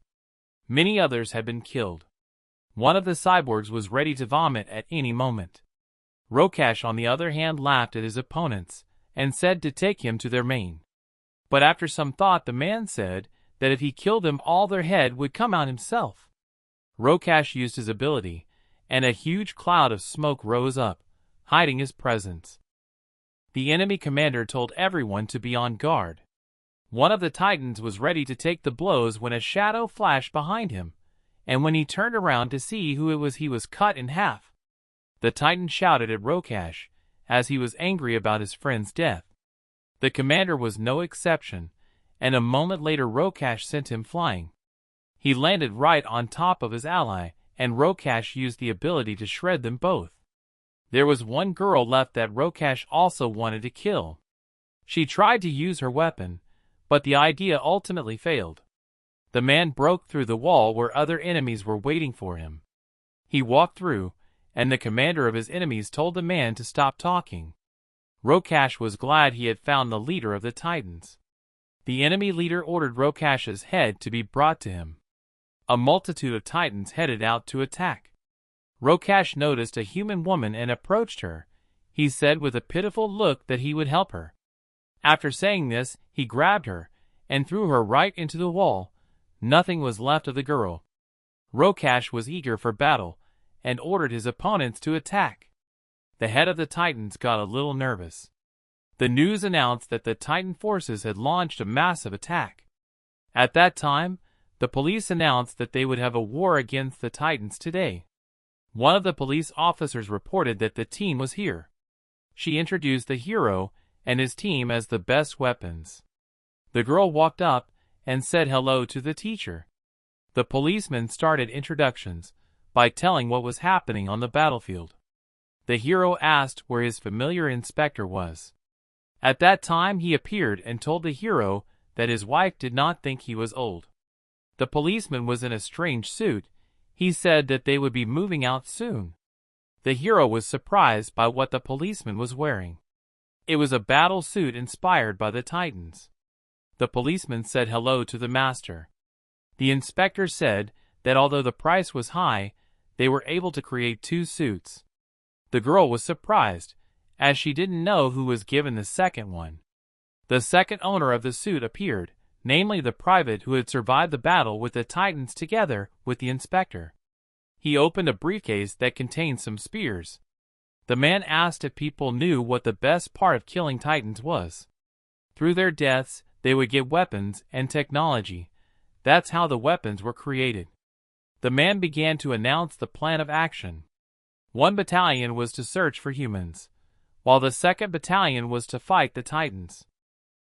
Many others had been killed. One of the cyborgs was ready to vomit at any moment. Rokash, on the other hand, laughed at his opponents and said to take him to their main. But after some thought the man said that if he killed them all their head would come out himself. Rokash used his ability, and a huge cloud of smoke rose up, hiding his presence. The enemy commander told everyone to be on guard. One of the Titans was ready to take the blows when a shadow flashed behind him, and when he turned around to see who it was, he was cut in half. The Titan shouted at Rokash, as he was angry about his friend's death. The commander was no exception, and a moment later Rokash sent him flying. He landed right on top of his ally, and Rokash used the ability to shred them both. There was one girl left that Rokash also wanted to kill. She tried to use her weapon, but the idea ultimately failed. The man broke through the wall where other enemies were waiting for him. He walked through, and the commander of his enemies told the man to stop talking. Rokash was glad he had found the leader of the Titans. The enemy leader ordered Rokash's head to be brought to him. A multitude of Titans headed out to attack. Rokash noticed a human woman and approached her. He said with a pitiful look that he would help her. After saying this, he grabbed her and threw her right into the wall. Nothing was left of the girl. Rokash was eager for battle and ordered his opponents to attack. The head of the Titans got a little nervous. The news announced that the Titan forces had launched a massive attack. At that time, the police announced that they would have a war against the Titans today. One of the police officers reported that the team was here. She introduced the hero and his team as the best weapons. The girl walked up and said hello to the teacher. The policeman started introductions by telling what was happening on the battlefield. The hero asked where his familiar inspector was. At that time he appeared and told the hero that his wife did not think he was old. The policeman was in a strange suit. He said that they would be moving out soon. The hero was surprised by what the policeman was wearing. It was a battle suit inspired by the Titans. The policeman said hello to the master. The inspector said that although the price was high, they were able to create 2 suits. The girl was surprised, as she didn't know who was given the second one. The second owner of the suit appeared, namely the private who had survived the battle with the Titans together with the inspector. He opened a briefcase that contained some spears. The man asked if people knew what the best part of killing Titans was. Through their deaths, they would get weapons and technology. That's how the weapons were created. The man began to announce the plan of action. 1 battalion was to search for humans, while the 2nd battalion was to fight the Titans.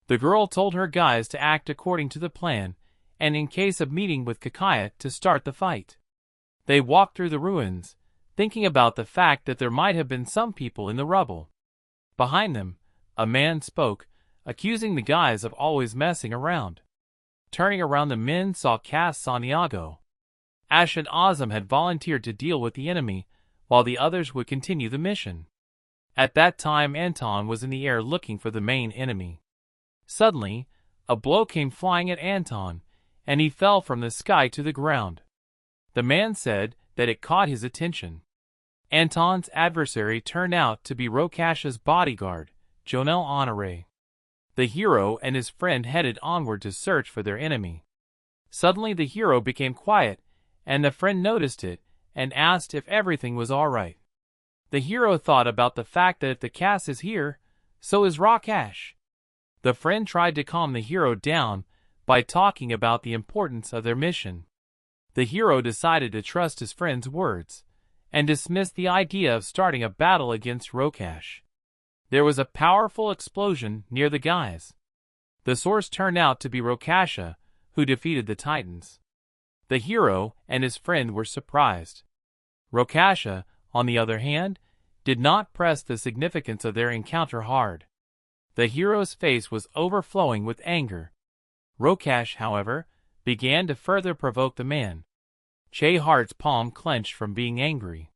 The girl told her guys to act according to the plan, and in case of meeting with Kakaya to start the fight. They walked through the ruins, thinking about the fact that there might have been some people in the rubble. Behind them, a man spoke, accusing the guys of always messing around. Turning around, the men saw Cass Santiago. Ash and Azam had volunteered to deal with the enemy, while the others would continue the mission. At that time Anton was in the air looking for the main enemy. Suddenly, a blow came flying at Anton, and he fell from the sky to the ground. The man said that it caught his attention. Anton's adversary turned out to be Rokash's bodyguard, Jonel Honore. The hero and his friend headed onward to search for their enemy. Suddenly the hero became quiet, and the friend noticed it and asked if everything was all right. The hero thought about the fact that if the Cass is here, so is Rokash. The friend tried to calm the hero down by talking about the importance of their mission. The hero decided to trust his friend's words and dismissed the idea of starting a battle against Rokash. There was a powerful explosion near the guys. The source turned out to be Rokasha, who defeated the Titans. The hero and his friend were surprised. Rokasha, on the other hand, did not press the significance of their encounter hard. The hero's face was overflowing with anger. Rokash, however, began to further provoke the man. Chehart's palm clenched from being angry.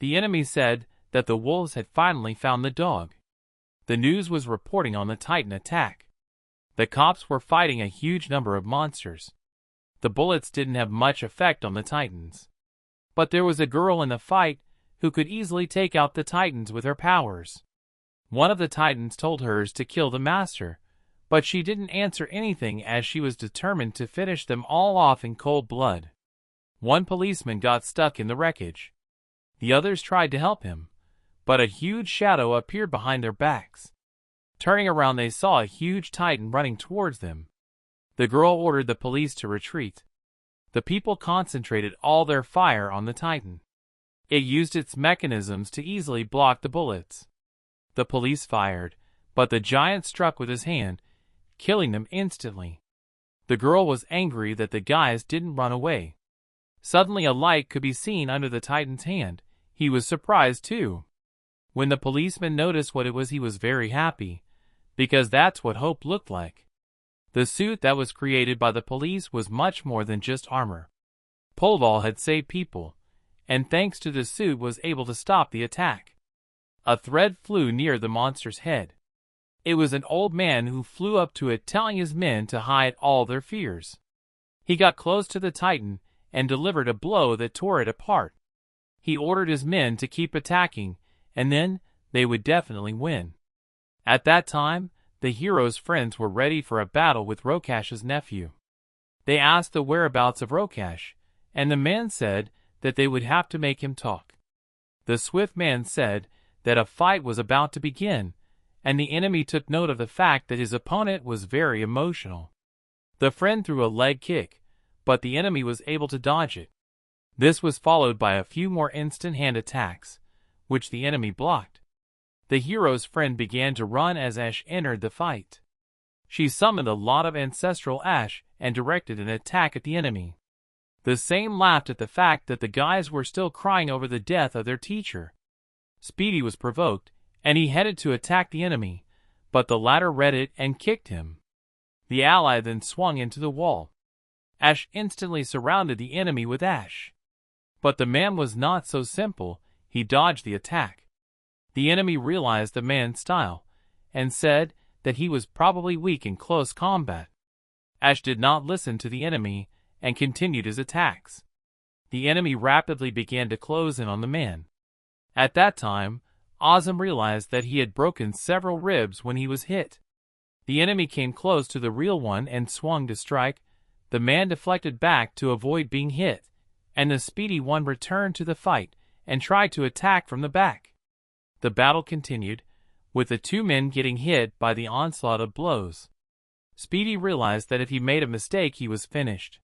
The enemy said that the wolves had finally found the dog. The news was reporting on the Titan attack. The cops were fighting a huge number of monsters. The bullets didn't have much effect on the Titans. But there was a girl in the fight who could easily take out the Titans with her powers. One of the Titans told hers to kill the master, but she didn't answer anything as she was determined to finish them all off in cold blood. One policeman got stuck in the wreckage. The others tried to help him, but a huge shadow appeared behind their backs. Turning around, they saw a huge Titan running towards them. The girl ordered the police to retreat. The people concentrated all their fire on the Titan. It used its mechanisms to easily block the bullets. The police fired, but the giant struck with his hand, killing them instantly. The girl was angry that the guys didn't run away. Suddenly a light could be seen under the Titan's hand. He was surprised too. When the policeman noticed what it was, he was very happy, because that's what hope looked like. The suit that was created by the police was much more than just armor. Polval had saved people, and thanks to the suit was able to stop the attack. A thread flew near the monster's head. It was an old man who flew up to it, telling his men to hide all their fears. He got close to the Titan and delivered a blow that tore it apart. He ordered his men to keep attacking, and then they would definitely win. At that time, the hero's friends were ready for a battle with Rokash's nephew. They asked the whereabouts of Rokash, and the man said that they would have to make him talk. The swift man said that a fight was about to begin, and the enemy took note of the fact that his opponent was very emotional. The friend threw a leg kick, but the enemy was able to dodge it. This was followed by a few more instant hand attacks, which the enemy blocked. The hero's friend began to run as Ash entered the fight. She summoned a lot of ancestral ash and directed an attack at the enemy. The same laughed at the fact that the guys were still crying over the death of their teacher. Speedy was provoked, and he headed to attack the enemy, but the latter read it and kicked him. The ally then swung into the wall. Ash instantly surrounded the enemy with ash. But the man was not so simple, he dodged the attack. The enemy realized the man's style, and said that he was probably weak in close combat. Ash did not listen to the enemy, and continued his attacks. The enemy rapidly began to close in on the man. At that time, Azam realized that he had broken several ribs when he was hit. The enemy came close to the real one and swung to strike. The man deflected back to avoid being hit, and the speedy one returned to the fight and tried to attack from the back. The battle continued, with the two men getting hit by the onslaught of blows. Speedy realized that if he made a mistake he was finished.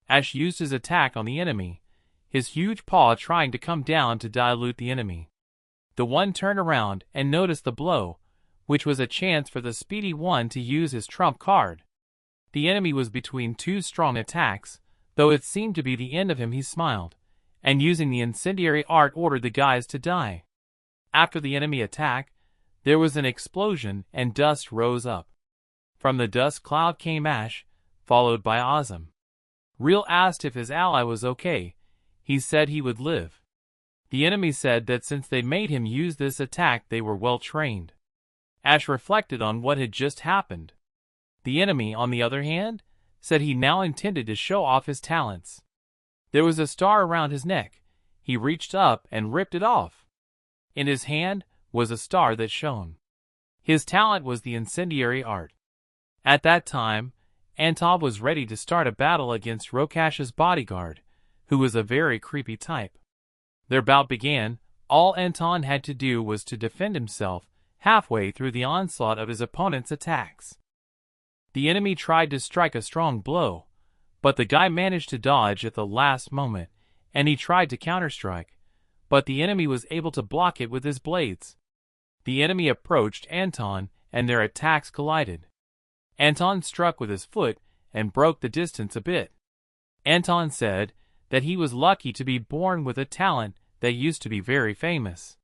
Ash used his attack on the enemy, his huge paw trying to come down to dilute the enemy. The one turned around and noticed the blow, which was a chance for the speedy one to use his trump card. The enemy was between two strong attacks, though it seemed to be the end of him. He smiled, and using the incendiary art ordered the guys to die. After the enemy attack, there was an explosion and dust rose up. From the dust cloud came Ash, followed by Azam. Real asked if his ally was okay. He said he would live. The enemy said that since they made him use this attack they were well trained. Ash reflected on what had just happened. The enemy, on the other hand, said he now intended to show off his talents. There was a star around his neck. He reached up and ripped it off. In his hand was a star that shone. His talent was the incendiary art. At that time, Anton was ready to start a battle against Rokash's bodyguard, who was a very creepy type. Their bout began. All Anton had to do was to defend himself halfway through the onslaught of his opponent's attacks. The enemy tried to strike a strong blow, but the guy managed to dodge at the last moment, and he tried to counterstrike, but the enemy was able to block it with his blades. The enemy approached Anton, and their attacks collided. Anton struck with his foot and broke the distance a bit. Anton said that he was lucky to be born with a talent that used to be very famous.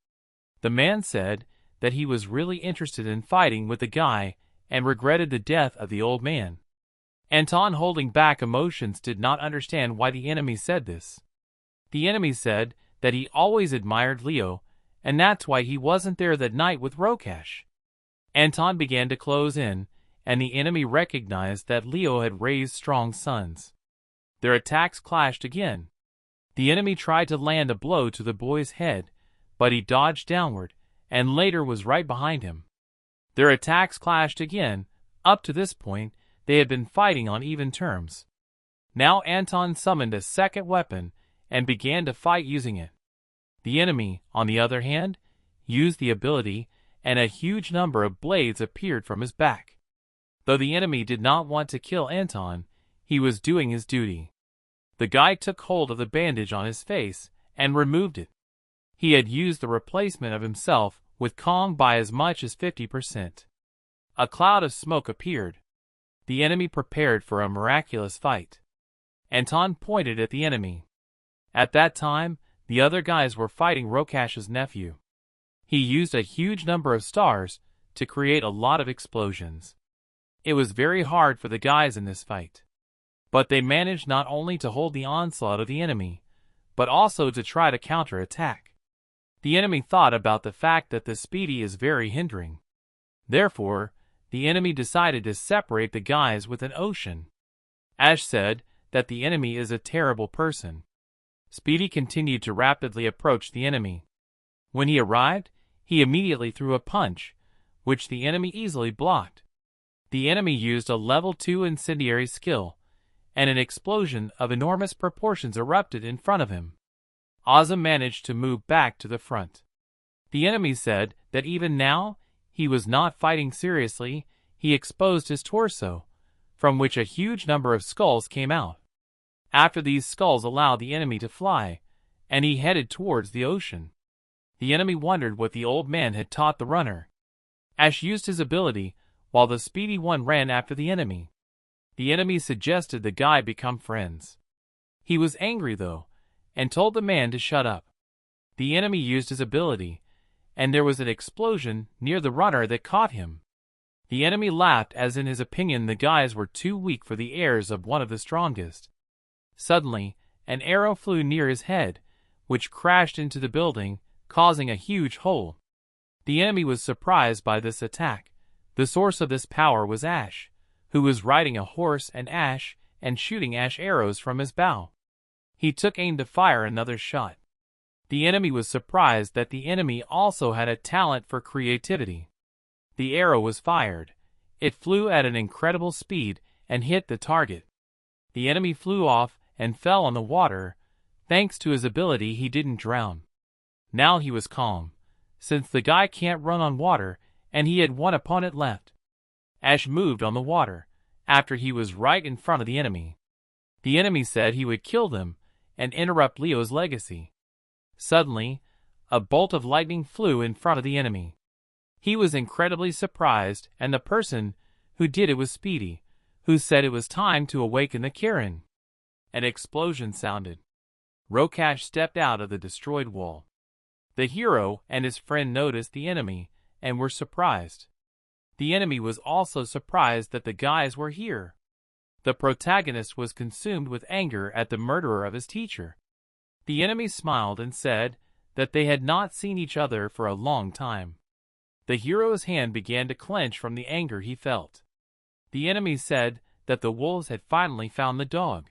The man said that he was really interested in fighting with the guy and regretted the death of the old man. Anton, holding back emotions, did not understand why the enemy said this. The enemy said that he always admired Leo, and that's why he wasn't there that night with Rokash. Anton began to close in, and the enemy recognized that Leo had raised strong sons. Their attacks clashed again. The enemy tried to land a blow to the boy's head, but he dodged downward, and later was right behind him. Their attacks clashed again. Up to this point, they had been fighting on even terms. Now Anton summoned a second weapon and began to fight using it. The enemy, on the other hand, used the ability, and a huge number of blades appeared from his back. Though the enemy did not want to kill Anton, he was doing his duty. The guy took hold of the bandage on his face and removed it. He had used the replacement of himself with Kong by as much as 50%. A cloud of smoke appeared. The enemy prepared for a miraculous fight. Anton pointed at the enemy. At that time, the other guys were fighting Rokash's nephew. He used a huge number of stars to create a lot of explosions. It was very hard for the guys in this fight. But they managed not only to hold the onslaught of the enemy, but also to try to counterattack. The enemy thought about the fact that the speedy is very hindering. Therefore, the enemy decided to separate the guys with an ocean. Ash said that the enemy is a terrible person. Speedy continued to rapidly approach the enemy. When he arrived, he immediately threw a punch, which the enemy easily blocked. The enemy used a level 2 incendiary skill, and an explosion of enormous proportions erupted in front of him. Azam managed to move back to the front. The enemy said that even now, he was not fighting seriously. He exposed his torso, from which a huge number of skulls came out. After these skulls allowed the enemy to fly, and he headed towards the ocean. The enemy wondered what the old man had taught the runner. Ash used his ability, while the speedy one ran after the enemy. The enemy suggested the guy become friends. He was angry though, and told the man to shut up. The enemy used his ability, and there was an explosion near the runner that caught him. The enemy laughed, as in his opinion the guys were too weak for the heirs of one of the strongest. Suddenly, an arrow flew near his head, which crashed into the building, causing a huge hole. The enemy was surprised by this attack. The source of this power was Ash, who was riding a horse and shooting ash arrows from his bow. He took aim to fire another shot. The enemy was surprised that the enemy also had a talent for creativity. The arrow was fired. It flew at an incredible speed and hit the target. The enemy flew off and fell on the water. Thanks to his ability, he didn't drown. Now he was calm, since the guy can't run on water, and he had one opponent left. Ash moved on the water, after he was right in front of the enemy. The enemy said he would kill them and interrupt Leo's legacy. Suddenly, a bolt of lightning flew in front of the enemy. He was incredibly surprised, and the person who did it was Speedy, who said it was time to awaken the Kirin. An explosion sounded. Rokash stepped out of the destroyed wall. The hero and his friend noticed the enemy and were surprised. The enemy was also surprised that the guys were here. The protagonist was consumed with anger at the murderer of his teacher. The enemy smiled and said that they had not seen each other for a long time. The hero's hand began to clench from the anger he felt. The enemy said that the wolves had finally found the dog.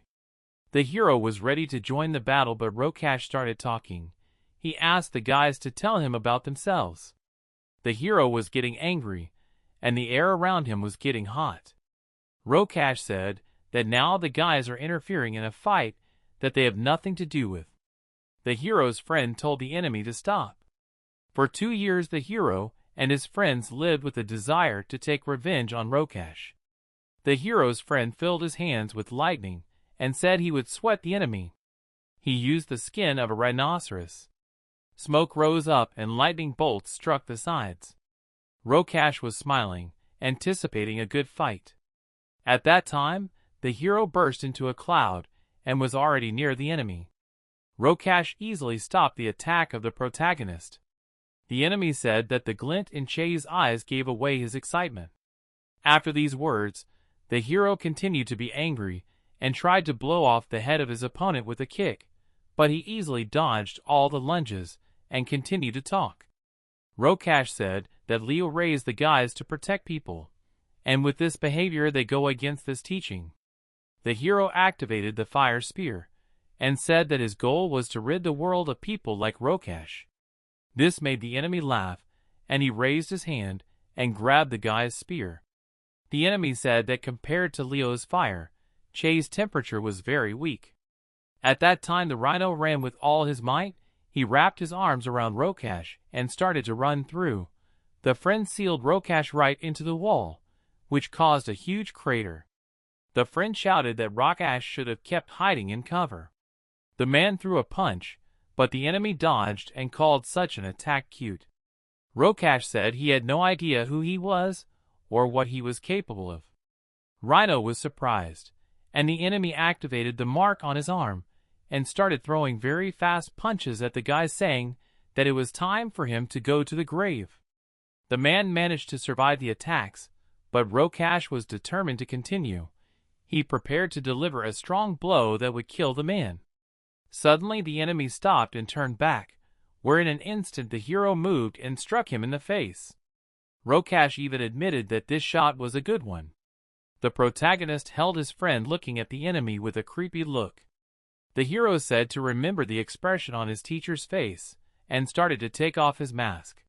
The hero was ready to join the battle, but Rokash started talking. He asked the guys to tell him about themselves. The hero was getting angry, and the air around him was getting hot. Rokash said that now the guys are interfering in a fight that they have nothing to do with. The hero's friend told the enemy to stop. For 2 years the hero and his friends lived with a desire to take revenge on Rokash. The hero's friend filled his hands with lightning and said he would sweat the enemy. He used the skin of a rhinoceros. Smoke rose up and lightning bolts struck the sides. Rokash was smiling, anticipating a good fight. At that time, the hero burst into a cloud and was already near the enemy. Rokash easily stopped the attack of the protagonist. The enemy said that the glint in Che's eyes gave away his excitement. After these words, the hero continued to be angry and tried to blow off the head of his opponent with a kick, but he easily dodged all the lunges and continued to talk. Rokash said that Leo raised the guys to protect people, and with this behavior they go against this teaching. The hero activated the fire spear, and said that his goal was to rid the world of people like Rokash. This made the enemy laugh, and he raised his hand and grabbed the guy's spear. The enemy said that compared to Leo's fire, Che's temperature was very weak. At that time the rhino ran with all his might. He wrapped his arms around Rokash and started to run through. The friend sealed Rokash right into the wall, which caused a huge crater. The friend shouted that Rokash should have kept hiding in cover. The man threw a punch, but the enemy dodged and called such an attack cute. Rokash said he had no idea who he was or what he was capable of. Rhino was surprised, and the enemy activated the mark on his arm and started throwing very fast punches at the guy, saying that it was time for him to go to the grave. The man managed to survive the attacks, but Rokash was determined to continue. He prepared to deliver a strong blow that would kill the man. Suddenly the enemy stopped and turned back, where in an instant the hero moved and struck him in the face. Rokash even admitted that this shot was a good one. The protagonist held his friend, looking at the enemy with a creepy look. The hero said to remember the expression on his teacher's face, and started to take off his mask.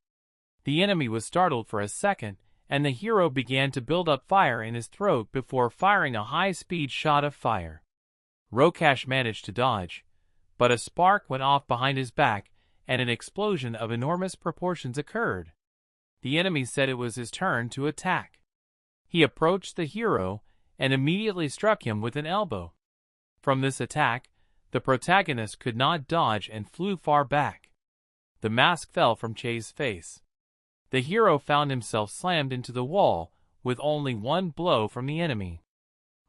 The enemy was startled for a second, and the hero began to build up fire in his throat before firing a high-speed shot of fire. Rokash managed to dodge, but a spark went off behind his back and an explosion of enormous proportions occurred. The enemy said it was his turn to attack. He approached the hero and immediately struck him with an elbow. From this attack, the protagonist could not dodge and flew far back. The mask fell from Che's face. The hero found himself slammed into the wall with only one blow from the enemy.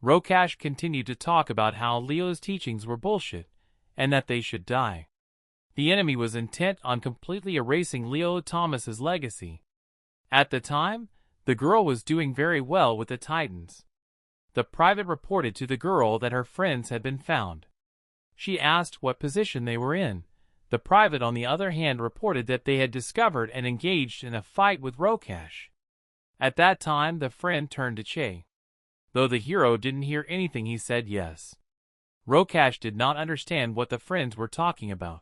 Rokash continued to talk about how Leo's teachings were bullshit and that they should die. The enemy was intent on completely erasing Leo Thomas's legacy. At the time, the girl was doing very well with the Titans. The private reported to the girl that her friends had been found. She asked what position they were in. The private, on the other hand, reported that they had discovered and engaged in a fight with Rokash. At that time, the friend turned to Che. Though the hero didn't hear anything, he said yes. Rokash did not understand what the friends were talking about.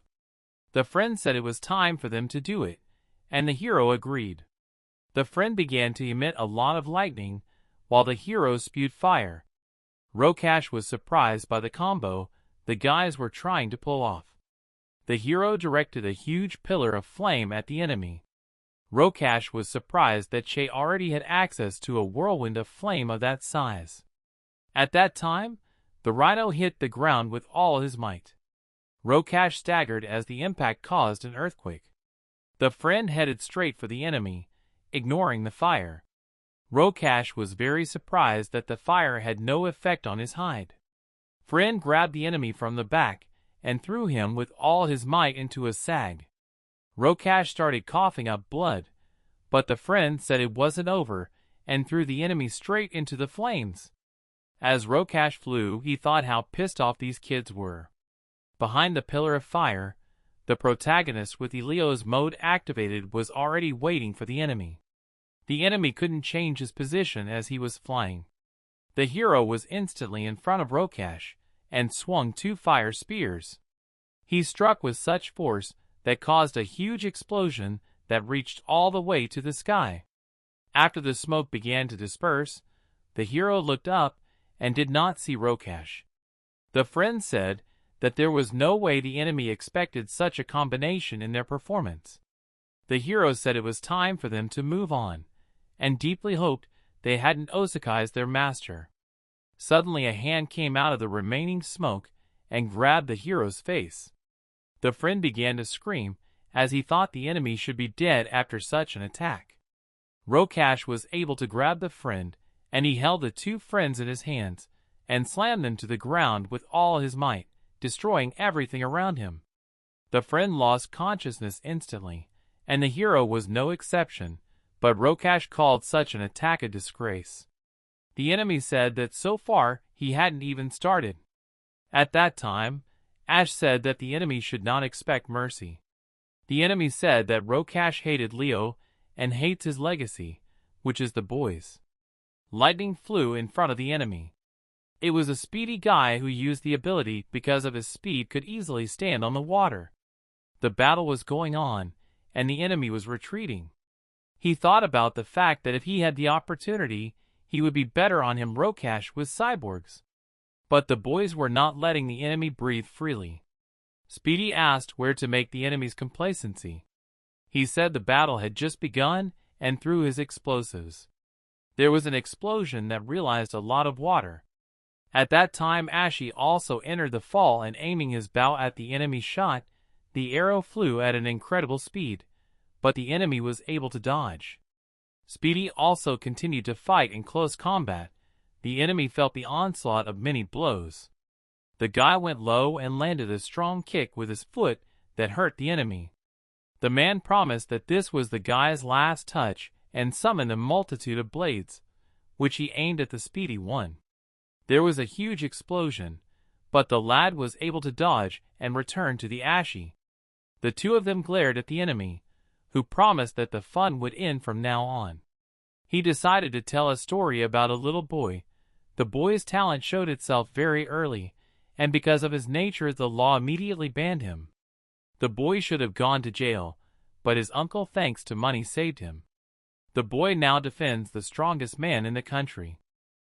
The friend said it was time for them to do it, and the hero agreed. The friend began to emit a lot of lightning, while the hero spewed fire. Rokash was surprised by the combo the guys were trying to pull off. The hero directed a huge pillar of flame at the enemy. Rokash was surprised that Che already had access to a whirlwind of flame of that size. At that time, the rhino hit the ground with all his might. Rokash staggered as the impact caused an earthquake. The friend headed straight for the enemy, ignoring the fire. Rokash was very surprised that the fire had no effect on his hide. Friend grabbed the enemy from the back and threw him with all his might into a sag. Rokash started coughing up blood, but the friend said it wasn't over and threw the enemy straight into the flames. As Rokash flew, he thought how pissed off these kids were. Behind the pillar of fire, the protagonist with Elio's mode activated was already waiting for the enemy. The enemy couldn't change his position as he was flying. The hero was instantly in front of Rokash and swung 2 fire spears. He struck with such force that caused a huge explosion that reached all the way to the sky. After the smoke began to disperse, the hero looked up and did not see Rokash. The friend said that there was no way the enemy expected such a combination in their performance. The hero said it was time for them to move on, and deeply hoped they hadn't osikized their master. Suddenly a hand came out of the remaining smoke and grabbed the hero's face. The friend began to scream, as he thought the enemy should be dead after such an attack. Rokash was able to grab the friend, and he held the 2 friends in his hands, and slammed them to the ground with all his might, destroying everything around him. The friend lost consciousness instantly, and the hero was no exception, but Rokash called such an attack a disgrace. The enemy said that so far he hadn't even started. At that time, Ash said that the enemy should not expect mercy. The enemy said that Rokash hated Leo and hates his legacy, which is the boys. Lightning flew in front of the enemy. It was a speedy guy who used the ability because of his speed could easily stand on the water. The battle was going on, and the enemy was retreating. He thought about the fact that if he had the opportunity, he would be better on him Rokash with cyborgs. But the boys were not letting the enemy breathe freely. Speedy asked where to make the enemy's complacency. He said the battle had just begun and threw his explosives. There was an explosion that realized a lot of water. At that time Ashi also entered the fall, and aiming his bow at the enemy shot, the arrow flew at an incredible speed, but the enemy was able to dodge. Speedy also continued to fight in close combat. The enemy felt the onslaught of many blows. The guy went low and landed a strong kick with his foot that hurt the enemy. The man promised that this was the guy's last touch and summoned a multitude of blades, which he aimed at the Speedy one. There was a huge explosion, but the lad was able to dodge and return to the Ashi. The 2 of them glared at the enemy, who promised that the fun would end from now on. He decided to tell a story about a little boy. The boy's talent showed itself very early, and because of his nature the law immediately banned him. The boy should have gone to jail, but his uncle, thanks to money, saved him. The boy now defends the strongest man in the country.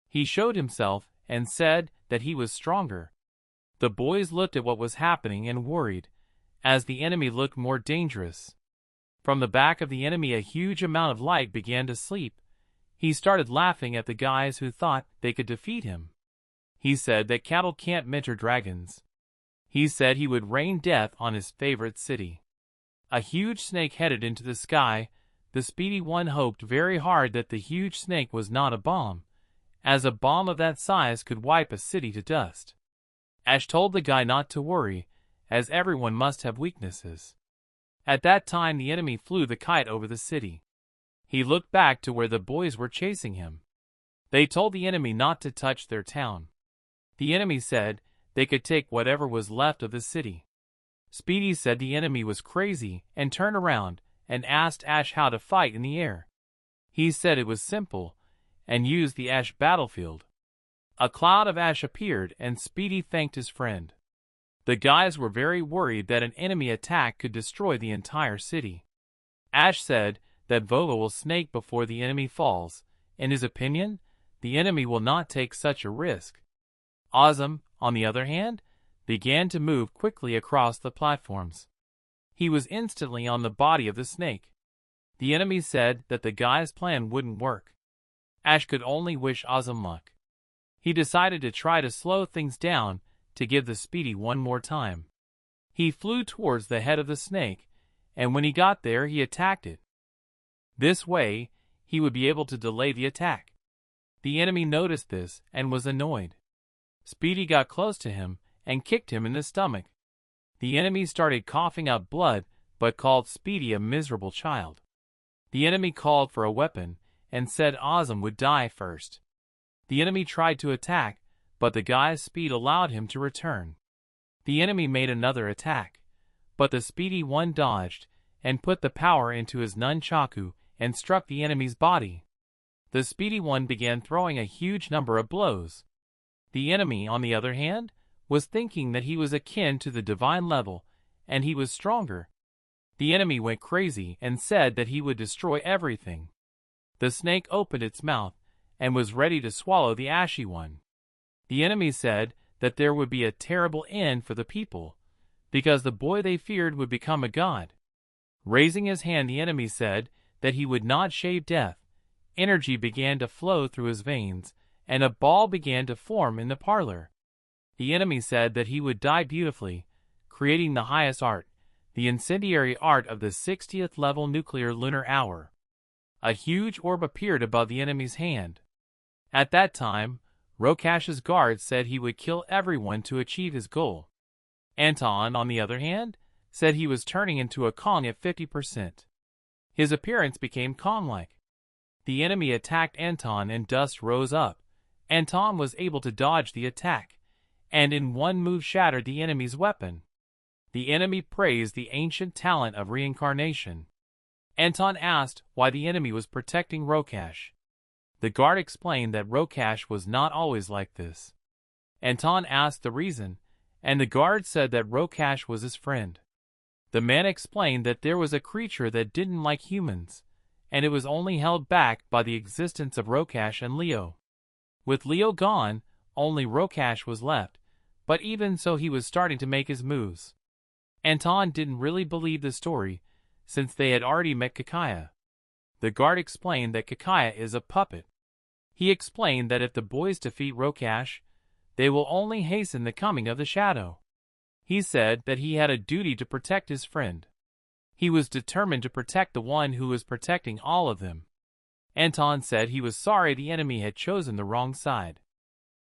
He showed himself and said that he was stronger. The boys looked at what was happening and worried, as the enemy looked more dangerous. From the back of the enemy a huge amount of light began to sleep. He started laughing at the guys who thought they could defeat him. He said that cattle can't mentor dragons. He said he would rain death on his favorite city. A huge snake headed into the sky. The Speedy One hoped very hard that the huge snake was not a bomb, as a bomb of that size could wipe a city to dust. Ash told the guy not to worry, as everyone must have weaknesses. At that time the enemy flew the kite over the city. He looked back to where the boys were chasing him. They told the enemy not to touch their town. The enemy said they could take whatever was left of the city. Speedy said the enemy was crazy and turned around and asked Ash how to fight in the air. He said it was simple and used the ash battlefield. A cloud of ash appeared and Speedy thanked his friend. The guys were very worried that an enemy attack could destroy the entire city. Ash said that Vola will snake before the enemy falls. In his opinion, the enemy will not take such a risk. Ozum, on the other hand, began to move quickly across the platforms. He was instantly on the body of the snake. The enemy said that the guy's plan wouldn't work. Ash could only wish Ozum luck. He decided to try to slow things down to give the Speedy one more time. He flew towards the head of the snake, and when he got there he attacked it. This way, he would be able to delay the attack. The enemy noticed this and was annoyed. Speedy got close to him and kicked him in the stomach. The enemy started coughing up blood but called Speedy a miserable child. The enemy called for a weapon and said Ozum would die first. The enemy tried to attack, but the guy's speed allowed him to return. The enemy made another attack, but the Speedy One dodged and put the power into his nunchaku and struck the enemy's body. The Speedy One began throwing a huge number of blows. The enemy, on the other hand, was thinking that he was akin to the divine level, and he was stronger. The enemy went crazy and said that he would destroy everything. The snake opened its mouth and was ready to swallow the ashy one. The enemy said that there would be a terrible end for the people, because the boy they feared would become a god. Raising his hand, the enemy said that he would not shave death. Energy began to flow through his veins, and a ball began to form in the parlor. The enemy said that he would die beautifully, creating the highest art, the incendiary art of the 60th level nuclear lunar hour. A huge orb appeared above the enemy's hand. At that time, Rokash's guard said he would kill everyone to achieve his goal. Anton, on the other hand, said he was turning into a Kong at 50%. His appearance became Kong-like. The enemy attacked Anton and dust rose up. Anton was able to dodge the attack, and in one move shattered the enemy's weapon. The enemy praised the ancient talent of reincarnation. Anton asked why the enemy was protecting Rokash. The guard explained that Rokash was not always like this. Anton asked the reason, and the guard said that Rokash was his friend. The man explained that there was a creature that didn't like humans, and it was only held back by the existence of Rokash and Leo. With Leo gone, only Rokash was left, but even so he was starting to make his moves. Anton didn't really believe the story, since they had already met Kakaya. The guard explained that Kakaya is a puppet. He explained that if the boys defeat Rokash, they will only hasten the coming of the shadow. He said that he had a duty to protect his friend. He was determined to protect the one who was protecting all of them. Anton said he was sorry the enemy had chosen the wrong side.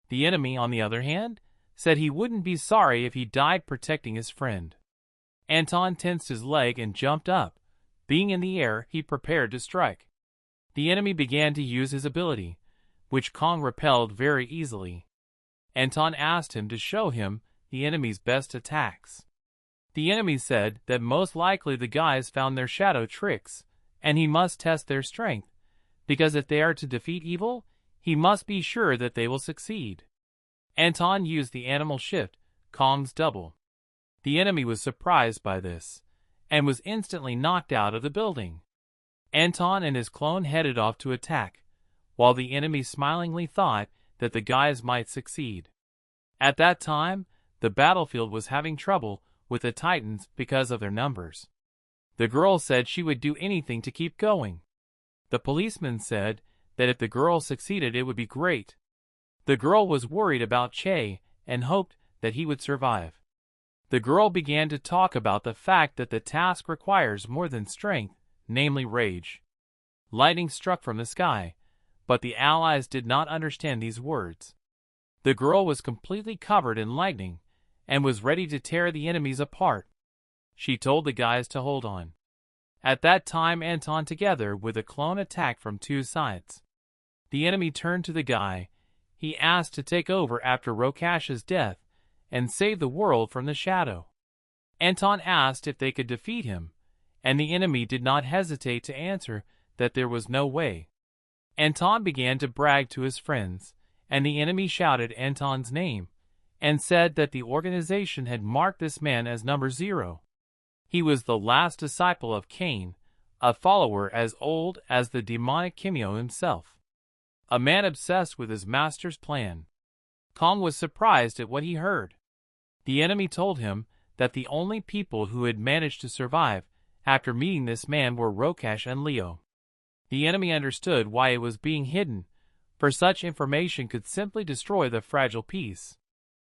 The enemy, on the other hand, said he wouldn't be sorry if he died protecting his friend. Anton tensed his leg and jumped up. Being in the air, he prepared to strike. The enemy began to use his ability, which Kong repelled very easily. Anton asked him to show him the enemy's best attacks. The enemy said that most likely the guys found their shadow tricks, and he must test their strength, because if they are to defeat evil, he must be sure that they will succeed. Anton used the animal shift, Kong's double. The enemy was surprised by this, and was instantly knocked out of the building. Anton and his clone headed off to attack, while the enemy smilingly thought that the guys might succeed. At that time, the battlefield was having trouble with the Titans because of their numbers. The girl said she would do anything to keep going. The policeman said that if the girl succeeded it would be great. The girl was worried about Che and hoped that he would survive. The girl began to talk about the fact that the task requires more than strength, namely rage. Lightning struck from the sky, but the allies did not understand these words. The girl was completely covered in lightning and was ready to tear the enemies apart. She told the guys to hold on. At that time Anton together with a clone attacked from two sides. The enemy turned to the guy. He asked to take over after Rokash's death and save the world from the shadow. Anton asked if they could defeat him, and the enemy did not hesitate to answer that there was no way. Anton began to brag to his friends, and the enemy shouted Anton's name and said that the organization had marked this man as number 0. He was the last disciple of Cain, a follower as old as the demonic Kimyo himself, a man obsessed with his master's plan. Kong was surprised at what he heard. The enemy told him that the only people who had managed to survive after meeting this man were Rokash and Leo. The enemy understood why it was being hidden, for such information could simply destroy the fragile peace.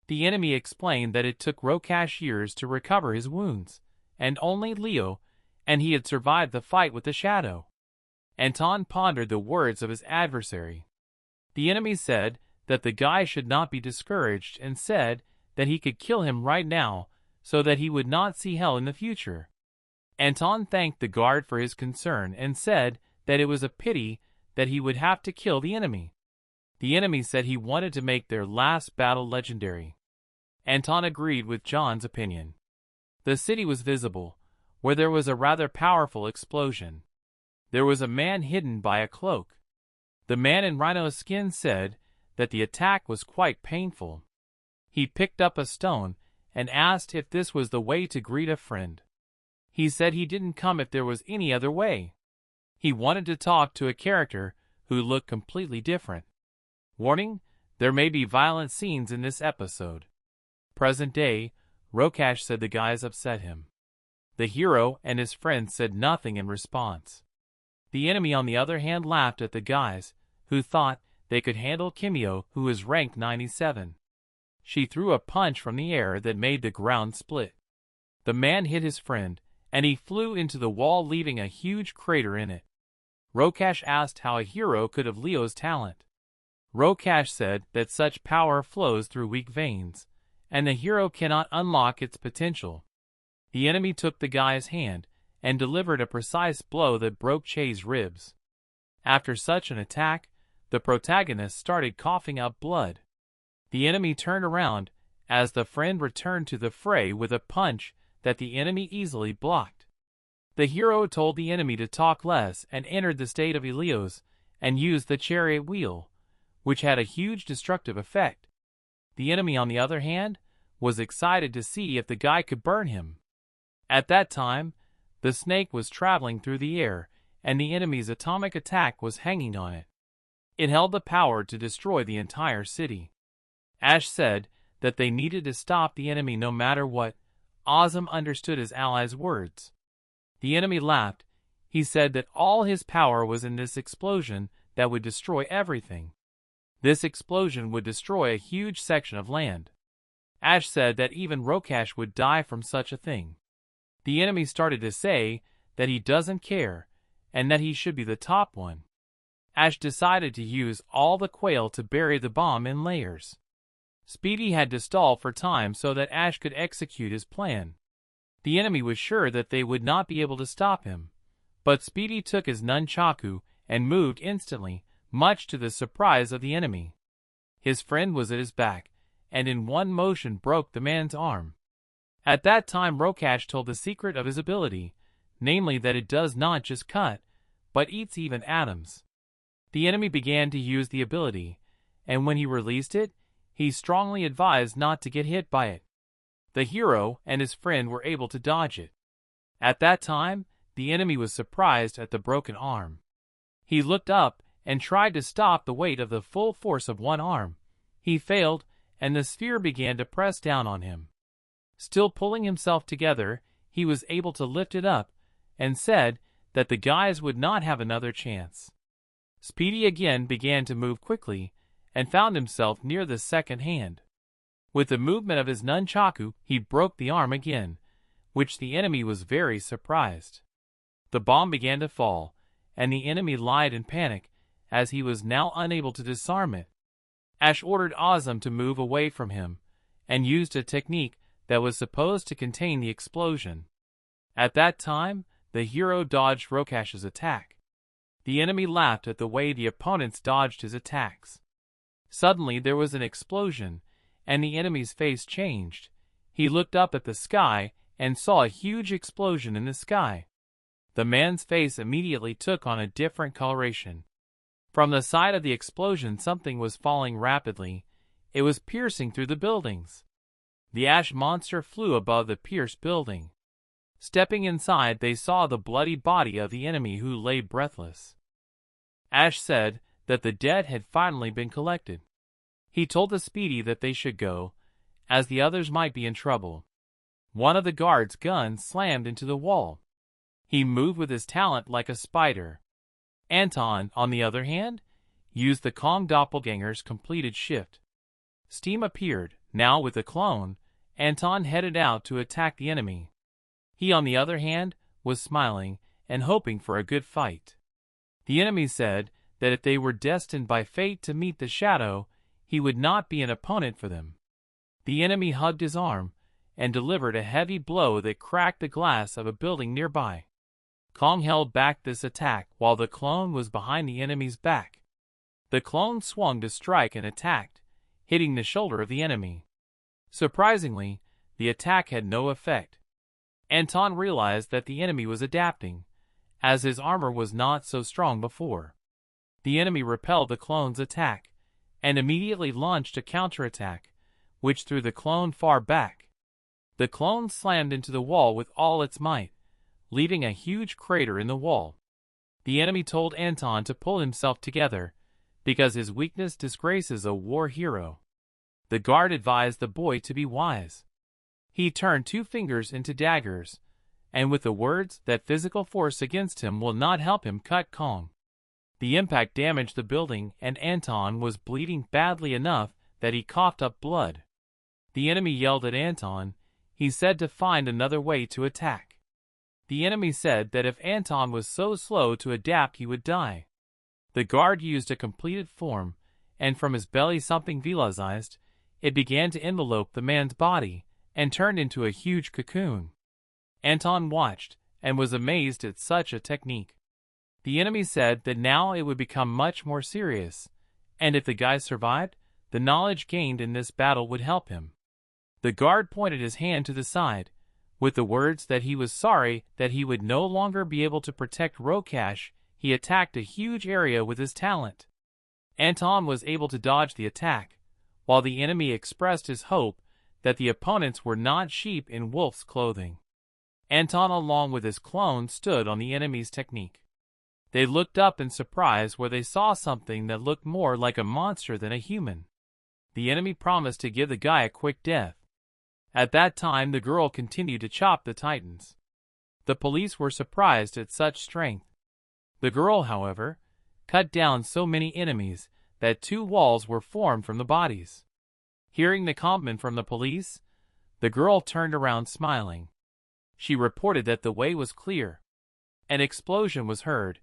The enemy explained that it took Rokash years to recover his wounds, and only Leo, and he had survived the fight with the shadow. Anton pondered the words of his adversary. The enemy said that the guy should not be discouraged and said that he could kill him right now so that he would not see hell in the future. Anton thanked the guard for his concern and said that it was a pity that he would have to kill the enemy. The enemy said he wanted to make their last battle legendary. Anton agreed with John's opinion. The city was visible, where there was a rather powerful explosion. There was a man hidden by a cloak. The man in rhino's skin said that the attack was quite painful. He picked up a stone and asked if this was the way to greet a friend. He said he didn't come if there was any other way. He wanted to talk to a character who looked completely different. Warning, there may be violent scenes in this episode. Present day, Rokash said the guys upset him. The hero and his friends said nothing in response. The enemy on the other hand laughed at the guys, who thought they could handle Kimyo, who was ranked 97. She threw a punch from the air that made the ground split. The man hit his friend, and he flew into the wall, leaving a huge crater in it. Rokash asked how a hero could have Leo's talent. Rokash said that such power flows through weak veins, and the hero cannot unlock its potential. The enemy took the guy's hand and delivered a precise blow that broke Che's ribs. After such an attack, the protagonist started coughing up blood. The enemy turned around as the friend returned to the fray with a punch that the enemy easily blocked. The hero told the enemy to talk less and entered the state of Helios and used the chariot wheel, which had a huge destructive effect. The enemy, on the other hand, was excited to see if the guy could burn him. At that time, the snake was traveling through the air, and the enemy's atomic attack was hanging on it. It held the power to destroy the entire city. Ash said that they needed to stop the enemy no matter what. Azam understood his allies' words. The enemy laughed. He said that all his power was in this explosion that would destroy everything. This explosion would destroy a huge section of land. Ash said that even Rokash would die from such a thing. The enemy started to say that he doesn't care, and that he should be the top one. Ash decided to use all the quail to bury the bomb in layers. Speedy had to stall for time so that Ash could execute his plan. The enemy was sure that they would not be able to stop him, but Speedy took his nunchaku and moved instantly, much to the surprise of the enemy. His friend was at his back, and in one motion broke the man's arm. At that time Rokash told the secret of his ability, namely that it does not just cut, but eats even atoms. The enemy began to use the ability, and when he released it, he strongly advised not to get hit by it. The hero and his friend were able to dodge it. At that time, the enemy was surprised at the broken arm. He looked up and tried to stop the weight of the full force of one arm. He failed, and the sphere began to press down on him. Still pulling himself together, he was able to lift it up, and said that the guys would not have another chance. Speedy again began to move quickly, and found himself near the second hand. With the movement of his nunchaku, he broke the arm again, which the enemy was very surprised. The bomb began to fall, and the enemy lied in panic, as he was now unable to disarm it. Ash ordered Azam to move away from him, and used a technique that was supposed to contain the explosion. At that time, the hero dodged Rokash's attack. The enemy laughed at the way the opponents dodged his attacks. Suddenly there was an explosion, and the enemy's face changed. He looked up at the sky and saw a huge explosion in the sky. The man's face immediately took on a different coloration. From the side of the explosion something was falling rapidly. It was piercing through the buildings. The ash monster flew above the pierced building. Stepping inside, they saw the bloody body of the enemy who lay breathless. Ash said that the dead had finally been collected. He told the Speedy that they should go, as the others might be in trouble. One of the guards' guns slammed into the wall. He moved with his talent like a spider. Anton, on the other hand, used the Kong doppelganger's completed shift. Steam appeared. Now with the clone, Anton headed out to attack the enemy. He, on the other hand, was smiling and hoping for a good fight. The enemy said that if they were destined by fate to meet the shadow, he would not be an opponent for them. The enemy hugged his arm and delivered a heavy blow that cracked the glass of a building nearby. Kong held back this attack while the clone was behind the enemy's back. The clone swung to strike and attacked, hitting the shoulder of the enemy. Surprisingly, the attack had no effect. Anton realized that the enemy was adapting, as his armor was not so strong before. The enemy repelled the clone's attack, and immediately launched a counterattack, which threw the clone far back. The clone slammed into the wall with all its might, leaving a huge crater in the wall. The enemy told Anton to pull himself together, because his weakness disgraces a war hero. The guard advised the boy to be wise. He turned 2 fingers into daggers, and with the words that physical force against him will not help him, cut Kong. The impact damaged the building, and Anton was bleeding badly enough that he coughed up blood. The enemy yelled at Anton. He said to find another way to attack. The enemy said that if Anton was so slow to adapt he would die. The guard used a completed form, and from his belly something velocized. It began to envelope the man's body, and turned into a huge cocoon. Anton watched, and was amazed at such a technique. The enemy said that now it would become much more serious, and if the guy survived, the knowledge gained in this battle would help him. The guard pointed his hand to the side, with the words that he was sorry that he would no longer be able to protect Rokash. He attacked a huge area with his talent. Anton was able to dodge the attack, while the enemy expressed his hope that the opponents were not sheep in wolf's clothing. Anton, along with his clone, stood on the enemy's technique. They looked up in surprise where they saw something that looked more like a monster than a human. The enemy promised to give the guy a quick death. At that time the girl continued to chop the titans. The police were surprised at such strength. The girl, however, cut down so many enemies that 2 walls were formed from the bodies. Hearing the comment from the police, the girl turned around smiling. She reported that the way was clear. An explosion was heard.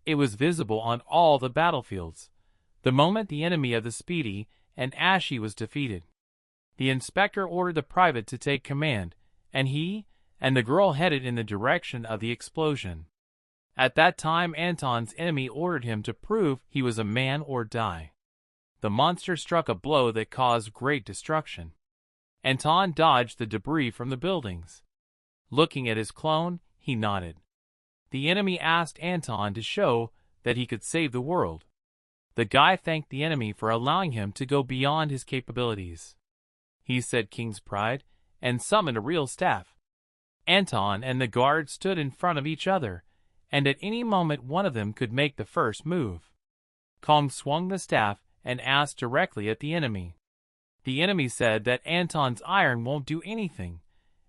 It was visible on all the battlefields, the moment the enemy of the Speedy and Ashy was defeated. The inspector ordered the private to take command, and he and the girl headed in the direction of the explosion. At that time Anton's enemy ordered him to prove he was a man or die. The monster struck a blow that caused great destruction. Anton dodged the debris from the buildings. Looking at his clone, he nodded. The enemy asked Anton to show that he could save the world. The guy thanked the enemy for allowing him to go beyond his capabilities. He said King's pride and summoned a real staff. Anton and the guard stood in front of each other, and at any moment one of them could make the first move. Kong swung the staff and asked directly at the enemy. The enemy said that Anton's iron won't do anything,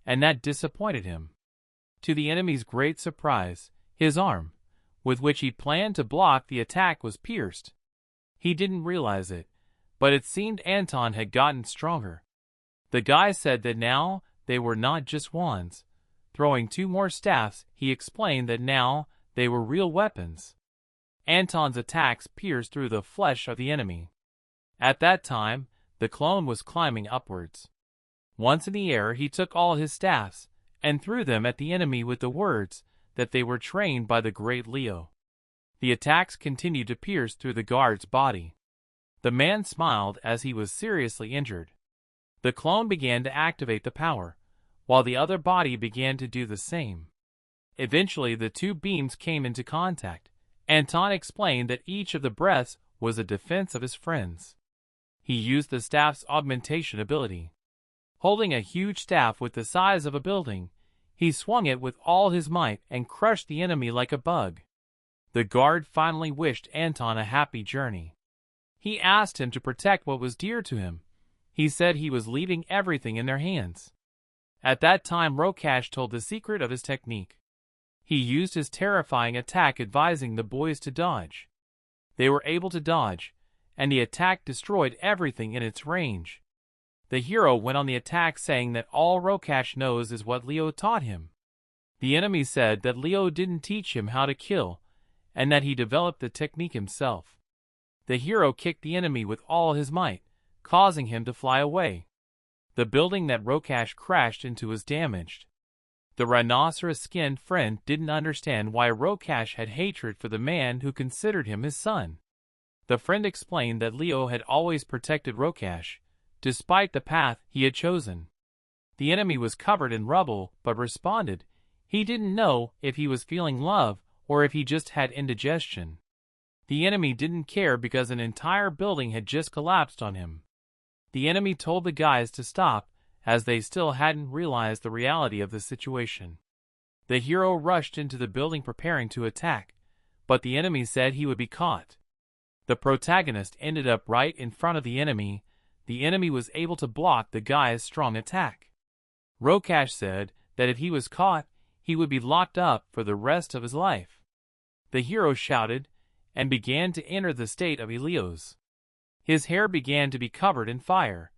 and that disappointed him. To the enemy's great surprise, his arm, with which he planned to block the attack, was pierced. He didn't realize it, but it seemed Anton had gotten stronger. The guy said that now they were not just wands. Throwing 2 more staffs, he explained that now they were real weapons. Anton's attacks pierced through the flesh of the enemy. At that time, the clone was climbing upwards. Once in the air, he took all his staffs and threw them at the enemy with the words that they were trained by the great Leo. The attacks continued to pierce through the guard's body. The man smiled as he was seriously injured. The clone began to activate the power, while the other body began to do the same. Eventually, the 2 beams came into contact. Anton explained that each of the breaths was a defense of his friends. He used the staff's augmentation ability. Holding a huge staff with the size of a building, he swung it with all his might and crushed the enemy like a bug. The guard finally wished Anton a happy journey. He asked him to protect what was dear to him. He said he was leaving everything in their hands. At that time, Rokash told the secret of his technique. He used his terrifying attack, advising the boys to dodge. They were able to dodge, and the attack destroyed everything in its range. The hero went on the attack, saying that all Rokash knows is what Leo taught him. The enemy said that Leo didn't teach him how to kill, and that he developed the technique himself. The hero kicked the enemy with all his might, causing him to fly away. The building that Rokash crashed into was damaged. The rhinoceros-skinned friend didn't understand why Rokash had hatred for the man who considered him his son. The friend explained that Leo had always protected Rokash, despite the path he had chosen. The enemy was covered in rubble, but responded. He didn't know if he was feeling love or if he just had indigestion. The enemy didn't care because an entire building had just collapsed on him. The enemy told the guys to stop, as they still hadn't realized the reality of the situation. The hero rushed into the building preparing to attack, but the enemy said he would be caught. The protagonist ended up right in front of the enemy. The enemy was able to block the guy's strong attack. Rokash said that if he was caught, he would be locked up for the rest of his life. The hero shouted and began to enter the state of Helios. His hair began to be covered in fire,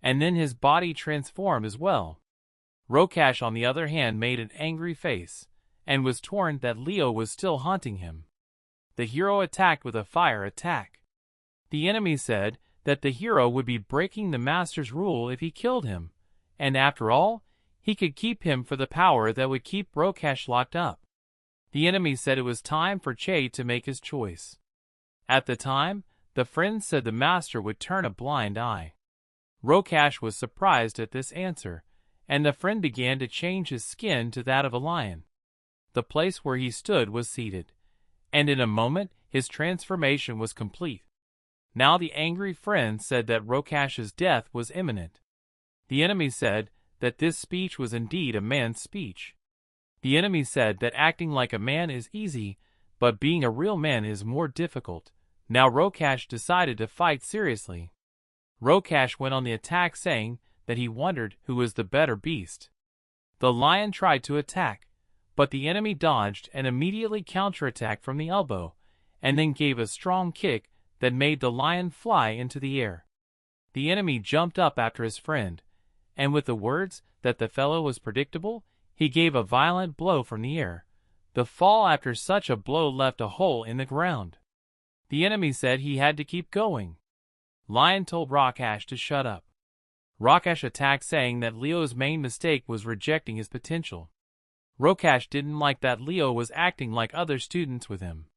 and then his body transformed as well. Rokash, on the other hand, made an angry face, and was torn that Leo was still haunting him. The hero attacked with a fire attack. The enemy said that the hero would be breaking the master's rule if he killed him, and after all, he could keep him for the power that would keep Rokash locked up. The enemy said it was time for Che to make his choice. At the time, the friend said the master would turn a blind eye. Rokash was surprised at this answer, and the friend began to change his skin to that of a lion. The place where he stood was seated, and in a moment his transformation was complete. Now the angry friend said that Rokash's death was imminent. The enemy said that this speech was indeed a man's speech. The enemy said that acting like a man is easy, but being a real man is more difficult. Now Rokash decided to fight seriously. Rokash went on the attack, saying that he wondered who was the better beast. The lion tried to attack, but the enemy dodged and immediately counterattacked from the elbow, and then gave a strong kick that made the lion fly into the air. The enemy jumped up after his friend, and with the words that the fellow was predictable, he gave a violent blow from the air. The fall after such a blow left a hole in the ground. The enemy said he had to keep going. Lion told Rokash to shut up. Rokash attacked, saying that Leo's main mistake was rejecting his potential. Rokash didn't like that Leo was acting like other students with him.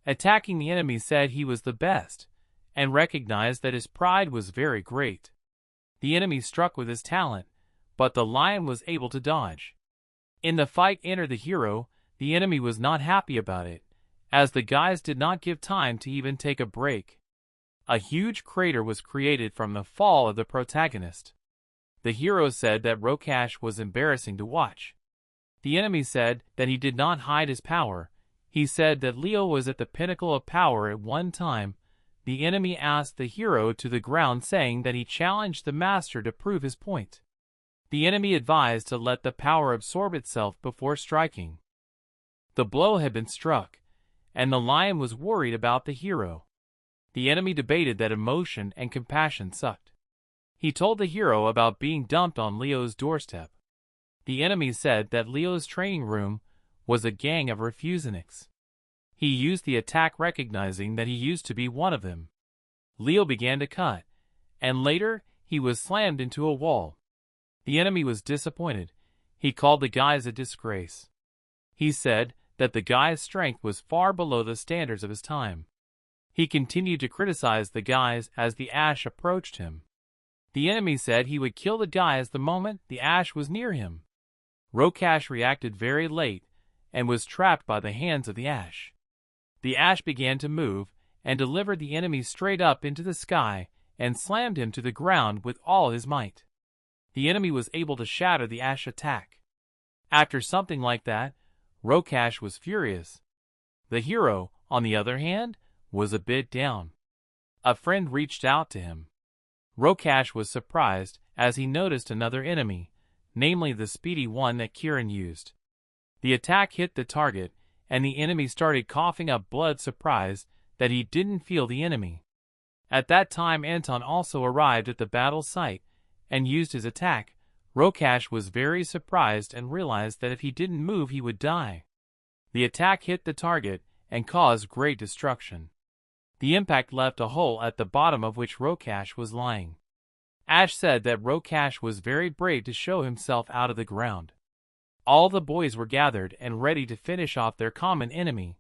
Attacking the enemy said he was the best, and recognized that his pride was very great. The enemy struck with his talent, but the lion was able to dodge. In the fight entered the hero. The enemy was not happy about it, as the guys did not give time to even take a break. A huge crater was created from the fall of the protagonist. The hero said that Rokash was embarrassing to watch. The enemy said that he did not hide his power. He said that Leo was at the pinnacle of power at one time. the enemy asked the hero to the ground, saying that he challenged the master to prove his point. The enemy advised to let the power absorb itself before striking. The blow had been struck, and the lion was worried about the hero. The enemy debated that emotion and compassion sucked. He told the hero about being dumped on Leo's doorstep. The enemy said that Leo's training room was a gang of refuseniks. He used the attack, recognizing that he used to be one of them. Leo began to cut, and later he was slammed into a wall. The enemy was disappointed. He called the guys a disgrace. He said that the guy's strength was far below the standards of his time. He continued to criticize the guys as the ash approached him. The enemy said he would kill the guys the moment the ash was near him. Rokash reacted very late and was trapped by the hands of the ash. The ash began to move and delivered the enemy straight up into the sky and slammed him to the ground with all his might. The enemy was able to shatter the ash attack. After something like that, Rokash was furious. The hero, on the other hand, was a bit down. A friend reached out to him. Rokash was surprised as he noticed another enemy, namely the speedy one that Kiran used. The attack hit the target, and the enemy started coughing up blood, surprised that he didn't feel the enemy. At that time, Anton also arrived at the battle site and used his attack. Rokash was very surprised and realized that if he didn't move he would die. The attack hit the target and caused great destruction. The impact left a hole at the bottom of which Rokash was lying. Ash said that Rokash was very brave to show himself out of the ground. All the boys were gathered and ready to finish off their common enemy.